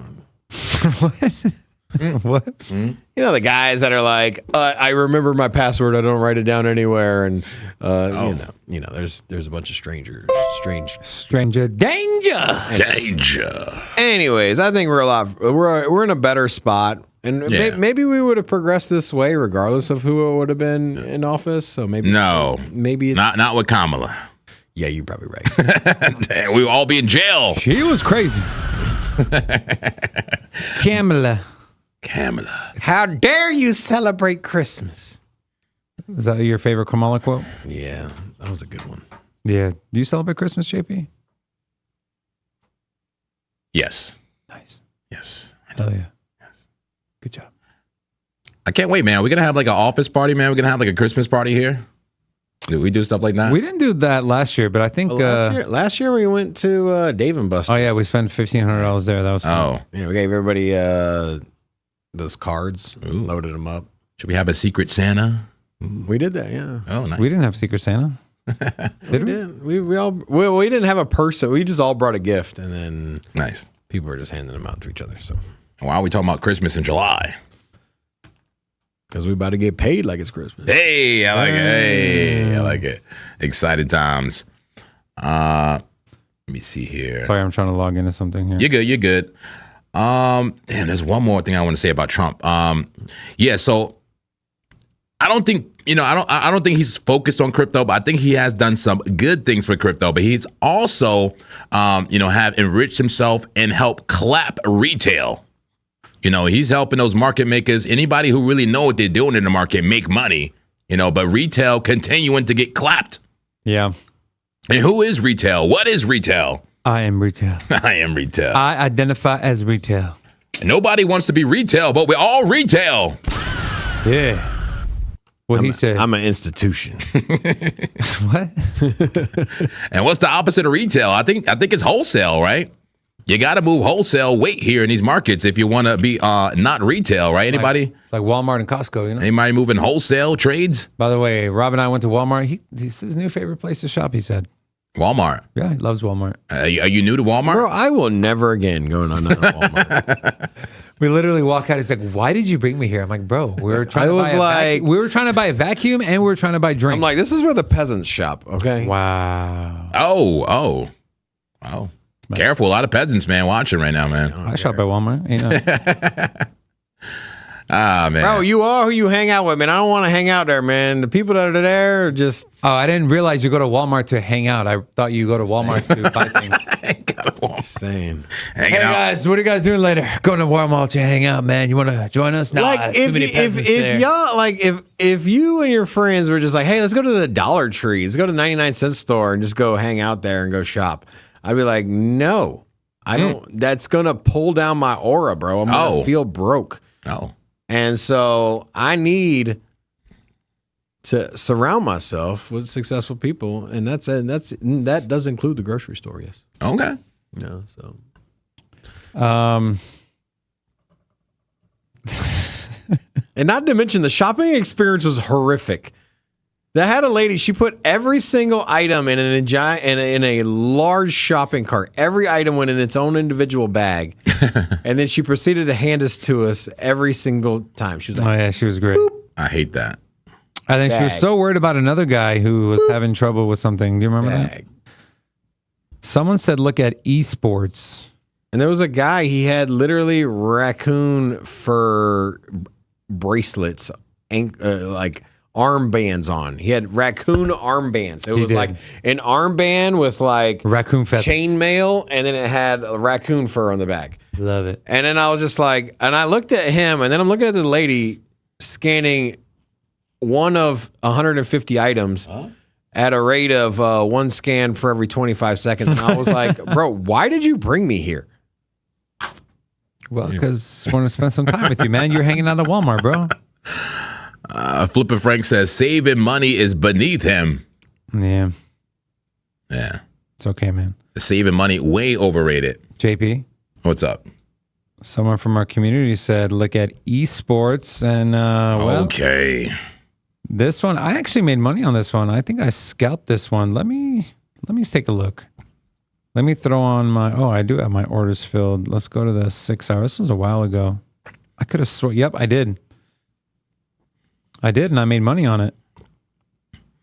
What? The guys that are like, I remember my password. I don't write it down anywhere. And there's a bunch of stranger danger. Anyways, I think we're in a better spot. And maybe we would have progressed this way regardless of who would have been in office. So maybe it's not with Kamala. Yeah, you're probably right. Damn, we would all be in jail. She was crazy. Kamala. How dare you celebrate Christmas? Is that your favorite Kamala quote? Yeah, that was a good one. Yeah. Do you celebrate Christmas, JP? Yes. Nice. Yes. Hell yeah. Yes. Good job. I can't wait, man. We're gonna have like an office party, man. We're gonna have like a Christmas party here. Do we do stuff like that? We didn't do that last year, but I think Last year we went to Dave and Buster's. oh yeah, we spent $1,500 there. That was fun. Oh, Yeah, we gave everybody those cards, Ooh. loaded them up. should we have a secret Santa? We did that, yeah. Oh, nice. We didn't have Secret Santa. Did we? did. We didn't have a person. We just all brought a gift, and then Nice. people were just handing them out to each other. So Why are we talking about Christmas in July? because we about to get paid like it's Christmas. Hey, I like it. Hey, I like it. Excited times. Let me see here. Sorry, I'm trying to log into something here. You're good. You're good. Damn, there's one more thing I want to say about Trump. Yeah, so I don't think, I don't think he's focused on crypto, but I think he has done some good things for crypto. But he's also, have enriched himself and helped clap retail. He's helping those market makers, anybody who really know what they're doing in the market, make money, but retail continuing to get clapped. Yeah. And who is retail? What is retail? I am retail. I am retail. I identify as retail. Nobody wants to be retail, but we're all retail. Yeah. What he said. I'm an institution. What? And what's the opposite of retail? I think it's wholesale, right? You got to move wholesale weight here in these markets if you want to be not retail, right? Anybody? It's like Walmart and Costco, Anybody moving wholesale trades? By the way, Rob and I went to Walmart. He's his new favorite place to shop, he said. Walmart. Yeah, he loves Walmart. Are you new to Walmart? Bro, I will never again go to another Walmart. We literally walk out. He's like, "Why did you bring me here?" I'm like, "Bro, we were trying we were trying to buy a vacuum and we were trying to buy drinks." I'm like, this is where the peasants shop, okay? wow. Oh. Careful, a lot of peasants, man, watching right now, man. I shop at Walmart. Man. Bro, you are who you hang out with, man. I don't want to hang out there, man. The people that are there are just... Oh, I didn't realize you go to Walmart to hang out. I thought you go to Walmart to buy things. saying. Hanging Hey out. guys, what are you guys doing later? Going to Walmart to hang out, man. You want to join us? Nah, Like too many peasants there. if y'all like if you and your friends were just like, hey, let's go to the Dollar Tree, let's go to 99-cent store and just go hang out there and go shop, I'd be like, no, I don't. That's gonna pull down my aura, bro. I'm gonna feel broke. Oh. And so I need to surround myself with successful people, and that does include the grocery store, yes. Okay. So and not to mention the shopping experience was horrific. They had a lady, she put every single item in a large shopping cart. Every item went in its own individual bag. And then she proceeded to hand us to us every single time. She was like, Oh yeah, she was great. Boop. I hate that. I think she was Bag. so worried about another guy who was having trouble with something. Do you remember that? bag. Someone said, look at esports. And there was a guy, he had literally raccoon fur bracelets, like armbands on. He had raccoon armbands. It was did. like an armband with like Raccoon feathers. chainmail, and then it had a raccoon fur on the back. Love it. And then I was just like, and I looked at him, and then I'm looking at the lady scanning one of 150 items at a rate of one scan for every 25 seconds. And I was like, bro, why did you bring me here? Well, because I want to spend some time with you, man. You're hanging out at Walmart, bro. Flipper Frank says saving money is beneath him. Yeah, Yeah. it's okay, man. Saving money, way overrated. JP, What's up? someone from our community said, look at esports. And, well, Okay. this one, I actually made money on this one. I think I scalped this one. Let me take a look. Let me throw on my, I do have my orders filled. Let's go to the 6 hour. This was a while ago. I could have sworn, yep, I did. And I made money on it.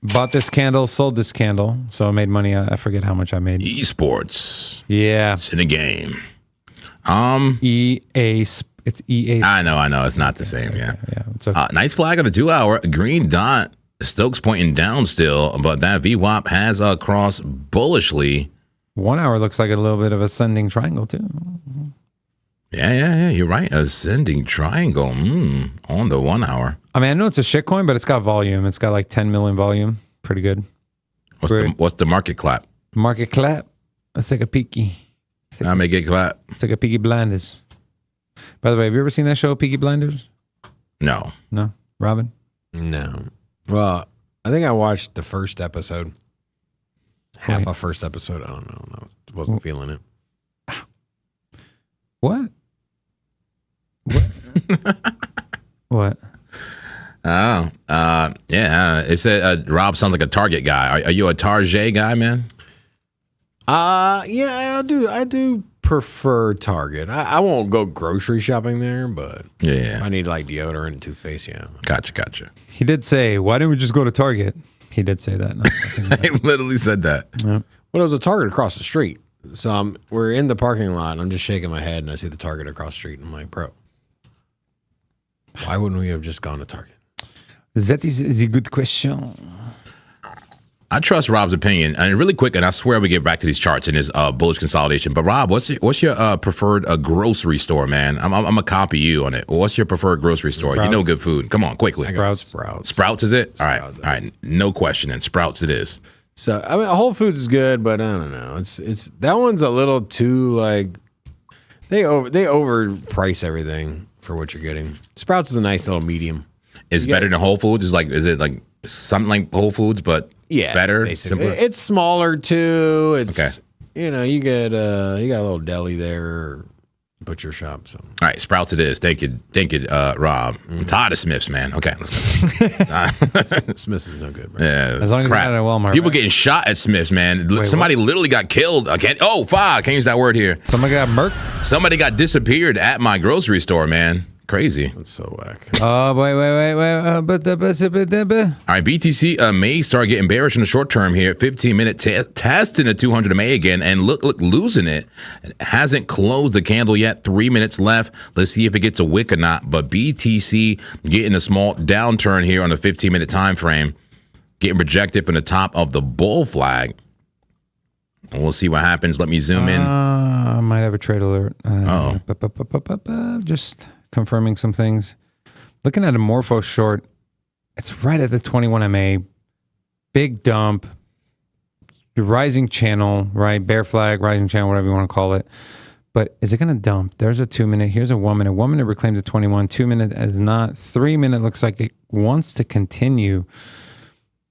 Bought this candle, sold this candle. So I made money. I forget how much I made. Esports. Yeah. It's in the game. It's EA. I know. It's not the same. Yeah. Yeah, it's okay. Nice flag on the 2 hour. Green dot. Stokes pointing down still, but that VWAP has crossed bullishly. 1 hour looks like a little bit of ascending triangle too. Yeah. You're right. Ascending triangle on the 1 hour. I mean, I know it's a shitcoin, but it's got volume. It's got like 10 million volume. Pretty good. What's the market clap? Market clap. Let's take a peeky. I make it clap. It's like a Peaky Blinders. By the way, have you ever seen that show, Peaky Blinders? No. No? Robin? No. Well, I think I watched the first episode. Half a first episode. I don't know. No, wasn't feeling it. What? What? Oh, yeah. It said Rob sounds like a Target guy. Are you a Target guy, man? Yeah, I do prefer Target. I won't go grocery shopping there, but Yeah. if I need like deodorant and toothpaste, yeah. Gotcha. He did say, why didn't we just go to Target? He did say that. I literally said that. Yeah. Well, there's a Target across the street. So we're in the parking lot, and I'm just shaking my head, and I see the Target across the street, and I'm like, bro, why wouldn't we have just gone to Target? That is a good question. I trust Rob's opinion, and really quick, and I swear we get back to these charts in this bullish consolidation. But Rob, what's your preferred grocery store, man? I'm gonna copy you on it. What's your preferred grocery store? Sprouts. You know good food. Come on, quickly. Sprouts. Sprouts is it? Sprouts. All right. No question. And Sprouts it is. So I mean, Whole Foods is good, but I don't know. It's that one's a little too like they overprice everything for what you're getting. Sprouts is a nice little medium. It's better than Whole Foods. Is it like something like Whole Foods, but better? Basically, it's smaller too. It's Okay. You get you got a little deli there, butcher shop. So All right, Sprouts it is. Thank you, Rob. I'm tired of Smiths, man. Okay, let's go. Smith's is no good, bro. Yeah, As long as crap. you're not at Walmart. People right? getting shot at Smiths, man. Wait, Somebody literally got killed. I can't use that word here. Somebody got murked? Somebody got disappeared at my grocery store, man. Crazy. That's so whack. Oh, wait. All right, BTC may start getting bearish in the short term here. 15-minute testing the 200 MA again, and look, losing it. It hasn't closed the candle yet. 3 minutes left. Let's see if it gets a wick or not. But BTC getting a small downturn here on the 15-minute time frame, getting rejected from the top of the bull flag. And we'll see what happens. Let me zoom in. I might have a trade alert. Uh-oh. Just confirming some things. Looking at a Morpho short, it's right at the 21 MA. Big dump. Rising channel, right? Bear flag, rising channel, whatever you want to call it. But is it going to dump? There's a 2 minute. Here's a 1 minute. 1 minute reclaims a 21. 2 minute is not. 3 minute looks like it wants to continue.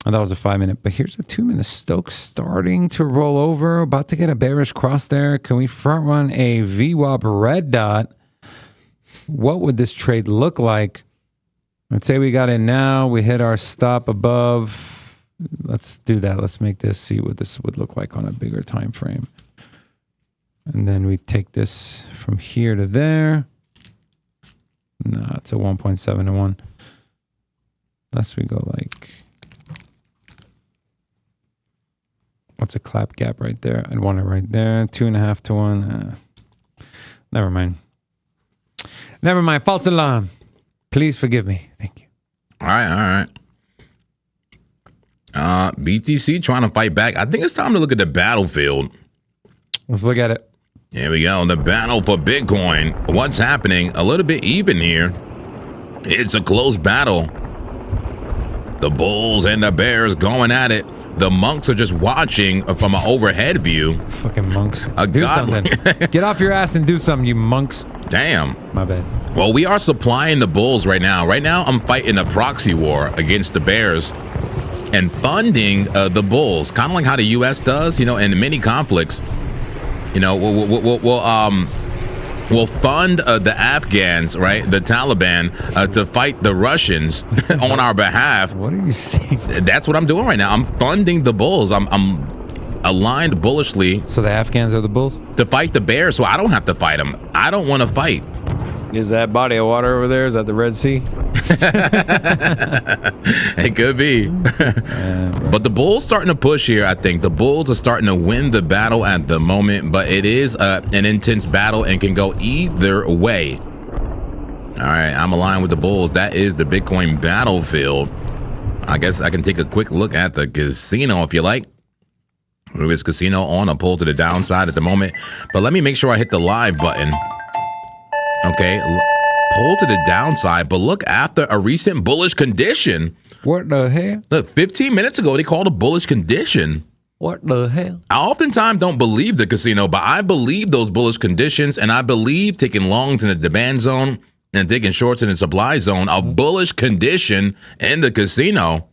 Oh, that was a 5 minute. But here's a 2 minute. Stokes starting to roll over. About to get a bearish cross there. Can we front run a VWAP red dot? What would this trade look like? Let's say we got in now. We hit our stop above. Let's do that. Let's make this, see what this would look like on a bigger time frame. And then we take this from here to there. No, it's a 1.7 to 1. Unless we go like, what's a clap gap right there? I'd want it right there. 2.5 to 1. Never mind. Never mind. False alarm. Please forgive me. Thank you. All right. BTC trying to fight back. I think it's time to look at the battlefield. Let's look at it. Here we go. The battle for Bitcoin. What's happening? A little bit even here. It's a close battle. The bulls and the bears going at it. The monks are just watching from an overhead view. Fucking monks. A Do godly- something. Get off your ass and do something, you monks. Damn. My bad. Well, we are supplying the bulls right now. Right now, I'm fighting a proxy war against the bears and funding the bulls, kind of like how the U.S. does, in many conflicts. We'll fund the Afghans, right, the Taliban, to fight the Russians on our behalf. What are you saying? That's what I'm doing right now. I'm funding the bulls. I'm aligned bullishly So the Afghans are the bulls? to fight the bears, so I don't have to fight them. I don't want to fight. Is that body of water over there? Is that the Red Sea? It could be. But the bulls starting to push here, I think. The bulls are starting to win the battle at the moment, but it is an intense battle and can go either way. All right, I'm aligned with the bulls. That is the Bitcoin battlefield. I guess I can take a quick look at the casino if you like. Move this casino on. I'll pull to the downside at the moment. But let me make sure I hit the live button. Okay, pull to the downside, but look after a recent bullish condition. What the hell? Look, 15 minutes ago, they called a bullish condition. What the hell? I oftentimes don't believe the casino, but I believe those bullish conditions, and I believe taking longs in the demand zone and taking shorts in the supply zone, a bullish condition in the casino.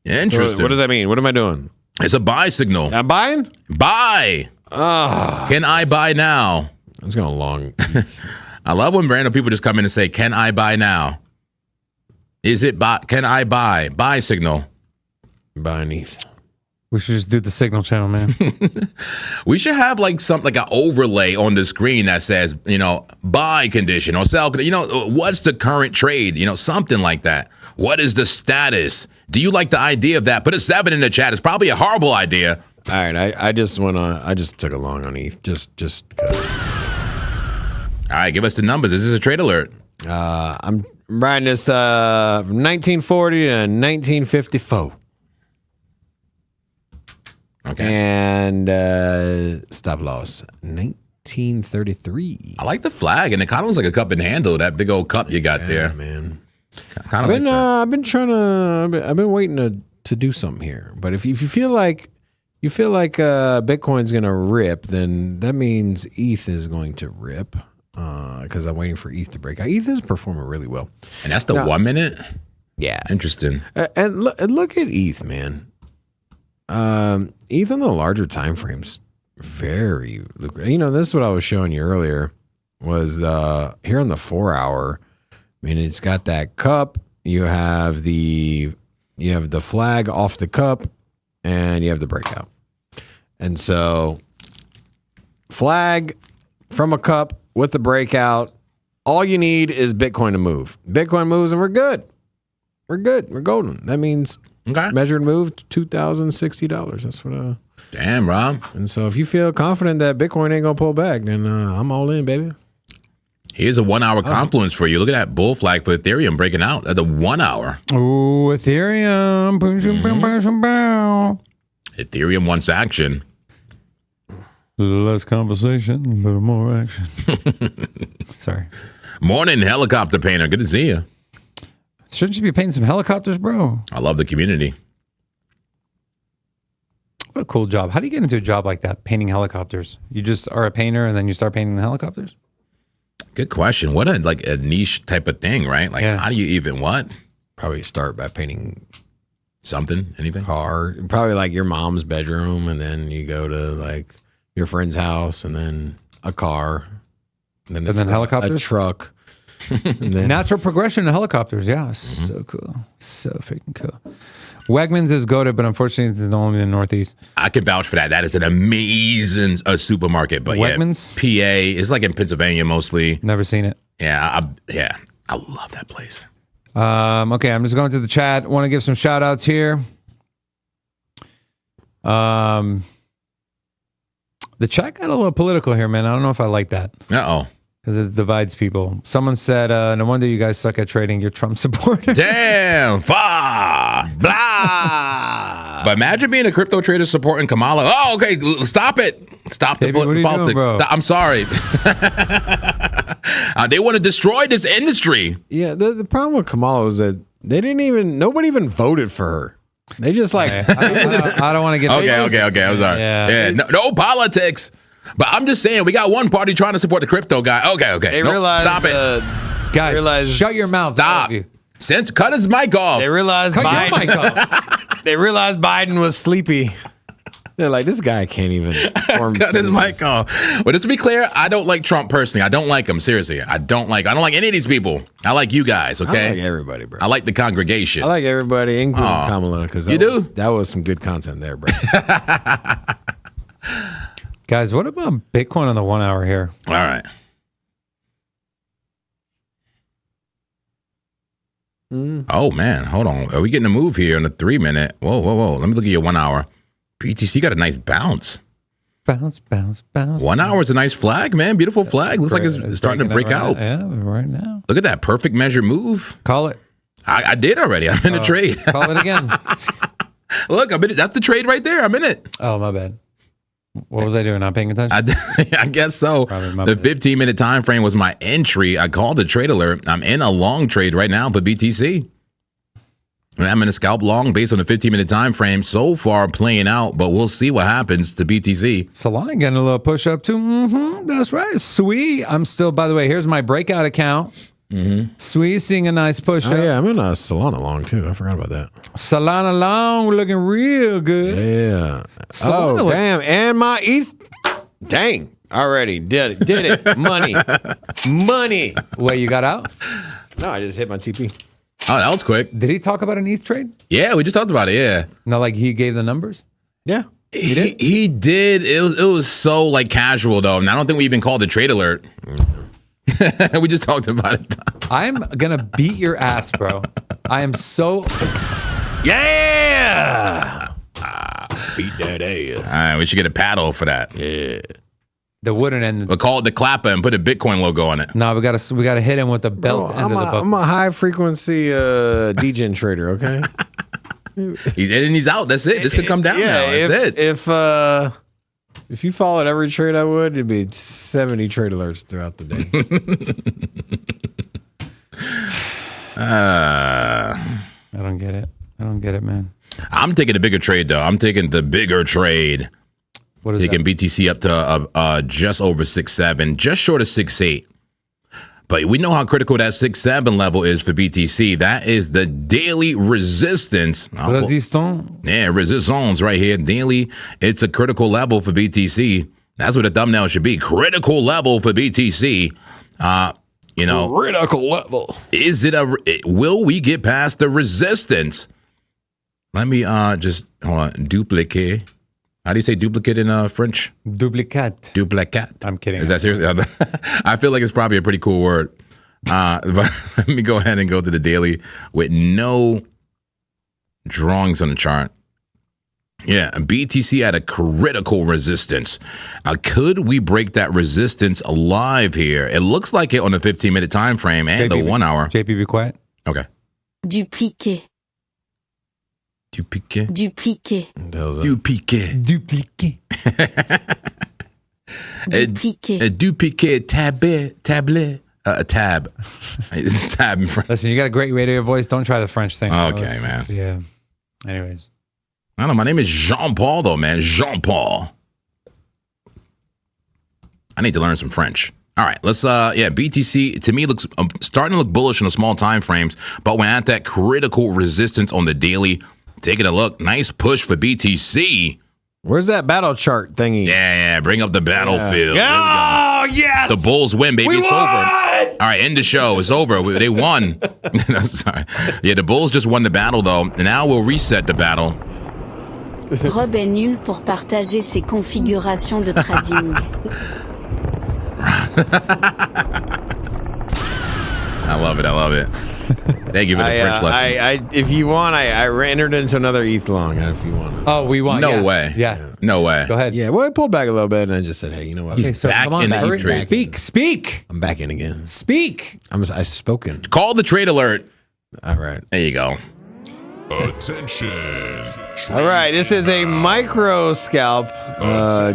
Interesting. So what does that mean? What am I doing? It's a buy signal. I'm buying? Buy. Can I buy now? It's going long. I love when random people just come in and say, can I buy now? Is it buy? Can I buy? Buy signal. Buying ETH. We should just do the signal channel, man. We should have like something like an overlay on the screen that says, you know, buy condition or sell. You know, what's the current trade? You know, something like that. What is the status? Do you like the idea of that? Put a 7 in the chat. It's probably a horrible idea. All right, I just took a long on ETH just because. All right, give us the numbers. Is this a trade alert? I'm riding this from 1940 to 1954. Okay. And stop loss 1933. I like the flag, and it kind of looks like a cup and handle. That big old cup you got there, man. Kind of like that. I've been waiting to do something here. But if you feel like Bitcoin's gonna rip, then that means ETH is going to rip. Because I'm waiting for ETH to break out. ETH is performing really well. And that's the 1 minute? Yeah. Interesting. And look at ETH, man. ETH on the larger time frames, very lucrative. You know, this is what I was showing you earlier, was here on the 4 hour. I mean, it's got that cup. You have the flag off the cup, and you have the breakout. And so flag from a cup with the breakout, all you need is Bitcoin to move. Bitcoin moves and we're good. We're good. We're golden. That means measured move $2,060. That's what damn, Rob. And so if you feel confident that Bitcoin ain't gonna pull back, then I'm all in, baby. Here's a 1 hour confluence for you. Look at that bull flag for Ethereum breaking out at the 1 hour. Oh, Ethereum. Ethereum wants action. A little less conversation, a little more action. Sorry. Morning, helicopter painter. Good to see you. Shouldn't you be painting some helicopters, bro? I love the community. What a cool job. How do you get into a job like that, painting helicopters? You just are a painter and then you start painting helicopters? Good question. What a niche type of thing, right? Like, Yeah. how do you even what? Probably start by painting Something? Anything? car, probably like your mom's bedroom, and then you go to like your friend's house, and then a car, and then helicopters? a truck. And then Natural progression in helicopters. Yeah. So cool. So freaking cool. Wegmans is goated, but unfortunately it's only in the Northeast. I can vouch for that. That is an amazing supermarket. But Wegmans? yeah, PA. It's like in Pennsylvania mostly. Never seen it. Yeah, I love that place. Okay, I'm just going to the chat. Want to give some shout outs here. The chat got a little political here, man. I don't know if I like that. Uh-oh. Because it divides people. Someone said, no wonder you guys suck at trading. You're Trump supporters. Damn. Blah. blah. But imagine being a crypto trader supporting Kamala. Oh, okay. Stop it. Stop the Baby, what are you politics. doing, bro? I'm sorry. They want to destroy this industry. Yeah, the problem with Kamala was that nobody even voted for her. They just like I don't want to get Okay. I'm sorry. Yeah. No politics. But I'm just saying, we got one party trying to support the crypto guy. Okay. They Nope, realized, stop it. Guys, shut your mouth. Stop. Cut his mic off. They realized Cut Biden. your mic off. They realized Biden was sleepy. They're like, this guy can't even form Cut his sentences. mic off. But just to be clear, I don't like Trump personally. I don't like him. Seriously. I don't like any of these people. I like you guys, okay? I like everybody, bro. I like the congregation. I like everybody, including Kamala, because that was some good content there, bro. Guys, what about Bitcoin on the 1 hour here? All right. Oh, man. Hold on. Are we getting a move here in a 3 minute? Whoa. Let me look at your 1 hour. BTC got a nice bounce. Bounce. 1 hour is a nice flag, man. Beautiful flag. Looks like it's starting to break out. Yeah, right now. Look at that perfect measure move. Call it. I did already. I'm in a trade. Call it again. Look, I'm in it. That's the trade right there. I'm in it. Oh, my bad. What was I doing? Not paying attention? I guess so. The 15-minute time frame was my entry. I called the trade alert. I'm in a long trade right now for BTC. And I'm in a scalp long based on the 15-minute time frame. So far playing out, but we'll see what happens to BTC. Solana getting a little push up too. That's right. Sweet. I'm still, by the way, here's my breakout account. Sweet seeing a nice push up. Yeah, I'm in a Solana long too. I forgot about that. Solana long looking real good. Yeah. Solana Oh, looks- damn. And my ETH. Dang. Already did it. Money. Money. Wait, you got out? No, I just hit my TP. Oh, that was quick. Did he talk about an ETH trade? Yeah, we just talked about it. Yeah. No, like he gave the numbers? Yeah. He did. It was so like casual though. And I don't think we even called the trade alert. We just talked about it. I'm going to beat your ass, bro. I am so... Yeah. Beat that ass. All right, we should get a paddle for that. Yeah. The wooden end. We'll call it the clapper and put a Bitcoin logo on it. No, we gotta hit him with the belt Bro, end of the buck. I'm a high frequency degen trader, okay? He's in and he's out. That's it. This could come down now. That's it. If you followed every trade I would, it'd be 70 trade alerts throughout the day. I don't get it, man. I'm taking a bigger trade though. I'm taking the bigger trade. What is Taking that? BTC up to just over 6.7, just short of 6.8. But we know how critical that 6.7 level is for BTC. That is the daily resistance. Resistance. Yeah, resistance right here. Daily, it's a critical level for BTC. That's what the thumbnail should be. Critical level for BTC. Critical level. Is it will we get past the resistance? Let me just hold on. Duplicate. How do you say duplicate in French? Duplicate. Duplicate. I'm kidding. Is that serious? I feel like it's probably a pretty cool word. But let me go ahead and go to the daily with no drawings on the chart. Yeah, BTC at a critical resistance. Could we break that resistance alive here? It looks like it on the 15-minute time frame and the 1 hour. JP, be quiet. Okay. Dupliquer. Dupliquer. Dupliquer. Dupliquer. Duplicate. Dupliquer. Dupliquer tablet. A tab. Tab in front. Listen, you got a great radio voice. Don't try the French thing. Okay, man. Yeah. Anyways. I don't know. My name is Jean-Paul, though, man. Jean-Paul. I need to learn some French. All right, let's. BTC to me looks starting to look bullish in the small time frames, but we're at that critical resistance on the daily. Taking a look, nice push for BTC. Where's that battle chart thingy? Yeah, bring up the battlefield. Oh, yes. The Bulls win, baby. We It's won! over. All right, end the show. It's over. They won. Sorry. Yeah, the Bulls just won the battle, though. Now we'll reset the battle. Rob est nul pour partager ses configurations de trading. I love it. I love it. Thank you for the French lesson. If you want, I entered into another ETH long. If you want. Oh, we won. No yeah. way. Yeah. No way. Go ahead. Yeah, well, I pulled back a little bit, and I just said, "Hey, you know what? He's back come on, in the hurry. ETH trade. Speak. I'm back in again. Speak. I've spoken. Call the trade alert. All right. There you go. Attention. All right. This is a micro scalp,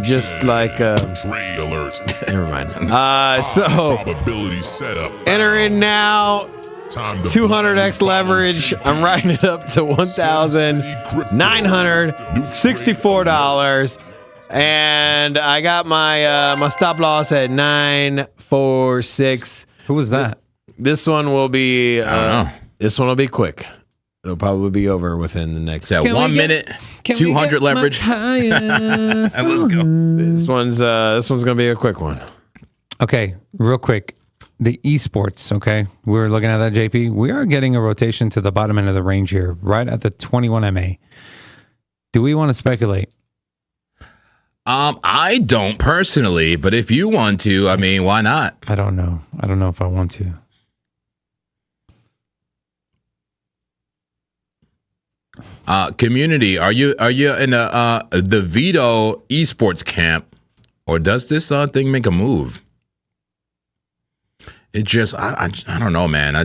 just like. Trade alert. Never mind. So Probability setup. enter in now. Time to 200x leverage. I'm riding it up to $1,964, and I got my stop loss at 946. Who was that? This one will be. I don't know. This one will be quick. It'll probably be over within the next. So 1 minute, 200 leverage. And let's go. This one's gonna be a quick one. Okay, real quick. The esports, okay? We're looking at that, JP. We are getting a rotation to the bottom end of the range here, right at the 21 MA. Do we want to speculate? I don't personally, but if you want to, I mean, why not? I don't know. I don't know if I want to. Community, are you in the Vito esports camp, or does this thing make a move? It just, I don't know, man.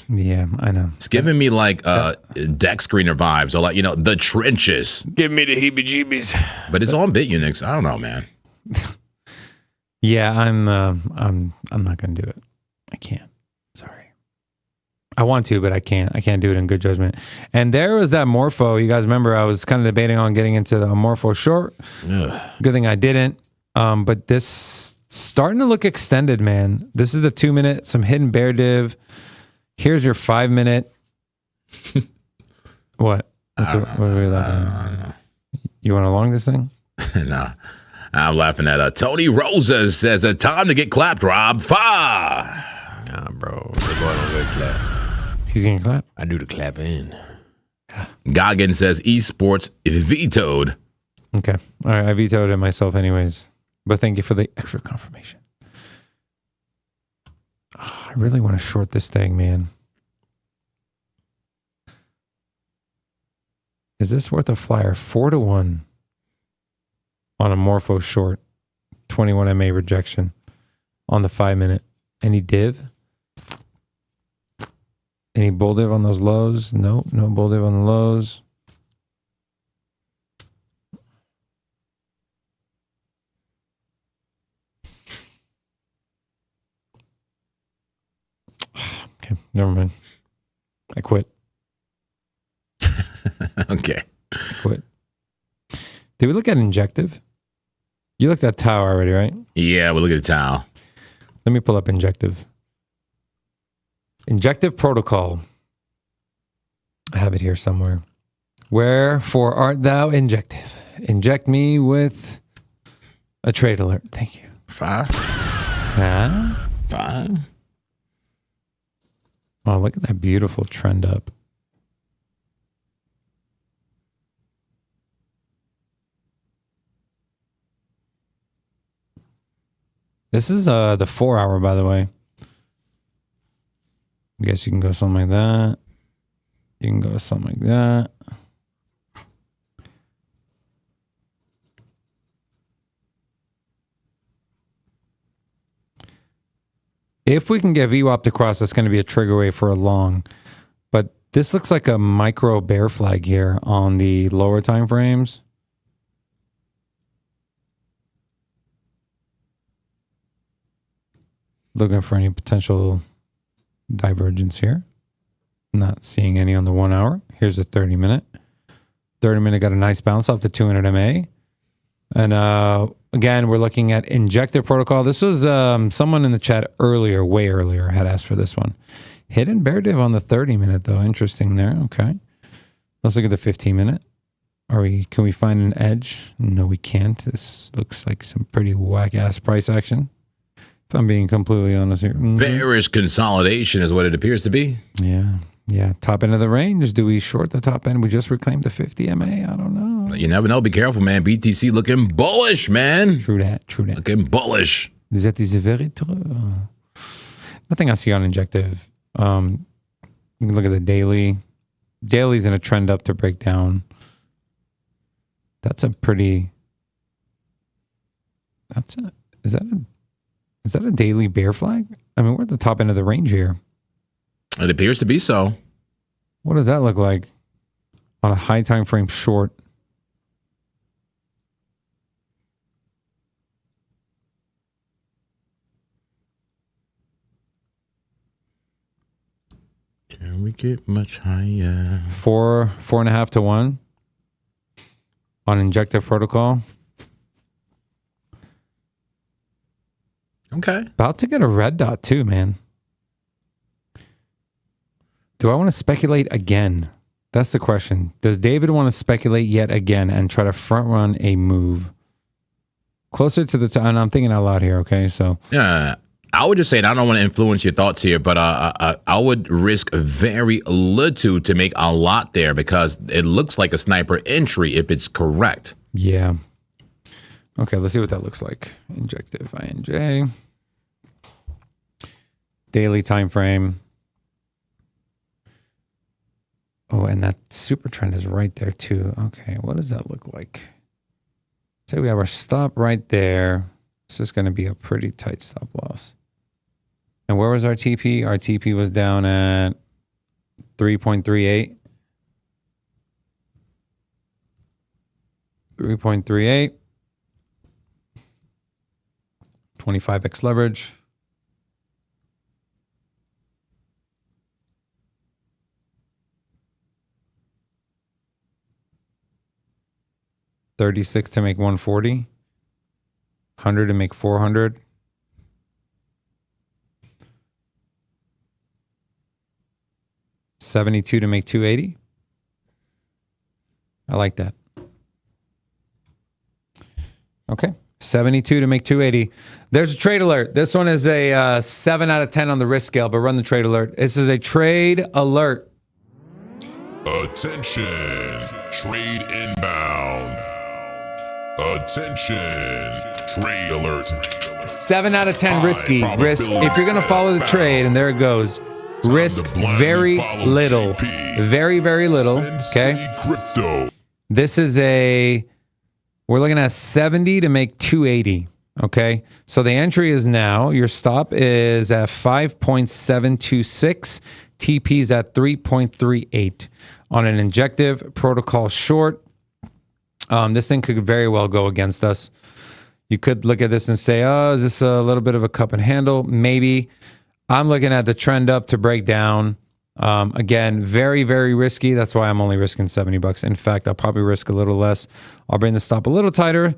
Yeah, I know. It's giving me like deck screener vibes, or like, you know, the trenches. Give me the heebie-jeebies. But it's on BitUnix. I don't know, man. Yeah, I'm not gonna do it. I can't. Sorry. I want to, but I can't. I can't do it in good judgment. And there was that Morpho. You guys remember I was kind of debating on getting into the Morpho short. Ugh. Good thing I didn't. But this starting to look extended, man. This is the 2 minute, some hidden bear div. Here's your 5 minute. What? What are we laughing at? You want to long this thing? No. I'm laughing at Tony Rosa says it's time to get clapped, Rob. Nah, bro. The boy don't get clap. He's getting clapped? I do the clapping. Goggin says esports vetoed. Okay. All right. I vetoed it myself anyways. But thank you for the extra confirmation. Oh, I really want to short this thing, man. Is this worth a flyer? 4-1 on a Morpho short. 21 MA rejection on the 5 minute. Any div? Any bull div on those lows? No bull div on the lows. Okay, never mind. I quit. Okay. I quit. Did we look at Injective? You looked at Tau already, right? Yeah, we'll look at the towel. Let me pull up Injective. Injective protocol. I have it here somewhere. Wherefore art thou injective? Inject me with a trade alert. Thank you. 5. Huh? 5. Oh, look at that beautiful trend up. This is the 4 hour, by the way. I guess you can go something like that. You can go something like that. If we can get VWAP to cross, that's going to be a trigger wave for a long. But this looks like a micro bear flag here on the lower time frames. Looking for any potential divergence here. Not seeing any on the 1 hour. Here's the 30 minute. 30 minute got a nice bounce off the 200 MA. And again, we're looking at injector protocol. This was someone in the chat earlier, way earlier, had asked for this one. Hidden bear div on the 30 minute though. Interesting there. Okay. Let's look at the 15 minute. Can we find an edge? No, we can't. This looks like some pretty whack ass price action. If I'm being completely honest here. Bearish consolidation is what it appears to be. Yeah. Yeah. Top end of the range. Do we short the top end? We just reclaimed the 50 MA. I don't know. You never know. Be careful, man. BTC looking bullish, man. True that. Looking bullish. That is very true. Nothing I see on Injective. You can look at the daily. Daily's in a trend up to break down. That's a pretty... Is that a daily bear flag? I mean, we're at the top end of the range here. It appears to be so. What does that look like on a high time frame short? Can we get much higher? 4.5 to 1 on injective protocol. Okay. About to get a red dot too, man. Do I want to speculate again? That's the question. Does David want to speculate yet again and try to front run a move closer to the time? And I'm thinking out loud here, okay? So yeah, I would just say, and I don't want to influence your thoughts here, but I would risk very little to make a lot there because it looks like a sniper entry if it's correct. Yeah. Okay, let's see what that looks like. Injective INJ. Daily time frame. Oh, and that super trend is right there too. Okay, what does that look like? Say we have our stop right there. This is going to be a pretty tight stop loss. And where was our TP? Our TP was down at 3.38. 3.38. 25x leverage. $36 to make 140. 100 to make 400. $72 to make 280. I like that. Okay. 72 to make 280. There's a trade alert. This one is a 7 out of 10 on the risk scale, but run the trade alert. This is a trade alert. Attention, trade inbound. Attention, trade alert. 7 out of 10 High risky. probability Risk. If you're going to follow the trade, and there it goes. Risk very little. Very, very little. Okay. Crypto. This is we're looking at 70 to make 280. Okay. So the entry is now, your stop is at 5.726. TP's at 3.38 on an injective protocol short. This thing could very well go against us. You could look at this and say, oh, is this a little bit of a cup and handle? Maybe. I'm looking at the trend up to break down. Again, very, very risky. That's why I'm only risking $70. In fact, I'll probably risk a little less. I'll bring the stop a little tighter.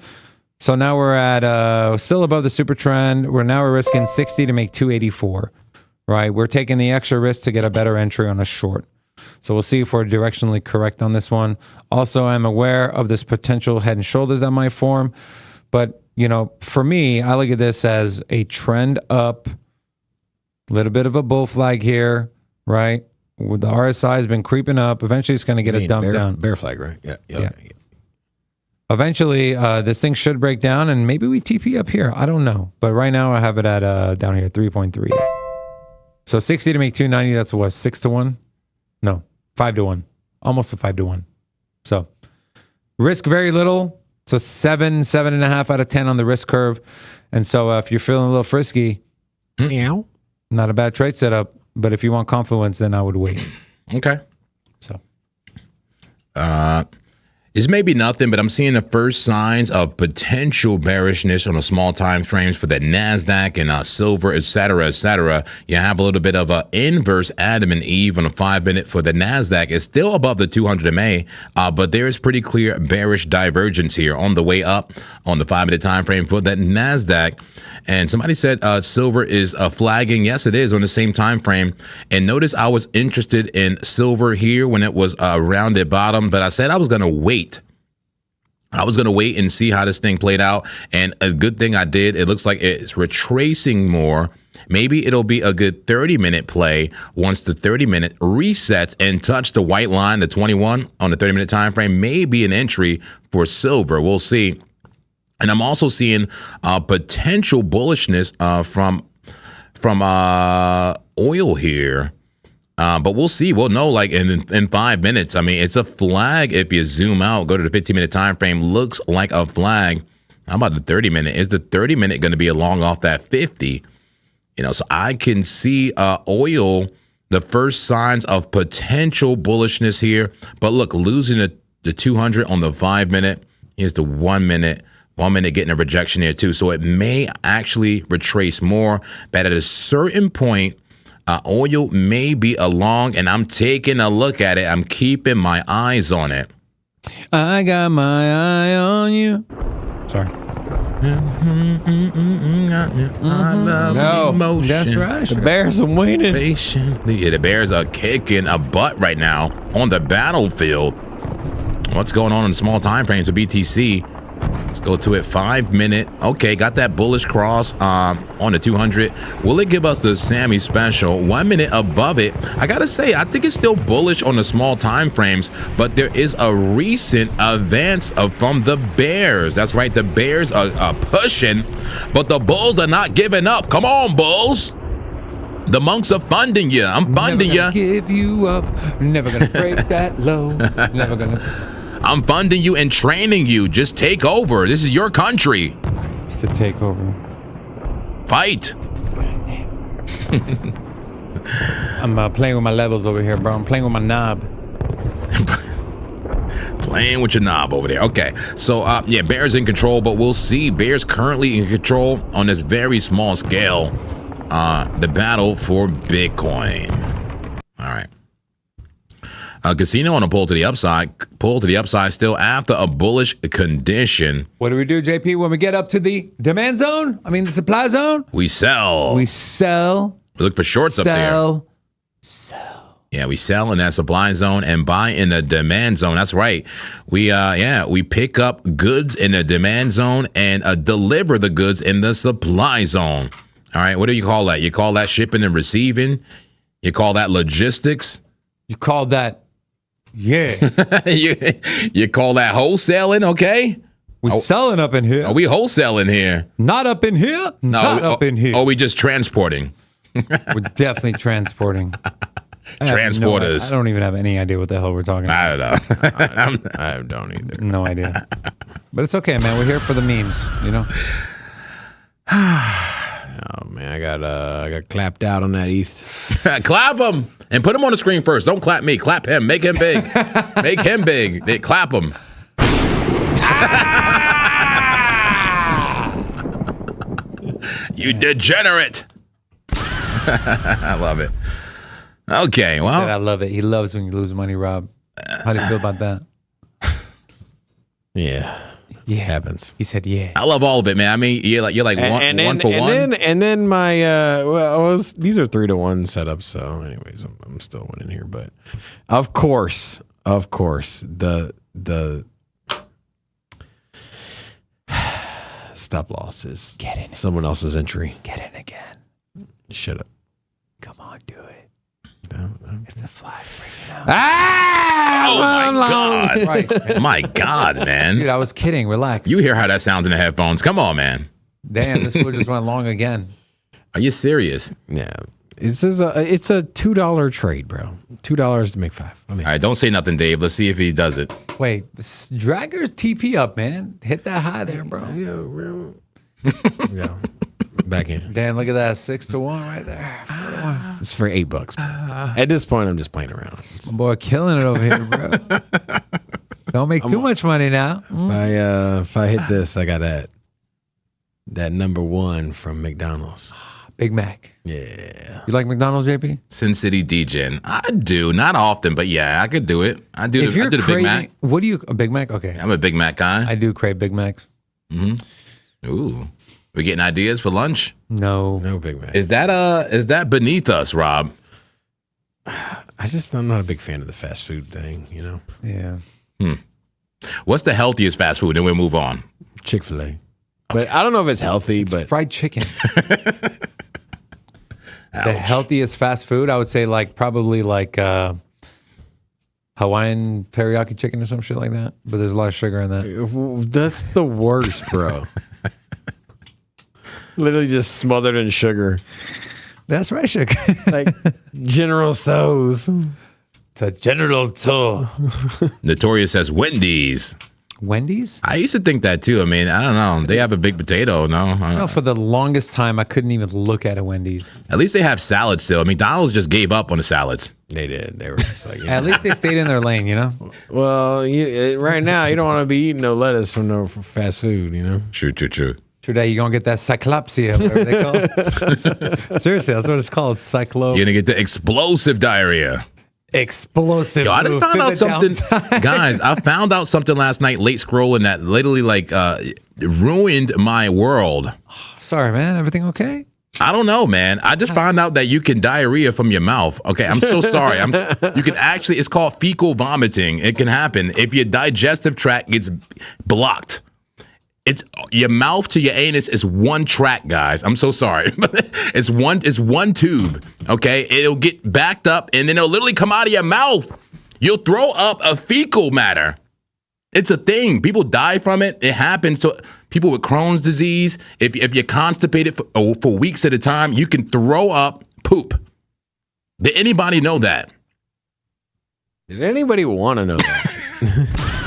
So now we're at still above the super trend. We're risking 60 to make 284, right? We're taking the extra risk to get a better entry on a short. So we'll see if we're directionally correct on this one. Also, I'm aware of this potential head and shoulders that might form. But, you know, for me, I look at this as a trend up, a little bit of a bull flag here, right? With the RSI has been creeping up. Eventually, it's going to get a dump down. Bear flag, right? Yeah. Eventually, this thing should break down, and maybe we TP up here. I don't know. But right now, I have it at down here, 3.3. So 60 to make 290, that's what, 6 to 1? No, 5 to 1. Almost a 5 to 1. So risk very little. It's a 7.5 out of 10 on the risk curve. And so if you're feeling a little frisky, Meow. not a bad trade setup. But if you want confluence, then I would wait. Okay. So This may be nothing, but I'm seeing the first signs of potential bearishness on the small time frames for the NASDAQ and silver, et cetera, et cetera. You have a little bit of an inverse Adam and Eve on a 5-minute for the NASDAQ. It's still above the 200 MA, but there is pretty clear bearish divergence here on the way up on the 5-minute time frame for that NASDAQ. And somebody said silver is flagging. Yes, it is on the same time frame. And notice I was interested in silver here when it was around the bottom, but I said I was going to wait. I was going to wait and see how this thing played out. And a good thing I did, it looks like it's retracing more. Maybe it'll be a good 30-minute play once the 30-minute resets and touch the white line, the 21 on the 30-minute time frame. Maybe an entry for silver. We'll see. And I'm also seeing potential bullishness from oil here. But we'll see. We'll know like in 5 minutes. I mean, it's a flag. If you zoom out, go to the 15-minute time frame, looks like a flag. How about the 30-minute? Is the 30-minute going to be along off that 50? You know, so I can see oil, the first signs of potential bullishness here. But look, losing the 200 on the 5-minute. Here's the 1 minute. 1 minute getting a rejection here too. So it may actually retrace more. But at a certain point, oil may be along, and I'm taking a look at it. I'm keeping my eyes on it. I got my eye on you. Sorry. I love emotion. That's right. The Bears are winning. Patiently. Yeah, the Bears are kicking a butt right now on the battlefield. What's going on in small time frames of BTC? Let's go to it. 5 minute. Okay, got that bullish cross on the 200. Will it give us the Sammy special? 1 minute above it. I gotta say, I think it's still bullish on the small time frames, but there is a recent advance from the Bears. That's right, the Bears are pushing, but the Bulls are not giving up. Come on, Bulls. The monks are funding you. I'm funding you. Never gonna give you up. Never gonna break that low. Never gonna. I'm funding you and training you. Just take over. This is your country. It's to take over. Fight. I'm playing with my levels over here, bro. I'm playing with my knob. Playing with your knob over there. Okay, so yeah, Bear's in control, but we'll see. Bear's currently in control on this very small scale. The battle for Bitcoin. All right. Casino on a pull to the upside. Pull to the upside still after a bullish condition. What do we do, JP, when we get up to the demand zone? I mean, the supply zone? We sell. We sell. We look for shorts up there. Sell. Yeah, we sell in that supply zone and buy in the demand zone. That's right. We pick up goods in the demand zone and deliver the goods in the supply zone. All right, what do you call that? You call that shipping and receiving? You call that logistics? You call that, yeah. you call that wholesaling, okay? We selling up in here. Are we wholesaling here? Not up in here. No, Not up in here. Are we just transporting? We're definitely transporting. Transporters. I don't even have any idea what the hell we're talking about. I don't know. I don't either. No idea. But it's okay, man. We're here for the memes, you know? Oh man, I got clapped out on that ETH. Clap him and put him on the screen first. Don't clap me. Clap him. Make him big. Make him big. They clap him. You degenerate. I love it. Okay, well. I love it. He loves when you lose money, Rob. How do you feel about that? Yeah. Yeah. Happens. He said, yeah. I love all of it, man. I mean, you're like one for one. And then my these are 3-to-1 setups. So, anyways, I'm still winning here. But of course, the stop loss is someone else's entry. Get in again. Shut up. Come on, do it. No. It's a flag. Bring it out. Oh my God. Christ, man. My God, man. Dude, I was kidding. Relax. You hear how that sounds in the headphones. Come on, man. Damn, this food just went long again. Are you serious? Yeah. It's a $2 trade, bro. $2 to make 5. I mean, All right, don't say nothing, Dave. Let's see if he does it. Wait, Dragger's TP up, man. Hit that high there, bro. yeah. Back in. Damn, look at that. 6-to-1 right there. It's for $8. At this point, I'm just playing around. My boy killing it over here, bro. Don't make too much money now. If I hit this, I got that number 1 from McDonald's. Big Mac. Yeah. You like McDonald's, JP? Sin City Degen. I do. Not often, but yeah, I could do it. I do the Big Mac. What do you, a Big Mac? Okay. I'm a Big Mac guy. I do crave Big Macs. Mm-hmm. Ooh. We getting ideas for lunch? No. No Big Mac. Is that beneath us, Rob? I'm not a big fan of the fast food thing, you know? Yeah. What's the healthiest fast food? Then we'll move on. Chick-fil-A. But I don't know if it's healthy, but Fried chicken. The healthiest fast food, I would say probably Hawaiian teriyaki chicken or some shit like that. But there's a lot of sugar in that. that's the worst, bro. Literally just smothered in sugar. That's right, sugar. Like General Tso's. It's a General Tso. Notorious says Wendy's. Wendy's? I used to think that too. I mean, I don't know. They have a big potato, no? No, for the longest time, I couldn't even look at a Wendy's. At least they have salads still. McDonald's just gave up on the salads. They did. They were just like, At least they stayed in their lane, you know? well, right now you don't want to be eating no lettuce from fast food, you know? True. Today you're gonna get that cyclopsia, whatever they call it. Seriously, that's what it's called. You're gonna get the explosive diarrhea. Explosive. Yo, I just found out something, guys. I found out something last night, late scrolling, that literally ruined my world. Sorry, man. Everything okay? I don't know, man. I just found out that you can diarrhea from your mouth. Okay, I'm so sorry. You can actually. It's called fecal vomiting. It can happen if your digestive tract gets blocked. It's your mouth to your anus is one track, guys. I'm so sorry. It's one tube. Okay, it'll get backed up and then it'll literally come out of your mouth. You'll throw up a fecal matter. It's a thing. People die from it. It happens to people with Crohn's disease. If you're constipated for weeks at a time, you can throw up poop. Did anybody know that? Did anybody want to know that?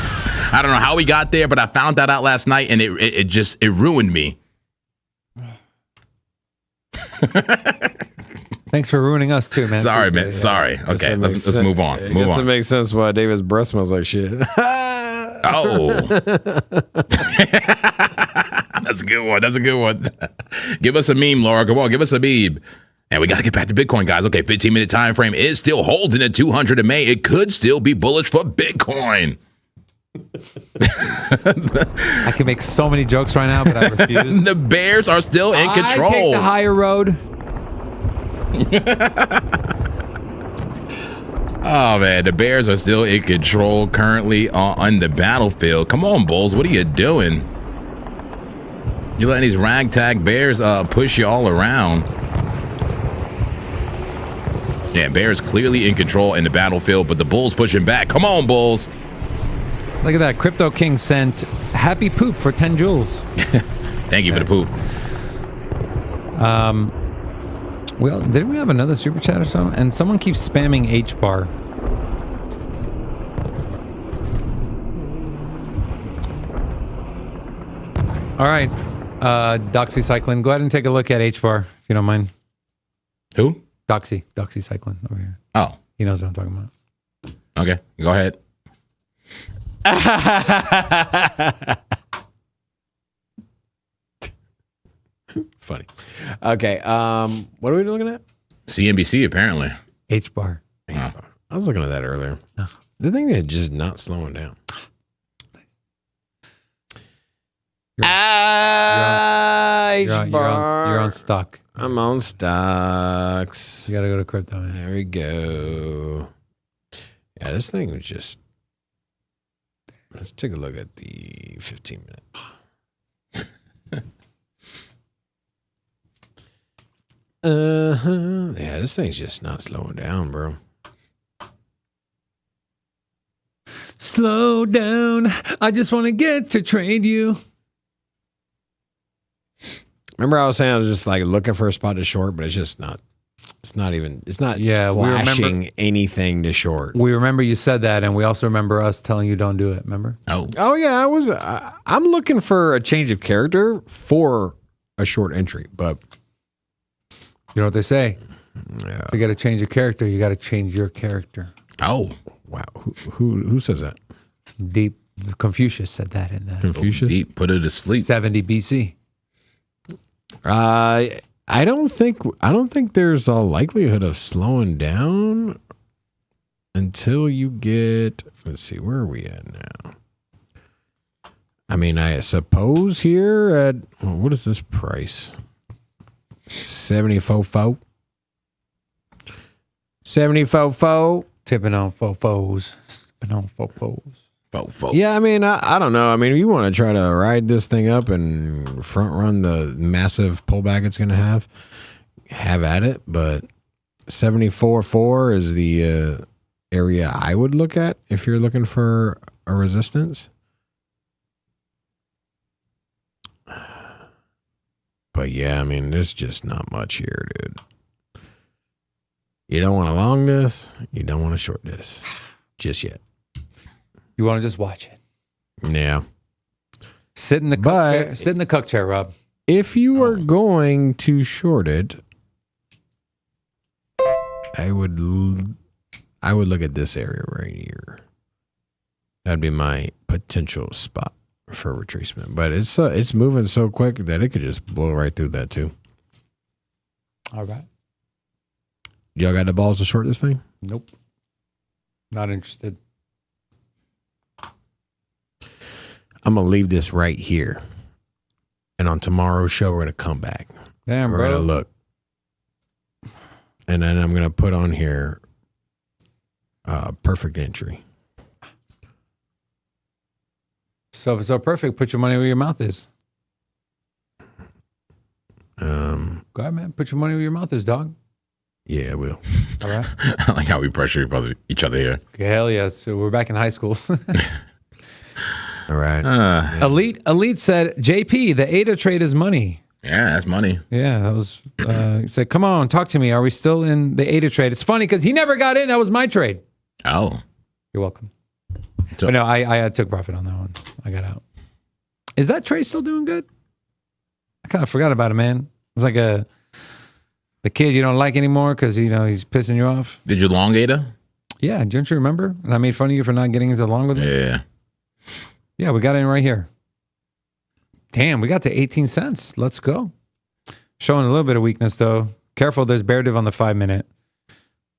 I don't know how we got there, but I found that out last night, and it ruined me. Thanks for ruining us too, man. Sorry, Appreciate man. it. Sorry. Okay, let's move on. I Move guess it on. makes sense why David's breath smells like shit. Oh. That's a good one. That's a good one. Give us a meme, Laura. Come on, give us a meme. And we got to get back to Bitcoin, guys. Okay, 15-minute time frame is still holding at 200 in May. It could still be bullish for Bitcoin. I can make so many jokes right now, but I refuse. The Bears are still in control. I take the higher road. Oh, man. The Bears are still in control currently on the battlefield. Come on, Bulls. What are you doing? You're letting these ragtag Bears push you all around. Yeah, Bears clearly in control in the battlefield, but the Bulls pushing back. Come on, Bulls. Look at that. Crypto King sent happy poop for 10 joules. Thank you for the poop. Well, did we have another super chat or so? And someone keeps spamming HBAR. All right. Doxycycline. Go ahead and take a look at HBAR, if you don't mind. Who? Doxycycline over here. Oh, He knows what I'm talking about. okay. Go ahead. Funny. Okay. What are we looking at? CNBC, apparently. HBAR. Wow. I was looking at that earlier. The thing is just not slowing down. You're on stock. I'm on stocks. You got to go to crypto, man. There we go. Yeah, this thing was just. Let's take a look at the 15-minute. Yeah, this thing's just not slowing down, bro. Slow down. I just want to get to trade you. Remember, I was saying I was just like looking for a spot to short, but it's just not. It's not even. It's not. Yeah, we flashing remember- anything to short. We remember you said that, and we also remember us telling you don't do it. Remember? Oh, Oh yeah, I was. I'm looking for a change of character for a short entry, but You know what they say? yeah. If you got to change your character, you got to change your character. oh. Wow, who says that? Deep. Confucius said that in the Confucius. Deep, put it to sleep. 70 BC. I don't think there's a likelihood of slowing down until you get. Let's see, where are we at now? I mean, I suppose here at what is this price? 74.4. 74.4. Tipping on fofos. Tipping on fofos. Yeah, I mean, I don't know. I mean, if you want to try to ride this thing up and front run the massive pullback it's going to have at it. But 74.4 is the area I would look at if you're looking for a resistance. But yeah, I mean, there's just not much here, dude. You don't want to long this. You don't want to short this just yet. You want to just watch it. Yeah. Sit in the cuck chair. Sit in the cuck chair, Rob. If you are going to short it, I would look at this area right here. That'd be my potential spot for retracement. But it's moving so quick that it could just blow right through that too. All right. Y'all got the balls to short this thing? Nope. Not interested. I'm gonna leave this right here, and on tomorrow's show we're gonna come back. Damn, We're bro. gonna look, and then I'm gonna put on here perfect entry. So if it's so perfect, put your money where your mouth is. Go Go ahead, man. Put your money where your mouth is, dog. Yeah, I will. All right. I like how we pressure each other here. Okay, hell yeah. So we're back in high school. All right. Elite said, JP, the ADA trade is money. Yeah, that's money. Yeah, that was, he said, come on, talk to me. Are we still in the ADA trade? It's funny because he never got in. That was my trade. Oh. You're welcome. So- But no, I took profit on that one. I got out. Is that trade still doing good? I kind of forgot about it, man. It was like The kid you don't like anymore because, you know, he's pissing you off. Did you long ADA? Yeah, don't you remember? And I made fun of you for not getting as along with me? Yeah. Yeah, we got in right here. Damn, we got to 18 cents. Let's go. Showing a little bit of weakness, though. Careful, there's bear div on the 5-minute.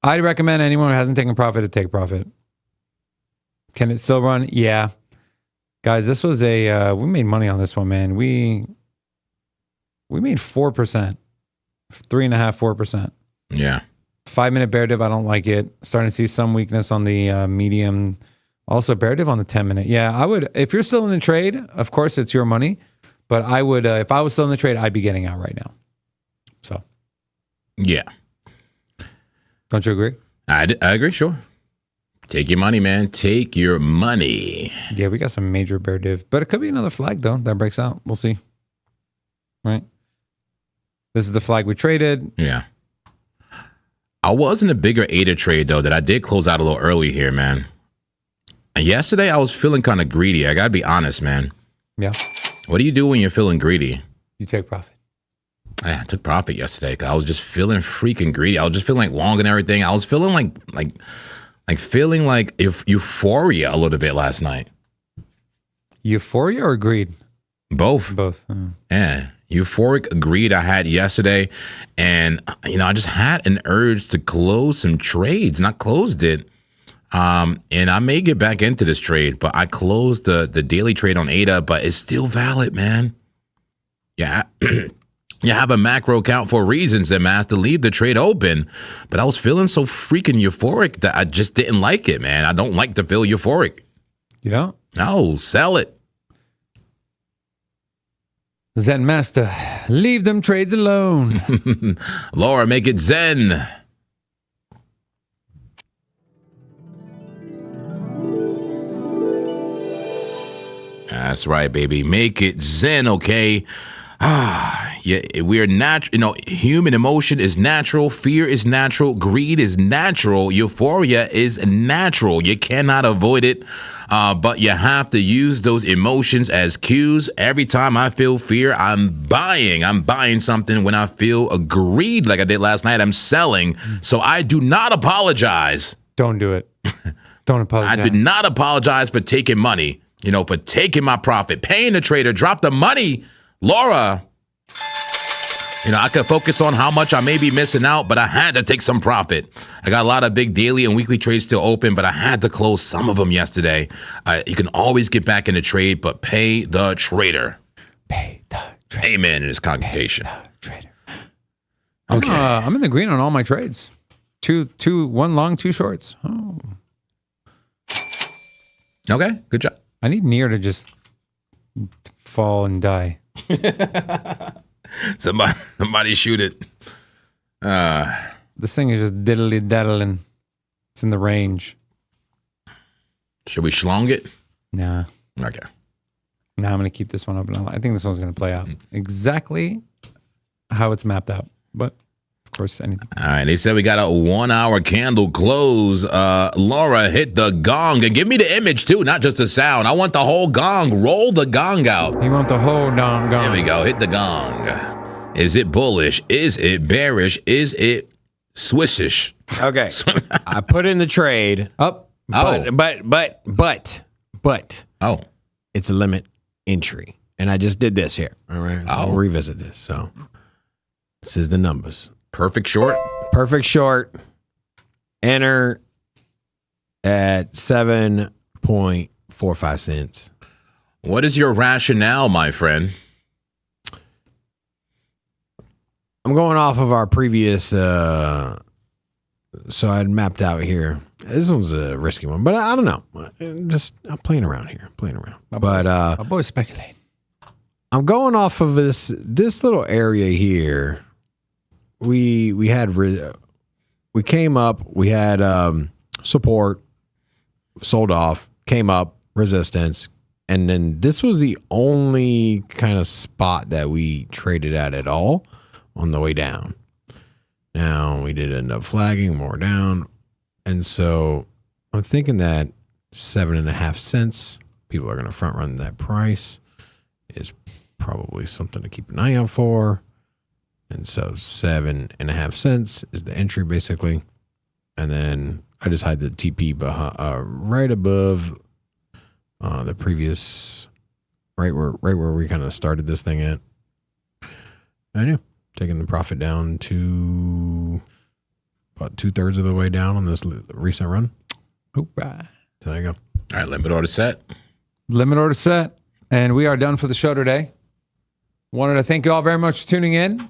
I'd recommend anyone who hasn't taken profit to take profit. Can it still run? Yeah. Guys, this was a... we made money on this one, man. We made 4%. 3.5%, 4%. Yeah. 5-minute bear div, I don't like it. Starting to see some weakness on the medium. Also, bear div on the 10-minute. Yeah, I would... If you're still in the trade, of course, it's your money. But I would... if I was still in the trade, I'd be getting out right now. So... Yeah. Don't you agree? I agree, sure. Take your money, man. Take your money. Yeah, we got some major bear div. But it could be another flag, though, that breaks out. We'll see. Right? This is the flag we traded. Yeah. I was in a bigger ADA trade, though, that I did close out a little early here, man. And yesterday, I was feeling kind of greedy. I got to be honest, man. Yeah. What do you do when you're feeling greedy? You take profit. I took profit yesterday because I was just feeling freaking greedy. I was just feeling like long and everything. I was feeling like feeling like euphoria a little bit last night. Euphoria or greed? Both. Both. Yeah. Euphoric greed I had yesterday. And, you know, I just had an urge to close some trades, and I closed it. And I may get back into this trade, but I closed the daily trade on ADA, but it's still valid, man. Yeah. You have a macro account for reasons that man has to leave the trade open. But I was feeling so freaking euphoric that I just didn't like it, man. I don't like to feel euphoric. You don't? No, sell it. Zen Master, leave them trades alone. Laura, make it Zen. That's right, baby. Make it Zen, okay? Yeah, we are natural. You know, human emotion is natural. Fear is natural. Greed is natural. Euphoria is natural. You cannot avoid it, but you have to use those emotions as cues. Every time I feel fear, I'm buying. I'm buying something. When I feel greed, like I did last night, I'm selling. So I do not apologize. Don't do it. Don't apologize. I did not apologize for taking money. You know, for taking my profit, paying the trader, drop the money. Laura, you know, I could focus on how much I may be missing out, but I had to take some profit. I got a lot of big daily and weekly trades still open, but I had to close some of them yesterday. You can always get back in the trade, but pay the trader. Pay the trader. Amen in his congregation. Pay the trader. Okay. I'm in the green on all my trades. One long, 2 shorts. Oh. Okay, good job. I need Nier to just fall and die. Somebody shoot it. This thing is just diddly daddling. It's in the range. Should we schlong it? Nah. Okay. Nah, I'm going to keep this one open. I think this one's going to play out exactly how it's mapped out. But, of course, anything. All right. They said we got a 1-hour candle close. Laura, hit the gong. And give me the image, too, not just the sound. I want the whole gong. Roll the gong out. You want the whole gong. There we go. Hit the gong. Is it bullish? Is it bearish? Is it swishish? Okay. I put in the trade. Up. But. Oh. It's a limit entry. And I just did this here. All right. I'll revisit this. So this is the numbers. Perfect short. Perfect short. Enter at 7.45 cents. What is your rationale, my friend? I'm going off of our previous, so I'd mapped out here. This one's a risky one, but I don't know. I'm playing around here, My boy's speculating. I'm going off of this little area here. We came up, we had support, sold off, came up, resistance, and then this was the only kind of spot that we traded at all on the way down. Now we did end up flagging more down, and so I'm thinking that 7.5 cents, people are going to front run that price, is probably something to keep an eye out for. And so 7.5 cents is the entry basically. And then I just had the TP right above the previous, right where we kind of started this thing at. And yeah, taking the profit down to about 2/3 of the way down on this recent run. Hoorah. So there you go. All right, limit order set. Limit order set. And we are done for the show today. Wanted to thank you all very much for tuning in.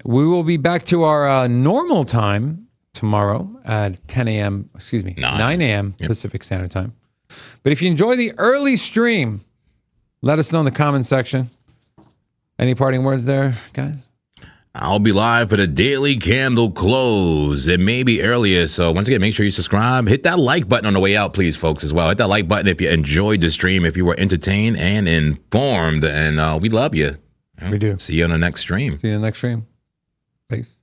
We will be back to our normal time tomorrow at 10 a.m. Excuse me, 9 a.m. Pacific Standard Time. But if you enjoy the early stream, let us know in the comment section. Any parting words there, guys? I'll be live for the daily candle close. It may be earlier, so once again, make sure you subscribe. Hit that like button on the way out, please, folks, as well. Hit that like button if you enjoyed the stream, if you were entertained and informed, and we love you. We do. See you on the next stream. See you in the next stream. Peace.